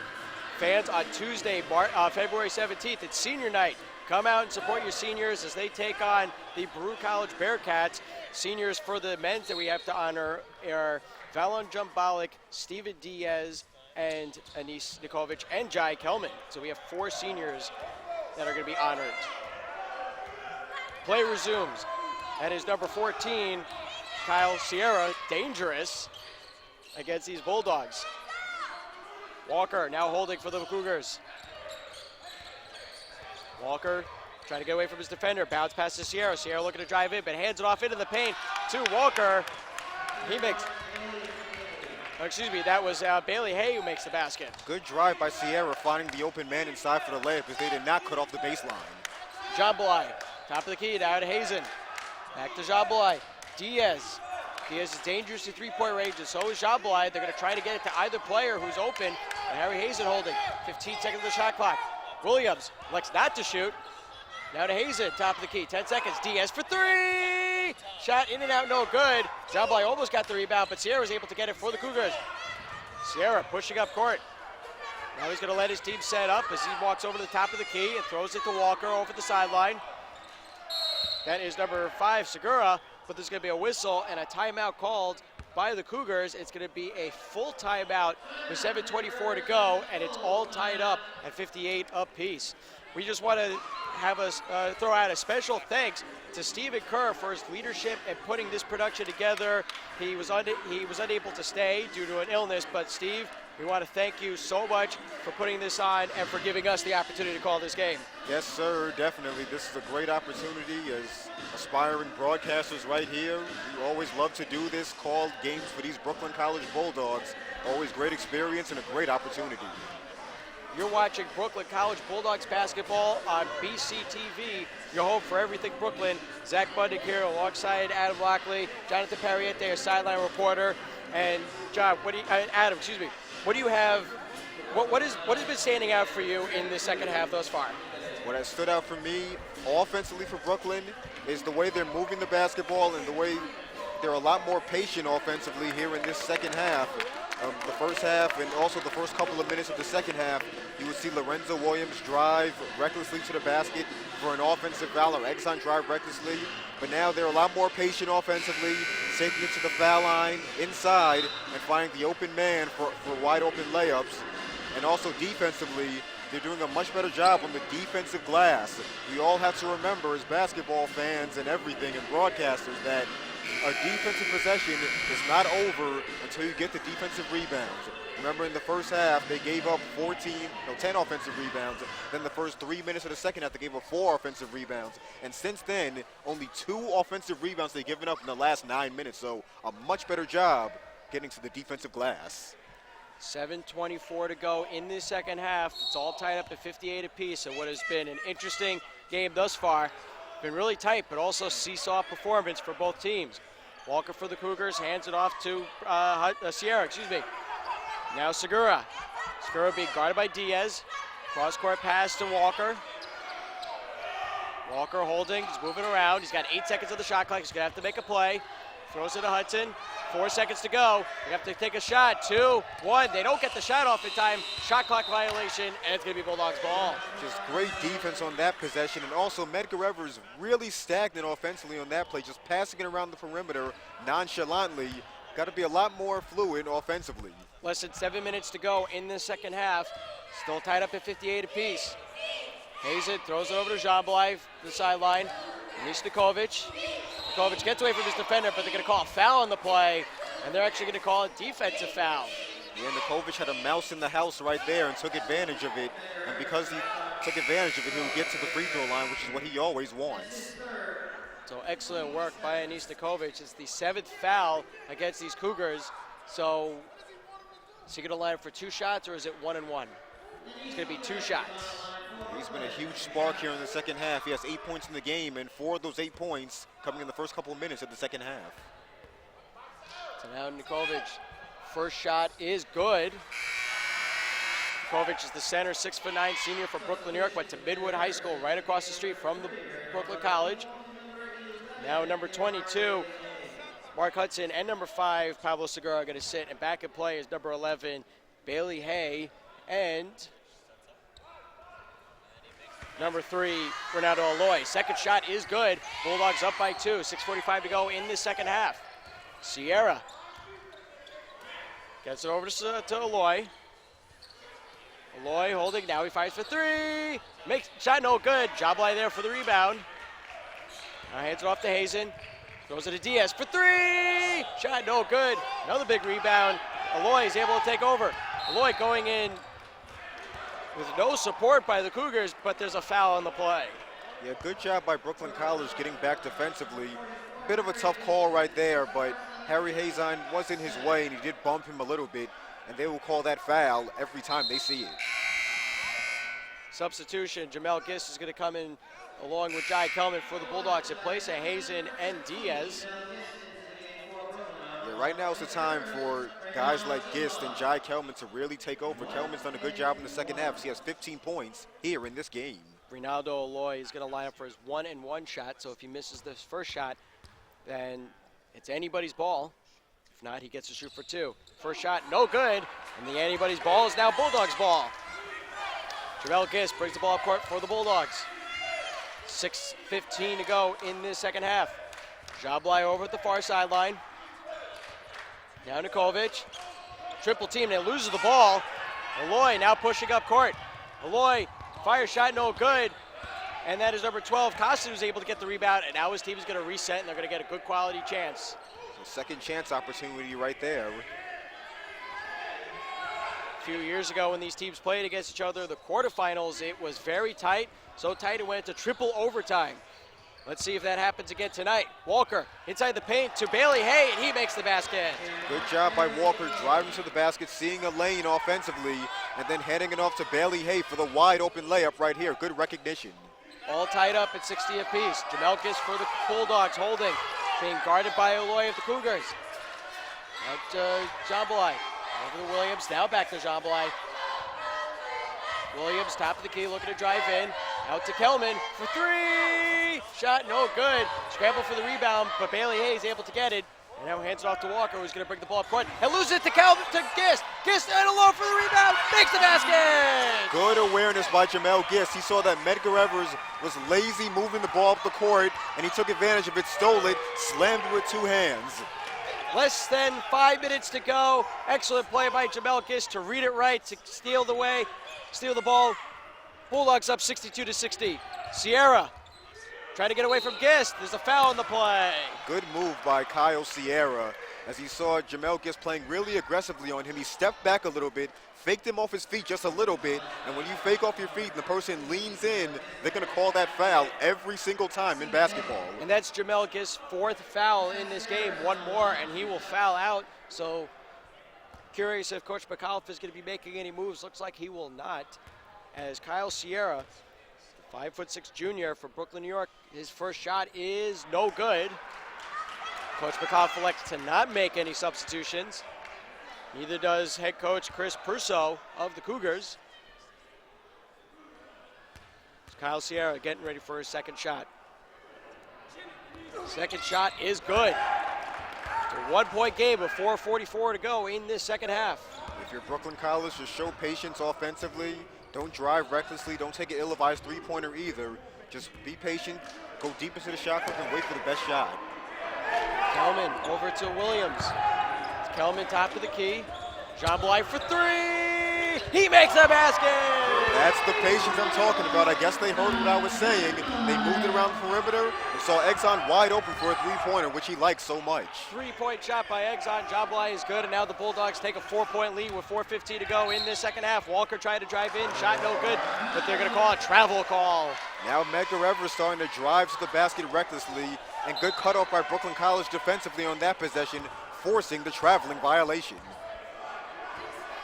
Fans on Tuesday, February 17th, it's senior night. Come out and support your seniors as they take on the Baruch College Bearcats. Seniors for the men's that we have to honor are Valon Jumbalik, Steven Diaz, and Anis Nikovic, and Jai Kelman. So we have 4 seniors that are going to be honored. Play resumes. That is number 14, Kyle Sierra, dangerous against these Bulldogs. Walker now holding for the Cougars. Walker trying to get away from his defender. Bounce past to Sierra. Sierra looking to drive in, but hands it off into the paint to Walker. He makes, that was Bailey Hay who makes the basket. Good drive by Sierra, finding the open man inside for the layup, because they did not cut off the baseline. Jabalai, top of the key, down to Hazen. Back to Jabalai. Diaz. Diaz is dangerous to three-point range, and so is Jabalai. They're going to try to get it to either player who's open. And Harry Hazen holding. 15 seconds of the shot clock. Williams elects not to shoot. Now to Hazen, top of the key, 10 seconds. Diaz for 3! Shot in and out, no good. Jabalai almost got the rebound, but Sierra was able to get it for the Cougars. Sierra pushing up court. Now he's going to let his team set up as he walks over to the top of the key and throws it to Walker over the sideline. That is number 5, Segura, but there's going to be a whistle and a timeout called by the Cougars. It's going to be a full timeout with 7:24 to go, and it's all tied up at 58 apiece. We just want to have us throw out a special thanks to Stephen Kerr for his leadership and putting this production together. He was unable to stay due to an illness, but Steve, we want to thank you so much for putting this on and for giving us the opportunity to call this game. Yes, sir, definitely. This is a great opportunity as aspiring broadcasters right here. We always love to do this, call games for these Brooklyn College Bulldogs. Always great experience and a great opportunity. You're watching Brooklyn College Bulldogs basketball on BCTV, your home for everything Brooklyn. Zach Bundick here alongside Adam Lockley, Jonathan Parriente, our sideline reporter, and John, Adam, excuse me. What do you have, what has been standing out for you in the second half thus far? What has stood out for me offensively for Brooklyn is the way they're moving the basketball and the way they're a lot more patient offensively here in this second half. The first half and also the first couple of minutes of the second half, you would see Lorenzo Williams drive recklessly to the basket for an offensive foul, or Exxon drive recklessly. But now they're a lot more patient offensively, taking it to the foul line inside and finding the open man for wide open layups. And also defensively, they're doing a much better job on the defensive glass. We all have to remember as basketball fans and everything and broadcasters that a defensive possession is not over until you get the defensive rebounds. Remember in the first half, they gave up 10 offensive rebounds. Then the first 3 minutes of the second half, they gave up 4 offensive rebounds. And since then, only 2 offensive rebounds they've given up in the last 9 minutes. So a much better job getting to the defensive glass. 7:24 to go in the second half. It's all tied up at 58 apiece. So what has been an interesting game thus far. Been really tight, but also seesaw performance for both teams. Walker for the Cougars hands it off to Sierra, Now Segura. Segura being guarded by Diaz. Cross-court pass to Walker. Walker holding, he's moving around. He's got 8 seconds of the shot clock. He's gonna have to make a play. Throws it to Hudson. 4 seconds to go. They have to take a shot. 2, 1. They don't get the shot off in time. Shot clock violation, and it's going to be Bulldogs ball. Just great defense on that possession. And also, Medgar Evers really stagnant offensively on that play, just passing it around the perimeter nonchalantly. Got to be a lot more fluid offensively. Less than 7 minutes to go in the second half. Still tied up at 58 apiece. Hazen throws it over to Jean-Bly, the sideline. Nikovic. Nikovic gets away from his defender, but they're going to call a foul on the play, and they're actually going to call a defensive foul. Yeah, Nikovic had a mouse in the house right there and took advantage of it. And because he took advantage of it, he'll get to the free throw line, which is what he always wants. So excellent work by Anis Nikovic. It's the 7th foul against these Cougars. So is he going to line up for 2 shots, or is it 1 and 1? It's going to be 2 shots. He's been a huge spark here in the second half. He has 8 points in the game, and 4 of those 8 points coming in the first couple of minutes of the second half. So now Nikovic, first shot is good. Nikovic is the center, 6'9" senior from Brooklyn, New York. Went to Midwood High School right across the street from the Brooklyn College. Now number 22, Mark Hudson, and number 5, Pablo Segura are going to sit. And back in play is number 11, Bailey Hay, and number 3, Ronaldo Aloy. Second shot is good. Bulldogs up by 2. 6:45 to go in the second half. Sierra gets it over to Aloy. Aloy holding. Now he fires for 3. Makes shot no good. Jean-Bly there for the rebound. Now hands it off to Hazen. Throws it to Diaz for 3. Shot no good. Another big rebound. Aloy is able to take over. Aloy going in with no support by the Cougars, but there's a foul on the play. Yeah, good job by Brooklyn College getting back defensively. Bit of a tough call right there, but Harry Hazine was in his way, and he did bump him a little bit, and they will call that foul every time they see it. Substitution, Jamel Gist is going to come in along with Jai Kelman for the Bulldogs in place of Hazen and Diaz. Yeah, right now is the time for guys like Gist and Jai Kelman to really take over. Kelman's done a good job in the second half. So he has 15 points here in this game. Ronaldo Aloy is going to line up for his 1 and 1 shot, so if he misses this first shot, then it's anybody's ball. If not, he gets to shoot for 2. First shot, no good, and the anybody's ball is now Bulldogs' ball. Jamel Gist brings the ball up court for the Bulldogs. 6:15 to go in this second half. Jean-Bly over at the far sideline. Now Nikovic. Triple team, and loses the ball. Aloy now pushing up court. Aloy, fire shot, no good. And that is number 12, Costa, who's able to get the rebound, and now his team is going to reset, and they're going to get a good quality chance. A second chance opportunity right there. A few years ago when these teams played against each other, the quarterfinals, it was very tight. So tight it went into triple overtime. Let's see if that happens again tonight. Walker inside the paint to Bailey Hay, and he makes the basket. Good job by Walker driving to the basket, seeing a lane offensively, and then heading it off to Bailey Hay for the wide open layup right here. Good recognition. All tied up at 60 apiece. Jamel Gist for the Bulldogs holding, being guarded by Aloy of the Cougars. Out to Jean-Bly. Over to Williams, now back to Jean-Bly. Williams, top of the key, looking to drive in. Out to Kelman for 3. Shot no good. Scramble for the rebound, but Bailey Hayes able to get it. And now hands it off to Walker, who's going to bring the ball up front. And loses it to Gist. Gist and alone for the rebound. Makes the basket. Good awareness by Jamel Gist. He saw that Medgar Evers was lazy moving the ball up the court, and he took advantage of it, stole it, slammed it with 2 hands. Less than 5 minutes to go. Excellent play by Jamel Gist to read it right, to steal the ball. Bulldogs up 62-60. Sierra trying to get away from Gist. There's a foul on the play. Good move by Kyle Sierra. As he saw Jamel Gist playing really aggressively on him, he stepped back a little bit, faked him off his feet just a little bit, and when you fake off your feet and the person leans in, they're going to call that foul every single time in basketball. And that's Jamel Gist's 4th foul in this game. 1 more, and he will foul out. So curious if Coach McAuliffe is going to be making any moves. Looks like he will not. As Kyle Sierra, the 5'6" junior from Brooklyn, New York, his first shot is no good. Coach McAuliffe elects to not make any substitutions. Neither does head coach Chris Prusso of the Cougars. It's Kyle Sierra getting ready for his second shot. Second shot is good. It's a 1-point game with 4:44 to go in this second half. If you're Brooklyn College, just show patience offensively. Don't drive recklessly. Don't take an ill-advised three-pointer either. Just be patient, go deep into the shot clock, and wait for the best shot. Kelman over to Williams. It's Kelman top of the key. Jean-Bly for 3. three. He makes a basket. That's the patience I'm talking about. I guess they heard what I was saying. They moved it around the perimeter and saw Exxon wide open for a three-pointer, which he likes so much. 3-point shot by Exxon. Jablai is good, and now the Bulldogs take a 4-point lead with 4:15 to go in this second half. Walker tried to drive in, shot no good, but they're going to call a travel call. Now Medgar Evers starting to drive to the basket recklessly, and good cutoff by Brooklyn College defensively on that possession, forcing the traveling violation.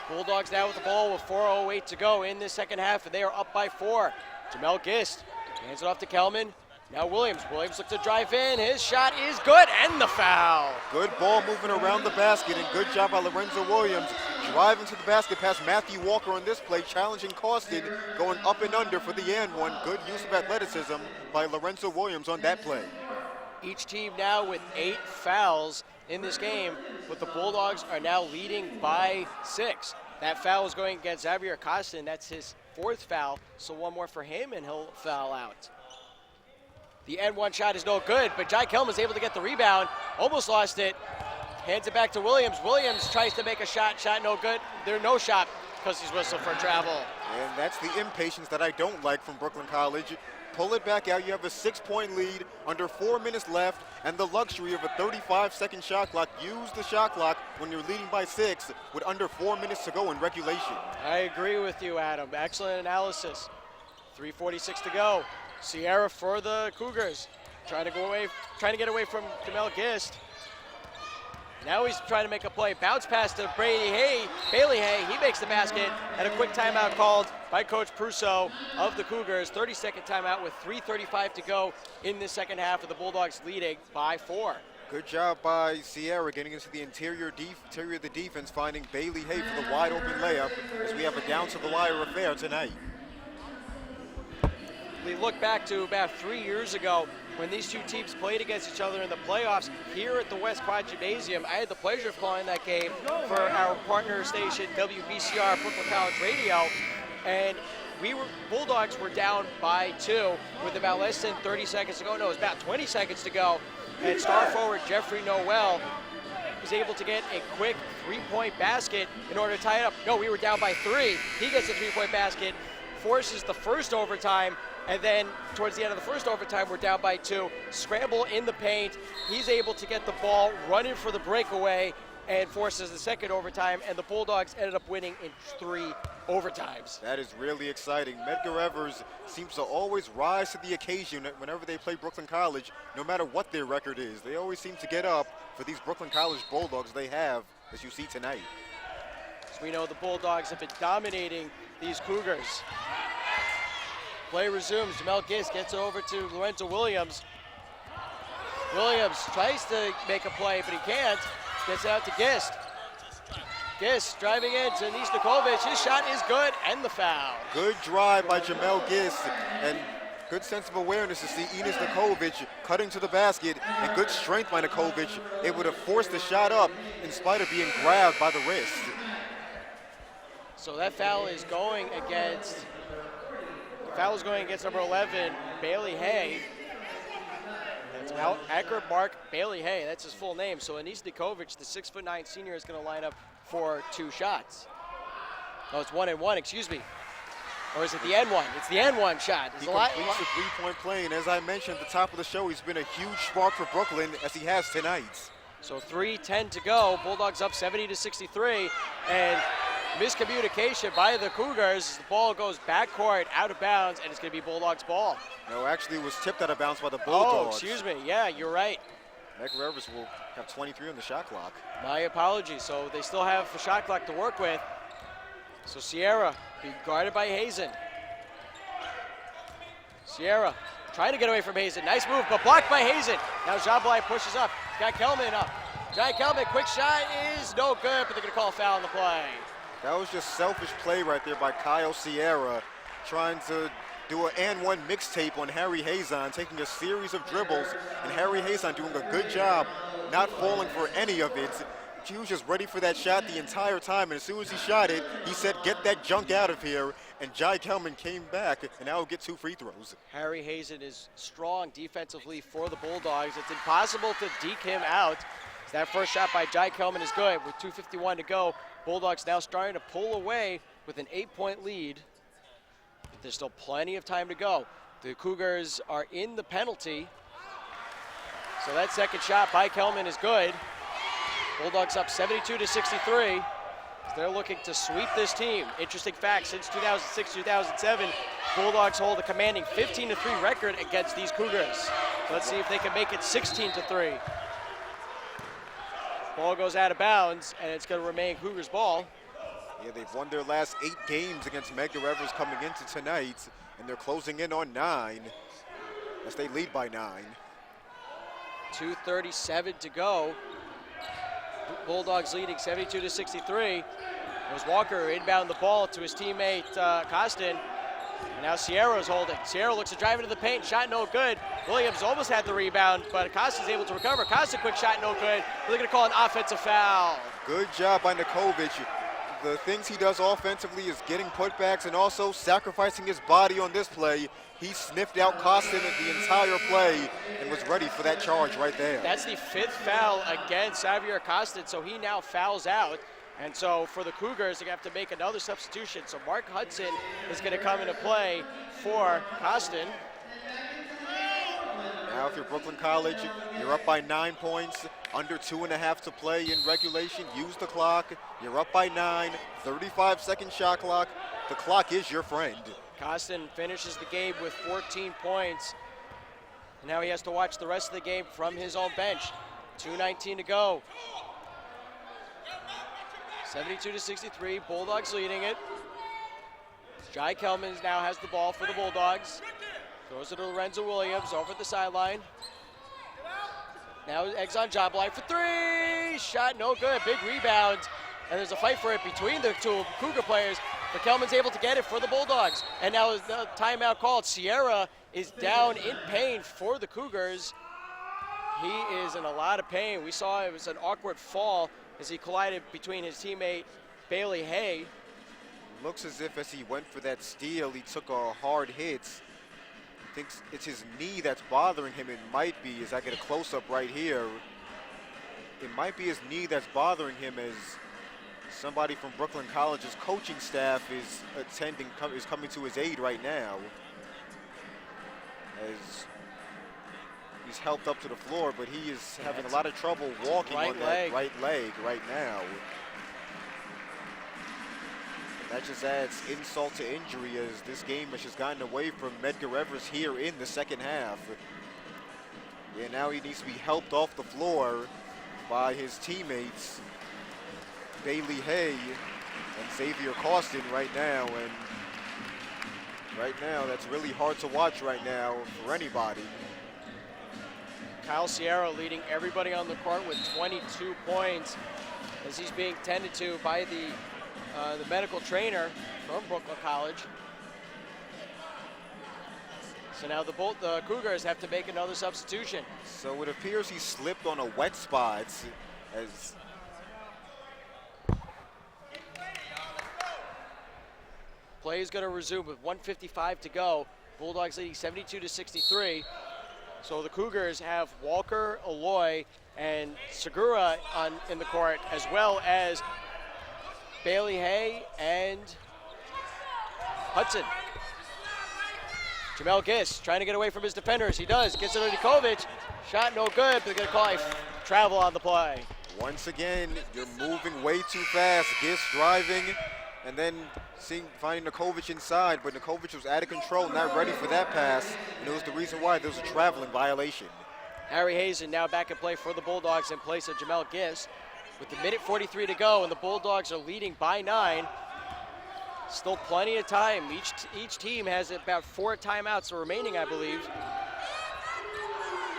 Bulldogs now with the ball with 4:08 to go in this second half, and they are up by 4. Jamel Gist hands it off to Kelman. Now Williams. Williams looks to drive in. His shot is good, and the foul. Good ball moving around the basket, and good job by Lorenzo Williams driving to the basket past Matthew Walker on this play, challenging Costin, going up and under for the and one. Good use of athleticism by Lorenzo Williams on that play. Each team now with 8 fouls in this game, but the Bulldogs are now leading by 6. That foul is going against Xavier Costin. That's his 4th foul, so one more for him, and he'll foul out. The N1 shot is no good, but Jai Kelman is able to get the rebound. Almost lost it. Hands it back to Williams. Williams tries to make a shot. Shot no good. There's no shot because he's whistled for travel. And that's the impatience that I don't like from Brooklyn College. Pull it back out. You have a 6-point lead, under 4 minutes left, and the luxury of a 35-second shot clock. Use the shot clock when you're leading by 6 with under 4 minutes to go in regulation. I agree with you, Adam. Excellent analysis. 3:46 to go. Sierra for the Cougars, trying to get away from Jamel Gist. Now he's trying to make a play. Bounce pass to Bailey Hay. He makes the basket, and a quick timeout called by Coach Prusso of the Cougars. 30-second timeout with 3:35 to go in the second half, of the Bulldogs leading by 4. Good job by Sierra getting into the interior of the defense, finding Bailey Hay for the wide open layup, as we have a down to the wire affair tonight. We look back to about 3 years ago when these two teams played against each other in the playoffs here at the West Quad Gymnasium. I had the pleasure of calling that game for our partner station, WBCR Brooklyn College Radio, and Bulldogs were down by 2 with about less than 30 seconds to go. No, it was about 20 seconds to go, and star forward Jeffrey Noel was able to get a quick 3-point basket in order to tie it up. No, we were down by 3. He gets a 3-point basket, forces the first overtime, and then towards the end of the first overtime, we're down by 2. Scramble in the paint. He's able to get the ball, running for the breakaway, and forces the second overtime, and the Bulldogs ended up winning in 3 overtimes. That is really exciting. Medgar Evers seems to always rise to the occasion whenever they play Brooklyn College, no matter what their record is. They always seem to get up for these Brooklyn College Bulldogs they have, as you see tonight. As we know, the Bulldogs have been dominating these Cougars. Play resumes. Jamel Gist gets it over to Lorenzo Williams. Williams tries to make a play, but he can't. Gets out to Gist. Gist driving in to Nisnakovic. His shot is good, and the foul. Good drive by Jamel Gist, and good sense of awareness to see Enes Nikovic cutting to the basket, and good strength by Nikovic, able to force the shot up in spite of being grabbed by the wrist. So that foul is going against number 11, Bailey Hay. That's accurate mark, Bailey Hay. That's his full name. So Enes Nikovic, the 6'9" senior, is going to line up for 2 shots. Oh, it's 1 and 1, excuse me. Or is it the N1? It's the N1 shot. He completes the 3-point play, and as I mentioned at the top of the show, he's been a huge spark for Brooklyn, as he has tonight. So 3:10 to go. Bulldogs up 70-63, and miscommunication by the Cougars. The ball goes backcourt, out of bounds, and it's going to be Bulldogs' ball. No, actually it was tipped out of bounds by the Bulldogs. Oh, excuse me. Yeah, you're right. Medgar Evers will have 23 on the shot clock. My apologies. So they still have the shot clock to work with. So Sierra being guarded by Hazen. Sierra trying to get away from Hazen. Nice move, but blocked by Hazen. Now Jablai pushes up. He's got Kelman up. Jai Kelman, quick shot is no good, but they're going to call a foul on the play. That was just selfish play right there by Kyle Sierra, trying to do an and one mixtape on Harry Hazon, taking a series of dribbles, and Harry Hazon doing a good job, not falling for any of it. He was just ready for that shot the entire time, and as soon as he shot it, he said, "Get that junk out of here," and Jai Kelman came back, and now he'll get 2 free throws. Harry Hazen is strong defensively for the Bulldogs. It's impossible to deke him out. That first shot by Jai Kelman is good with 2:51 to go. Bulldogs now starting to pull away with an 8-point lead. But there's still plenty of time to go. The Cougars are in the penalty. So that second shot by Kelman is good. Bulldogs up 72-63. They're looking to sweep this team. Interesting fact, since 2006-2007, Bulldogs hold a commanding 15-3 record against these Cougars. So let's see if they can make it 16-3. Ball goes out of bounds, and it's going to remain Cougars ball. Yeah, they've won their last 8 games against Medgar Evers coming into tonight, and they're closing in on 9 as they lead by 9. 2:37 to go. Bulldogs leading 72-63. There's Walker inbound the ball to his teammate Costin. And now Sierra's holding. Sierra looks to drive into the paint. Shot no good. Williams almost had the rebound, but Costin's able to recover. Costin, quick shot, no good. They're going to call an offensive foul. Good job by Nikovic. The things he does offensively is getting putbacks and also sacrificing his body on this play. He sniffed out Costin the entire play and was ready for that charge right there. That's the 5th foul against Xavier Costin, so he now fouls out. And so for the Cougars, they have to make another substitution. So Mark Hudson is going to come into play for Costin. Now if you're Brooklyn College, you're up by 9 points, under 2.5 to play in regulation. Use the clock. You're up by 9, 35-second shot clock. The clock is your friend. Costin finishes the game with 14 points. And now he has to watch the rest of the game from his own bench. 2:19 to go. 72-63, Bulldogs leading it. Jai Kelman now has the ball for the Bulldogs. Throws it to Lorenzo Williams over the sideline. Now eggs on job line for 3. Shot no good, big rebound. And there's a fight for it between the two Cougar players. But Kelman's able to get it for the Bulldogs. And now is the timeout called. Sierra is down in pain for the Cougars. He is in a lot of pain. We saw it was an awkward fall as he collided between his teammate Bailey Hay. Looks as if as he went for that steal, he took a hard hit. Thinks it's his knee that's bothering him. It might be, as I get a close-up right here, it might be his knee that's bothering him as somebody from Brooklyn College's coaching staff is coming to his aid right now. As he's helped up to the floor, but he is having a lot of trouble walking on that right leg right now. That just adds insult to injury as this game has just gotten away from Medgar Evers here in the second half. Yeah, now he needs to be helped off the floor by his teammates, Bailey Hay and Xavier Costin right now. And right now, that's really hard to watch right now for anybody. Kyle Sierra leading everybody on the court with 22 points as he's being tended to by the medical trainer from Brooklyn College. So now the Cougars have to make another substitution. So it appears he slipped on a wet spot as play is going to resume with 1:55 to go. Bulldogs leading 72-63. So the Cougars have Walker, Aloy, and Segura in the court, as well as Bailey Hay and Hudson. Jamel Giss trying to get away from his defenders. He does. Gets it to Nikovic. Shot no good, but they're going to call a travel on the play. Once again, you're moving way too fast. Giss driving, and then finding Nikovic inside, but Nikovic was out of control, not ready for that pass, and it was the reason why there was a traveling violation. Harry Hazen now back in play for the Bulldogs in place of Jamel Giss. With the minute 43 to go, and the Bulldogs are leading by 9. Still plenty of time. Each team has about 4 timeouts remaining, I believe.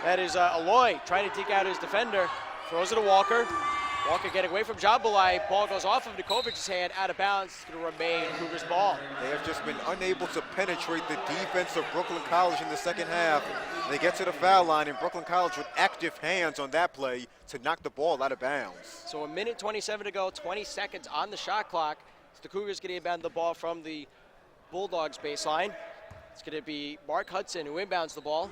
That is Aloy trying to take out his defender. Throws it to Walker. Walker getting away from Jabalai. Ball goes off of Nikovic's hand, out of bounds. It's going to remain Cougars ball. They have just been unable to penetrate the defense of Brooklyn College in the second half. They get to the foul line, and Brooklyn College with active hands on that play to knock the ball out of bounds. So a minute 27 to go, 20 seconds on the shot clock. So the Cougars getting inbound the ball from the Bulldogs baseline. It's going to be Mark Hudson who inbounds the ball.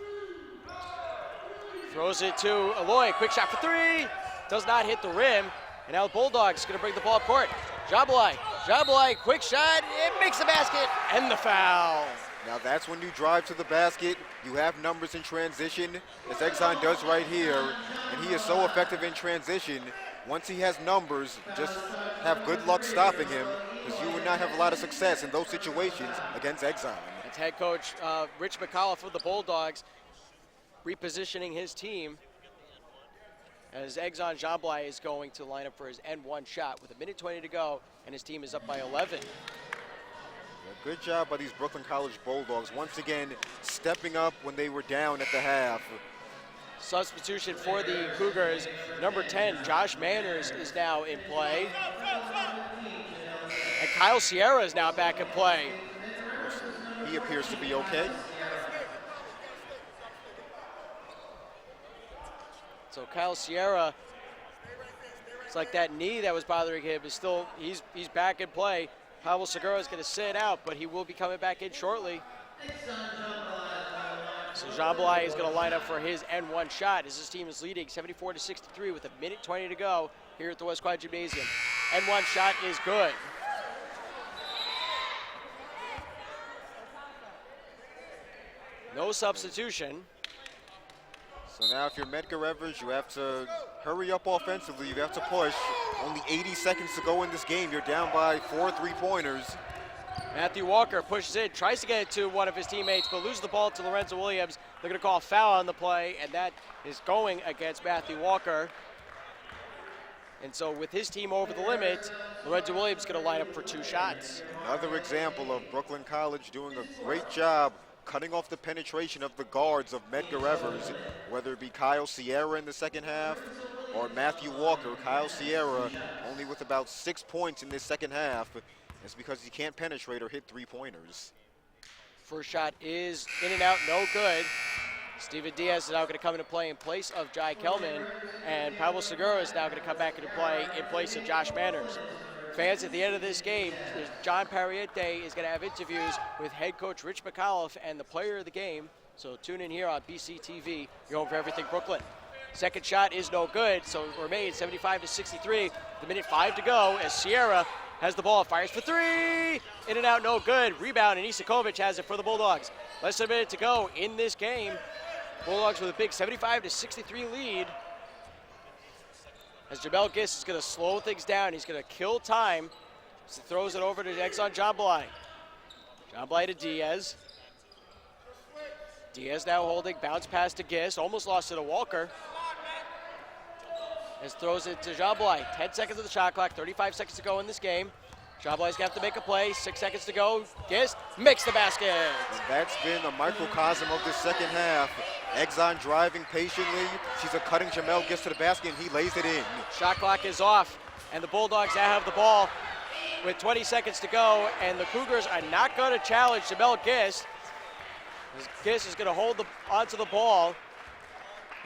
Throws it to Aloy. Quick shot for 3. Does not hit the rim. And now the Bulldogs going to bring the ball up court. Jablay, quick shot, it makes the basket, and the foul. Now that's when you drive to the basket, you have numbers in transition, as Exxon does right here, and he is so effective in transition. Once he has numbers, just have good luck stopping him, because you would not have a lot of success in those situations against Exxon. It's head coach Rich McAuliffe of the Bulldogs repositioning his team as Exxon Jablay is going to line up for his N1 shot with 1:20 to go, and his team is up by 11. Good job by these Brooklyn College Bulldogs, once again stepping up when they were down at the half. Substitution for the Cougars, number 10, Josh Manners, is now in play. And Kyle Sierra is now back in play. He appears to be okay. So Kyle Sierra, it's like that knee that was bothering him is still, he's back in play. Pablo Segura is going to sit out, but he will be coming back in shortly. So Jablay is going to line up for his N1 shot as his team is leading 74-63 with 1:20 to go here at the West Quad Gymnasium. N1 shot is good. No substitution. So now if you're Medgar Evers, you have to hurry up offensively. You have to push. Only 80 seconds to go in this game. You're down by 4 3-pointers. Matthew Walker pushes in, tries to get it to one of his teammates, but loses the ball to Lorenzo Williams. They're going to call a foul on the play, and that is going against Matthew Walker. And so with his team over the limit, Lorenzo Williams is going to line up for 2 shots. Another example of Brooklyn College doing a great job cutting off the penetration of the guards of Medgar Evers, whether it be Kyle Sierra in the second half or Matthew Walker. Kyle Sierra only with about 6 points in this second half. It's because he can't penetrate or hit 3-pointers. First shot is in and out, no good. Steven Diaz is now going to come into play in place of Jai Kelman, and Pablo Segura is now going to come back into play in place of Josh Manners. Fans, at the end of this game, John Pariente is going to have interviews with head coach Rich McAuliffe and the player of the game. So tune in here on BCTV. You're home for everything Brooklyn. Second shot is no good, so it remains 75-63. The 1:05 to go as Sierra has the ball, fires for 3. In and out, no good. Rebound, and Isakovic has it for the Bulldogs. Less than a minute to go in this game. Bulldogs with a big 75-63 lead. As Jamel Gist is going to slow things down. He's going to kill time. So he throws it over to Exxon Jablay. Jablay to Diaz. Diaz now holding, bounce pass to Gist. Almost lost it to Walker. As throws it to Jablay. 10 seconds of the shot clock, 35 seconds to go in this game. Jablay's going to have to make a play. 6 seconds to go. Gist makes the basket. And that's been a microcosm of this second half. Exxon driving patiently. She's a cutting Jamel Gist to the basket, and he lays it in. Shot clock is off, and the Bulldogs now have the ball with 20 seconds to go, and the Cougars are not going to challenge Jamel Gist. Gist is going to hold onto the ball.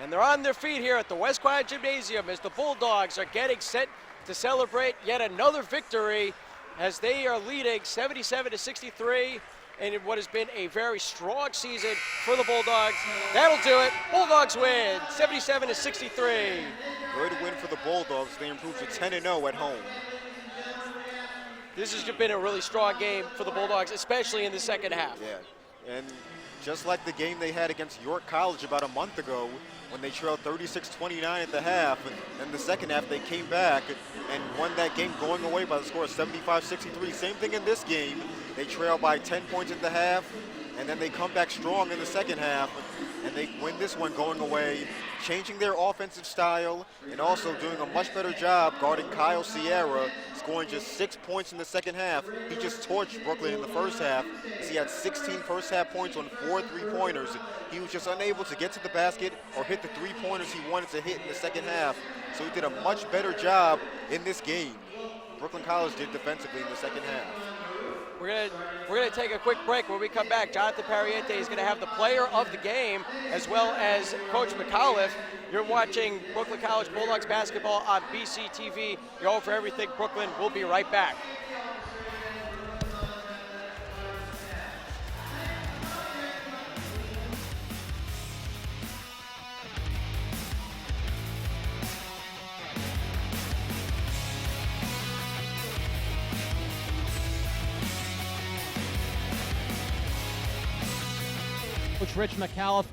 And they're on their feet here at the West Quad Gymnasium as the Bulldogs are getting set to celebrate yet another victory as they are leading 77-63 in what has been a very strong season for the Bulldogs. That'll do it. Bulldogs win 77-63. Good win for the Bulldogs. They improved to 10-0 at home. This has been a really strong game for the Bulldogs, especially in the second half. Yeah, and just like the game they had against York College about a month ago, when they trailed 36-29 at the half, and in the second half they came back and won that game going away by the score of 75-63. Same thing in this game. They trail by 10 points at the half, and then they come back strong in the second half, and they win this one going away, changing their offensive style and also doing a much better job guarding Kyle Sierra, scoring just 6 points in the second half. He just torched Brooklyn in the first half, as he had 16 first half points on 4 3-pointers. He was just unable to get to the basket or hit the 3-pointers he wanted to hit in the second half, so he did a much better job in this game. Brooklyn College did defensively in the second half. We're gonna take a quick break. When we come back, Jonathan Pariente is gonna have the player of the game as well as Coach McAuliffe. You're watching Brooklyn College Bulldogs basketball on BCTV. You're home for everything Brooklyn. We'll be right back. Coach Rich McAuliffe.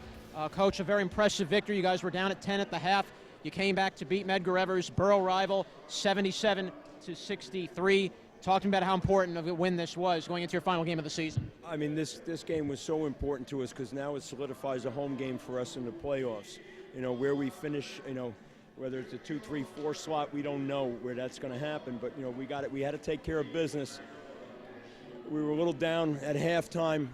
Coach, a very impressive victory. You guys were down at 10 at the half. You came back to beat Medgar Evers, borough rival, 77-63. Talking about how important of a win this was going into your final game of the season. I mean, this game was so important to us because now it solidifies a home game for us in the playoffs. You know, where we finish, you know, whether it's a 2, 3, 4 slot, we don't know where that's going to happen. But, you know, we had to take care of business. We were a little down at halftime,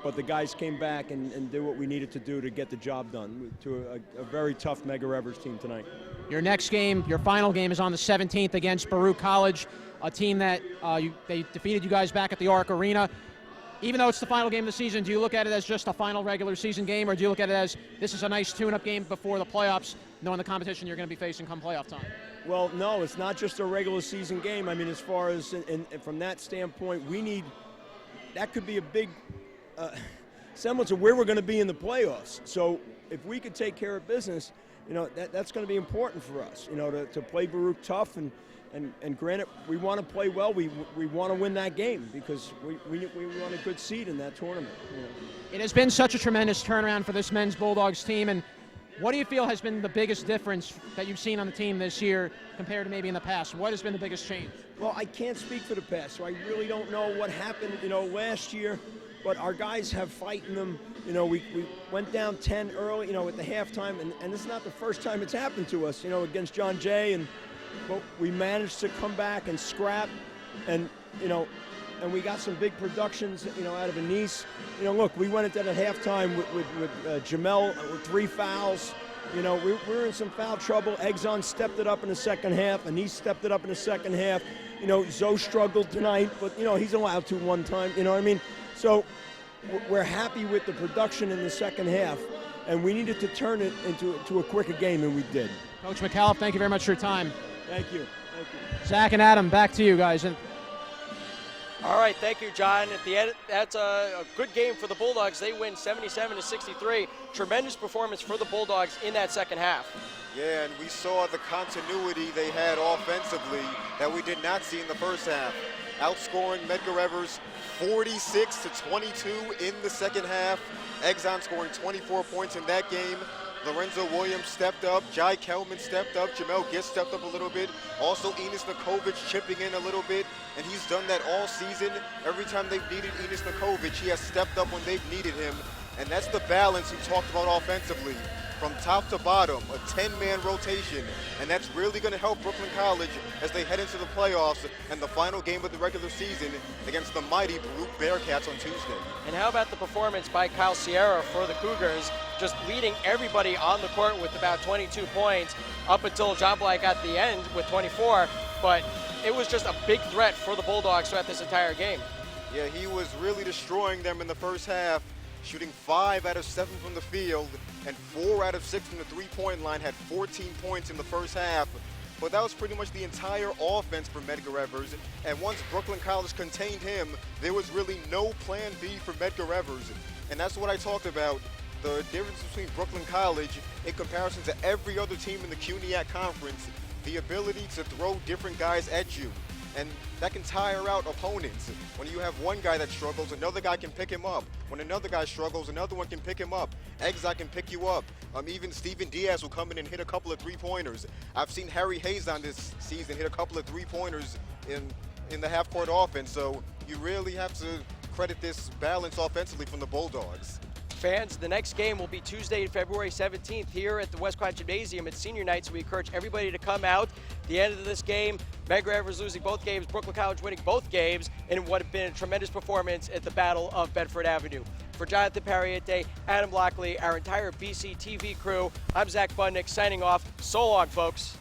but the guys came back and did what we needed to do to get the job done to a very tough Medgar Evers team tonight. Your next game, your final game, is on the 17th against Baruch College, a team that they defeated you guys back at the Arc Arena. Even though it's the final game of the season, do you look at it as just a final regular season game, or do you look at it as this is a nice tune-up game before the playoffs, knowing the competition you're going to be facing come playoff time? Well, no, it's not just a regular season game. I mean, as far as from that standpoint, that could be a big semblance of where we're going to be in the playoffs. So if we could take care of business, you know, that's going to be important for us, you know, to play Baruch tough. And granted, we want to play well. We want to win that game because we want a good seed in that tournament. You know. It has been such a tremendous turnaround for this men's Bulldogs team. And what do you feel has been the biggest difference that you've seen on the team this year compared to maybe in the past? What has been the biggest change? Well, I can't speak for the past, so I really don't know what happened, you know, last year. But our guys have fight in them. You know, we went down 10 early, you know, at the halftime, and this is not the first time it's happened to us, you know, against John Jay. But we managed to come back and scrap, and, you know, and we got some big productions, you know, out of Anise. You know, look, we went into the halftime with Jamel with 3 fouls. You know, we were in some foul trouble. Exxon stepped it up in the second half. Anise stepped it up in the second half. You know, Zoe struggled tonight, but, you know, he's allowed to one time. You know what I mean? So we're happy with the production in the second half, and we needed to turn it into a quicker game, and we did. Coach McAuliffe, thank you very much for your time. Thank you. Thank you. Zach and Adam, back to you guys. All right, thank you, John. At the end, that's a good game for the Bulldogs. They win 77-63. Tremendous performance for the Bulldogs in that second half. Yeah, and we saw the continuity they had offensively that we did not see in the first half. Outscoring Medgar Evers 46-22 in the second half. Exxon scoring 24 points in that game. Lorenzo Williams stepped up, Jai Kelman stepped up, Jamel Giss stepped up a little bit, also Enos Nikovic chipping in a little bit, and he's done that all season. Every time they've needed Enos Nikovic, he has stepped up when they've needed him, and that's the balance we talked about offensively. From top to bottom, a 10-man rotation, and that's really going to help Brooklyn College as they head into the playoffs and the final game of the regular season against the mighty Baruch Bearcats on Tuesday. And how about the performance by Kyle Sierra for the Cougars, just leading everybody on the court with about 22 points up until John Black at the end with 24, but it was just a big threat for the Bulldogs throughout this entire game. Yeah, he was really destroying them in the first half, shooting 5 out of 7 from the field and 4 out of 6 from the three-point line, had 14 points in the first half. But that was pretty much the entire offense for Medgar Evers. And once Brooklyn College contained him, there was really no plan B for Medgar Evers. And that's what I talked about, the difference between Brooklyn College in comparison to every other team in the CUNY Conference, the ability to throw different guys at you. And that can tire out opponents. When you have one guy that struggles, another guy can pick him up. When another guy struggles, another one can pick him up. Exxon can pick you up. Even Steven Diaz will come in and hit a couple of three-pointers. I've seen Harry Hayes on this season hit a couple of three-pointers in the half-court offense. So you really have to credit this balance offensively from the Bulldogs. Fans, the next game will be Tuesday, February 17th here at the West Quad Gymnasium. It's senior night, so we encourage everybody to come out. The end of this game, Medgar Evers losing both games, Brooklyn College winning both games, and what have been a tremendous performance at the Battle of Bedford Avenue. For Jonathan Parriete, Adam Lockley, our entire BC TV crew, I'm Zach Budnick signing off. So long, folks.